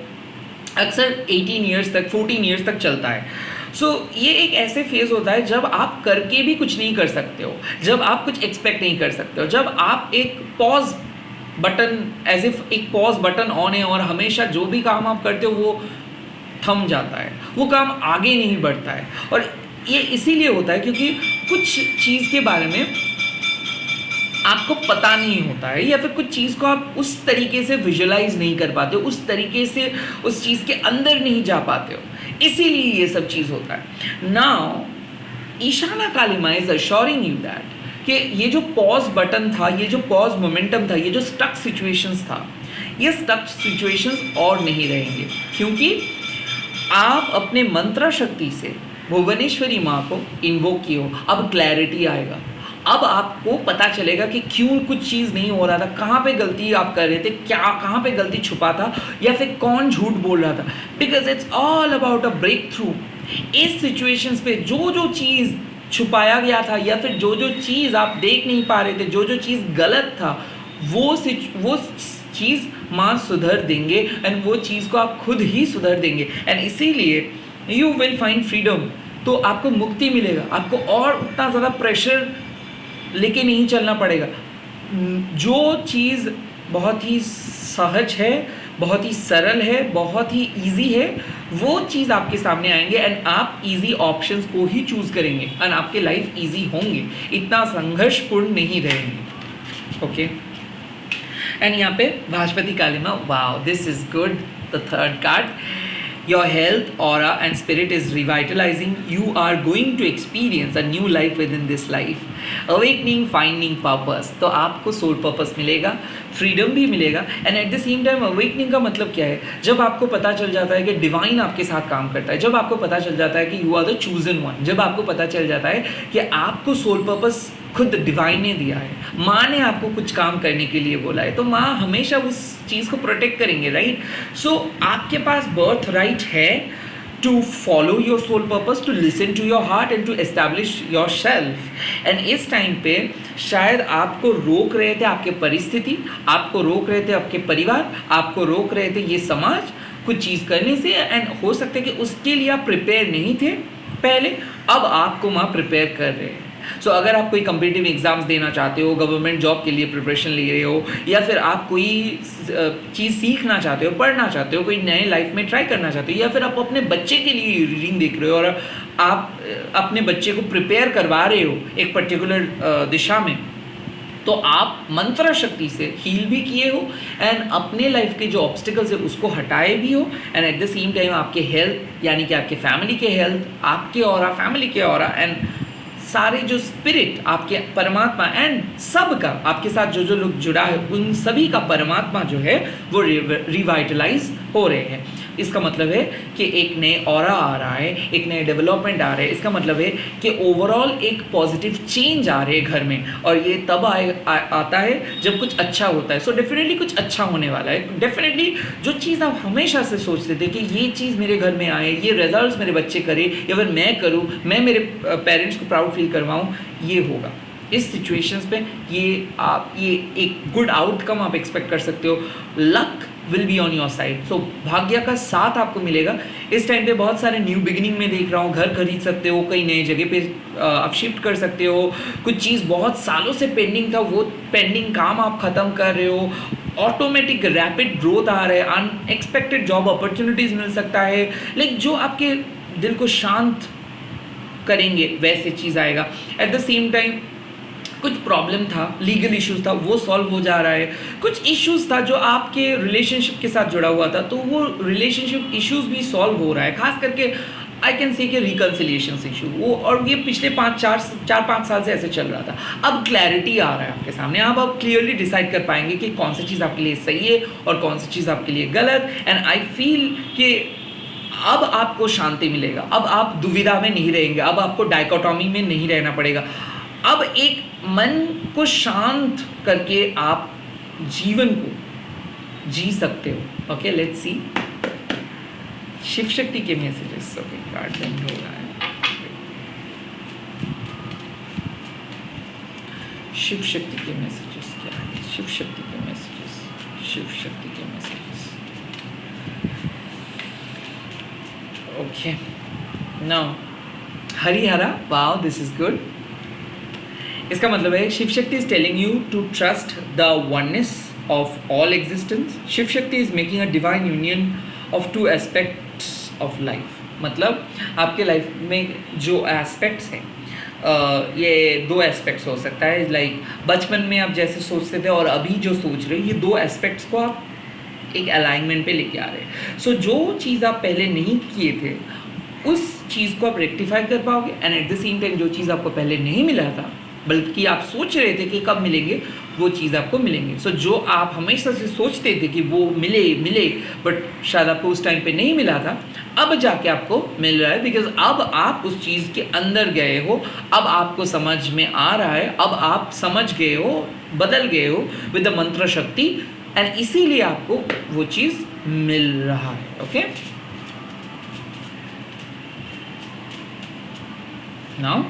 अक्सर 18 ईयर्स तक, 14 ईयर्स तक चलता है। सो ये एक ऐसे फेज़ होता है जब आप करके भी कुछ नहीं कर सकते हो, जब आप कुछ एक्सपेक्ट नहीं कर सकते हो, जब आप एक पॉज बटन, एज इफ एक पॉज बटन ऑन है, और हमेशा जो भी काम आप करते हो वो थम जाता है, वो काम आगे नहीं बढ़ता है। और ये इसीलिए होता है क्योंकि कुछ चीज़ के बारे में आपको पता नहीं होता है, या फिर कुछ चीज़ को आप उस तरीके से विजुलाइज नहीं कर पाते हो, उस तरीके से उस चीज़ के अंदर नहीं जा पाते हो, इसीलिए ये सब चीज़ होता है। नाउ ईशाना काली माँ इज अश्योरिंग यू दैट कि ये जो पॉज बटन था, ये जो पॉज मोमेंटम था, ये जो स्टक सिचुएशंस था, ये स्टक सिचुएशंस और नहीं रहेंगे, क्योंकि आप अपने मंत्र शक्ति से भुवनेश्वरी माँ को इन्वोक किए हो। अब क्लैरिटी आएगा, अब आपको पता चलेगा कि क्यों कुछ चीज़ नहीं हो रहा था, कहाँ पे गलती आप कर रहे थे, कहाँ पे गलती छुपा था, या फिर कौन झूठ बोल रहा था। Because it's all about a breakthrough. इस सिचुएशंस पे जो चीज़ छुपाया गया था, या फिर जो चीज़ आप देख नहीं पा रहे थे, जो चीज़ गलत था, वो चीज़ माँ सुधर देंगे, एंड वो चीज़ को आप खुद ही सुधर देंगे, एंड इसीलिए यू विल फाइंड फ्रीडम। तो आपको मुक्ति मिलेगा, आपको और उतना ज़्यादा प्रेशर लेके नहीं चलना पड़ेगा। जो चीज़ बहुत ही सहज है, बहुत ही सरल है, बहुत ही इजी है, वो चीज़ आपके सामने आएंगे, एंड आप इजी ऑप्शंस को ही चूज़ करेंगे, एंड आपके लाइफ इजी होंगे, इतना संघर्षपूर्ण नहीं रहेंगे। ओके, एंड यहाँ पे भास्पति कालिमा, wow this is good, the third card. Your health, aura and spirit is revitalizing. You are going to experience a new life within this life. Awakening, finding purpose. तो आपको सोल पर्पस मिलेगा, फ्रीडम भी मिलेगा, and at the same time awakening का मतलब क्या है? जब आपको पता चल जाता है कि डिवाइन आपके साथ काम करता है, जब आपको पता चल जाता है कि you are the chosen one, जब आपको पता चल जाता है कि आपको सोल पर्पस खुद डिवाइन ने दिया है, माँ ने आपको कुछ काम करने के लिए बोला है, तो माँ हमेशा उस चीज़ को प्रोटेक्ट करेंगे, राइट? सो आपके पास बर्थ राइट है to follow your soul purpose, to listen to your heart and to establish yourself. And इस टाइम पे शायद आपको रोक रहे थे आपके परिस्थिति, आपको रोक रहे थे आपके परिवार, आपको रोक रहे थे ये समाज कुछ चीज़ करने से, एंड हो सकता है कि उसके लिए आप प्रिपेयर नहीं थे पहले, अब आपको माँ प्रिपेयर कर रहे हैं। सो अगर आप कोई कम्पिटिटिव एग्जाम्स देना चाहते हो, गवर्नमेंट जॉब के लिए प्रिपरेशन ले रहे हो, या फिर आप कोई चीज़ सीखना चाहते हो, पढ़ना चाहते हो, कोई नए लाइफ में ट्राई करना चाहते हो, या फिर आप अपने बच्चे के लिए रीडिंग देख रहे हो और आप अपने बच्चे को प्रिपेयर करवा रहे हो एक पर्टिकुलर दिशा में, तो आप मंत्र शक्ति से हील भी किए हो, एंड अपने लाइफ के जो ऑब्स्टिकल्स है उसको हटाए भी हो, and at the same time आपके हेल्थ, यानी कि आपके फैमिली के हेल्थ, आपके ऑरा, फैमिली के ऑरा, एंड सारे जो स्पिरिट आपके परमात्मा एंड सबका आपके साथ जो लोग जुड़ा है, उन सभी का परमात्मा जो है वो रिवाइटलाइज हो रहे हैं। इसका मतलब है कि एक नए ऑरा आ रहा है, एक नए डेवलपमेंट आ रहे हैं। इसका मतलब है कि ओवरऑल एक पॉजिटिव चेंज आ रहे हैं घर में, और ये तब आता है जब कुछ अच्छा होता है। सो डेफिनेटली कुछ अच्छा होने वाला है। डेफिनेटली जो चीज़ आप हमेशा से सोचते थे कि ये चीज़ मेरे घर में आए, ये रिजल्ट्स मेरे बच्चे करें, या फिर मैं करूँ, मैं मेरे पेरेंट्स को प्राउड फील करवाऊँ, ये होगा। इस सिचुएशंस पे ये एक गुड आउटकम आप एक्सपेक्ट कर सकते हो। Luck will be on your side. So भाग्य का साथ आपको मिलेगा। इस टाइम पे बहुत सारे न्यू बिगिनिंग में देख रहा हूँ, घर खरीद सकते हो, कई नए जगह पे आप शिफ्ट कर सकते हो, कुछ चीज़ बहुत सालों से पेंडिंग था वो पेंडिंग काम आप ख़त्म कर रहे हो, ऑटोमेटिक रैपिड ग्रोथ आ रहा है, अनएक्सपेक्टेड जॉब अपॉर्चुनिटीज़ मिल सकता है, लाइक जो आपके दिल को शांत करेंगे वैसे चीज़ आएगा। एट द सेम टाइम कुछ प्रॉब्लम था, लीगल इश्यूज था, वो सॉल्व हो जा रहा है। कुछ इश्यूज था जो आपके रिलेशनशिप के साथ जुड़ा हुआ था, तो वो रिलेशनशिप इश्यूज भी सॉल्व हो रहा है। खास करके आई कैन से कि रिकन्सिलिएशन इशू वो, और ये पिछले 4-5 साल से ऐसे चल रहा था। अब क्लैरिटी आ रहा है आपके सामने, आप क्लियरली डिसाइड कर पाएंगे कि कौन सी चीज़ आपके लिए सही है और कौन सी चीज़ आपके लिए गलत। एंड आई फील कि अब आपको शांति मिलेगा, अब आप दुविधा में नहीं रहेंगे, अब आपको डायकोटॉमी में नहीं रहना पड़ेगा। अब एक मन को शांत करके आप जीवन को जी सकते हो। Okay, let's see Shiv Shakti के मैसेजेस। ओके, कार्ड बंद हो रहा है। शिव शक्ति के मैसेजेस क्या है? शिव शक्ति के मैसेजेस, शिव शक्ति के messages. Okay, now Harihara, wow this is good. इसका मतलब है Shiv Shakti is telling you to trust the oneness of all existence. Shiva Shakti is making a divine union of 2 aspects of life. मतलब आपके लाइफ में जो एस्पेक्ट्स हैं, ये 2 एस्पेक्ट्स हो सकता है। लाइक बचपन में आप जैसे सोचते थे और अभी जो सोच रहे हो, ये 2 एस्पेक्ट्स को आप एक अलाइनमेंट पे लेके आ रहे हैं। सो जो चीज़ आप पहले नहीं किए थे उस चीज़ को आप रेक्टिफाई कर पाओगे, and at the same time जो चीज़ आपको पहले नहीं मिला था बल्कि आप सोच रहे थे कि कब मिलेंगे, वो चीज़ आपको मिलेंगे। सो जो आप हमेशा से सोचते थे कि वो मिले बट शायद आपको उस टाइम पे नहीं मिला था, अब जाके आपको मिल रहा है, बिकॉज अब आप उस चीज़ के अंदर गए हो, अब आपको समझ में आ रहा है, अब आप समझ गए हो, बदल गए हो विद द मंत्र शक्ति, एंड इसीलिए आपको वो चीज़ मिल रहा है. Okay, now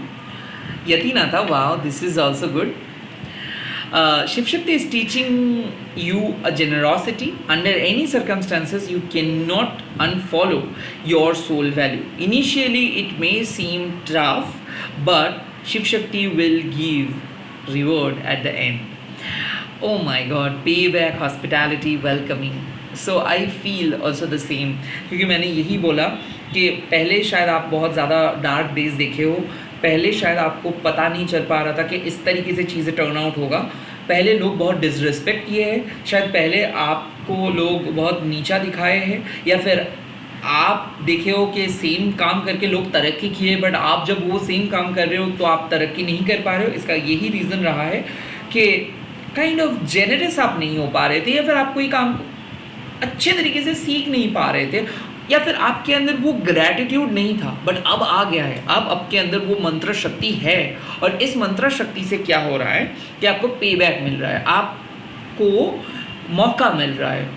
Yatinatha, wow, this is also good. Shiv Shakti is teaching you a generosity. Under any circumstances, you cannot unfollow your soul value. Initially, it may seem tough, but Shiv Shakti will give reward at the end. Oh my God, payback, hospitality, welcoming. So I feel also the same. क्योंकि मैंने यही बोला कि पहले शायद आप बहुत ज़्यादा डार्क डेज देखे हो, पहले शायद आपको पता नहीं चल पा रहा था कि इस तरीके से चीज़ें टर्न आउट होगा, पहले लोग बहुत डिसरिस्पेक्ट किए हैं, शायद पहले आपको लोग बहुत नीचा दिखाए हैं, या फिर आप देखे हो कि सेम काम करके लोग तरक्की किए, बट आप जब वो सेम काम कर रहे हो तो आप तरक्की नहीं कर पा रहे हो. इसका यही रीज़न रहा है कि काइंड ऑफ जेनरस आप नहीं हो पा रहे थे, या फिर आप कोई काम अच्छे तरीके से सीख नहीं पा रहे थे, या फिर आपके अंदर वो ग्रैटिट्यूड नहीं था, बट अब आ गया है. अब आपके अंदर वो मंत्र शक्ति है, और इस मंत्र शक्ति से क्या हो रहा है कि आपको पे बैक मिल रहा है, आपको मौका मिल रहा है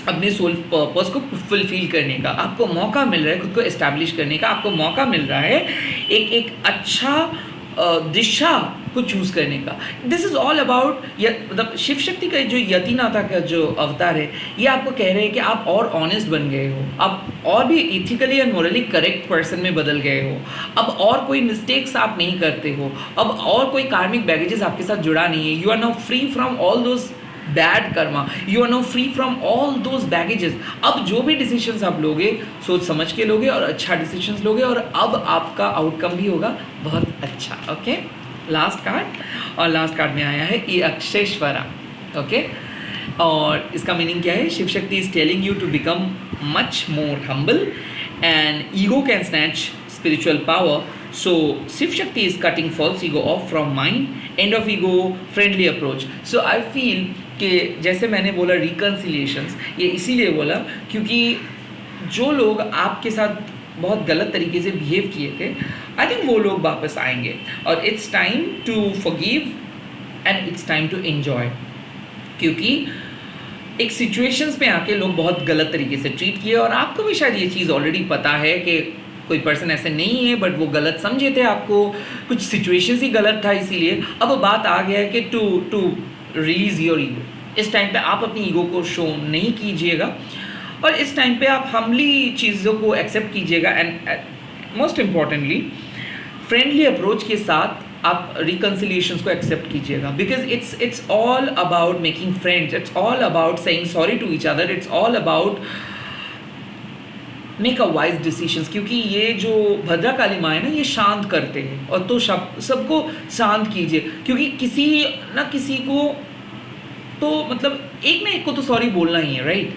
अपने सोल पर्पस को फुलफिल करने का, आपको मौका मिल रहा है खुद को एस्टैब्लिश करने का, आपको मौका मिल रहा है एक अच्छा दिशा को चूज़ करने का. दिस इज़ ऑल अबाउट, मतलब शिव शक्ति का जो यतिनाथा का जो अवतार है, ये आपको कह रहे हैं कि आप और ऑनेस्ट बन गए हो, आप और भी ethically and morally correct person में बदल गए हो, अब और कोई मिस्टेक्स आप नहीं करते हो, अब और कोई कार्मिक बैगेजेस आपके साथ जुड़ा नहीं है. You are now free from all those bad karma, you are now free from all those baggages. अब जो भी डिसीजंस आप लोगे सोच समझ के लोगे और अच्छा डिसीजंस लोगे, और अब आपका आउटकम भी होगा बहुत अच्छा. ओके, लास्ट कार्ड, और लास्ट कार्ड में आया है ये अक्षेश्वरा. ओके, और इसका मीनिंग क्या है? Shiv Shakti is telling you to become much more humble, and ego can snatch spiritual power. So Shiv Shakti is cutting false ego off from mind, end of ego, friendly approach. So I feel कि जैसे मैंने बोला रिकन्सिलिएशंस, ये इसीलिए बोला क्योंकि जो लोग आपके साथ बहुत गलत तरीके से बिहेव किए थे, आई थिंक वो लोग वापस आएंगे, और it's time to forgive and it's time to enjoy. क्योंकि एक सिचुएशंस में आके लोग बहुत गलत तरीके से ट्रीट किए, और आपको भी शायद ये चीज़ ऑलरेडी पता है कि कोई पर्सन ऐसे नहीं है, बट वो गलत समझे थे आपको, कुछ सिचुएशंस ही गलत था, इसीलिए अब बात आ गया है कि टू रिलीज योर ईगो. इस टाइम पे आप अपनी ईगो को शो नहीं कीजिएगा, और इस टाइम पे आप हम्बली चीज़ों को एक्सेप्ट कीजिएगा, and most importantly friendly approach के साथ आप रिकन्सिलिएशंस को एक्सेप्ट कीजिएगा, because it's all about making friends, it's all about saying sorry to each other, it's all about make a wise decisions. क्योंकि ये जो भद्रकाली माँ है ना, ये शांत करते हैं, और तो सबको शांत कीजिए, क्योंकि किसी ना किसी को तो मतलब एक ना एक को तो सॉरी बोलना ही है, राइट.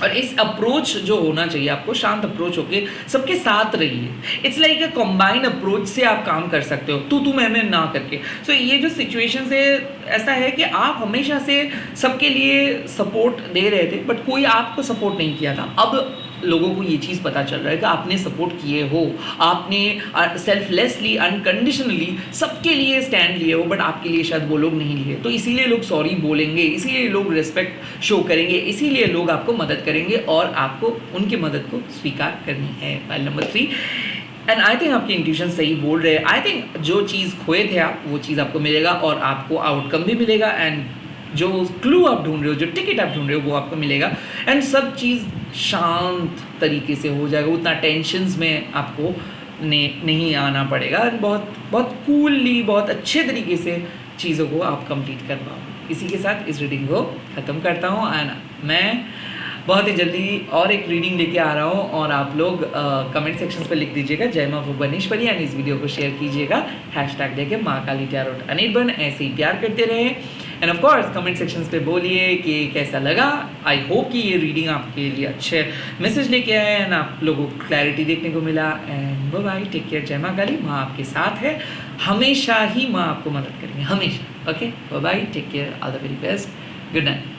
और इस अप्रोच जो होना चाहिए आपको, शांत अप्रोच होके सबके साथ रहिए. It's like a combined approach से आप काम कर सकते हो, तू मैं ना करके. सो ये जो सिचुएशन है ऐसा है कि आप हमेशा से सबके लिए सपोर्ट दे रहे थे, बट कोई आपको सपोर्ट नहीं किया था. अब लोगों को ये चीज़ पता चल रहा है कि आपने सपोर्ट किए हो, आपने सेल्फलेसली अनकंडीशनली सबके लिए स्टैंड लिए हो, बट आपके लिए शायद वो लोग नहीं लिए. तो इसीलिए लोग सॉरी बोलेंगे, इसीलिए लोग रिस्पेक्ट शो करेंगे, इसीलिए लोग आपको मदद करेंगे, और आपको उनकी मदद को स्वीकार करनी है. File number 3, and I think आपके इंट्यूशन सही बोल रहे हैं. आई थिंक जो चीज़ खोए थे आप, वो चीज़ आपको मिलेगा, और आपको आउटकम भी मिलेगा, एंड जो क्लू आप ढूंढ रहे हो, जो टिकट आप ढूंढ रहे हो, वो आपको मिलेगा, एंड सब चीज़ शांत तरीके से हो जाएगा. उतना टेंशन्स में आपको नहीं आना पड़ेगा, बहुत बहुत कूलली, बहुत अच्छे तरीके से चीज़ों को आप कंप्लीट कर पाओगे. इसी के साथ इस रीडिंग को ख़त्म करता हूँ, एंड मैं बहुत ही जल्दी और एक रीडिंग लेके आ रहा हूँ, और आप लोग कमेंट सेक्शंस पर लिख दीजिएगा जय माँ भुवनेश्वरी, एंड इस वीडियो को शेयर कीजिएगा हैशटैग देके माँ काली टैरोट अनिर्बान. ऐसे ही प्यार करते रहें, end of course comment sections पे बोलिए कि कैसा लगा. आई होप कि ये रीडिंग आपके लिए अच्छे मैसेज लेके आए, एंड आप लोगों को क्लैरिटी देखने को मिला. And bye bye, take care. जय माँ काली, माँ आपके साथ है, हमेशा ही माँ आपको मदद करेंगे, हमेशा. Okay, bye bye, take care, all the very best, good night.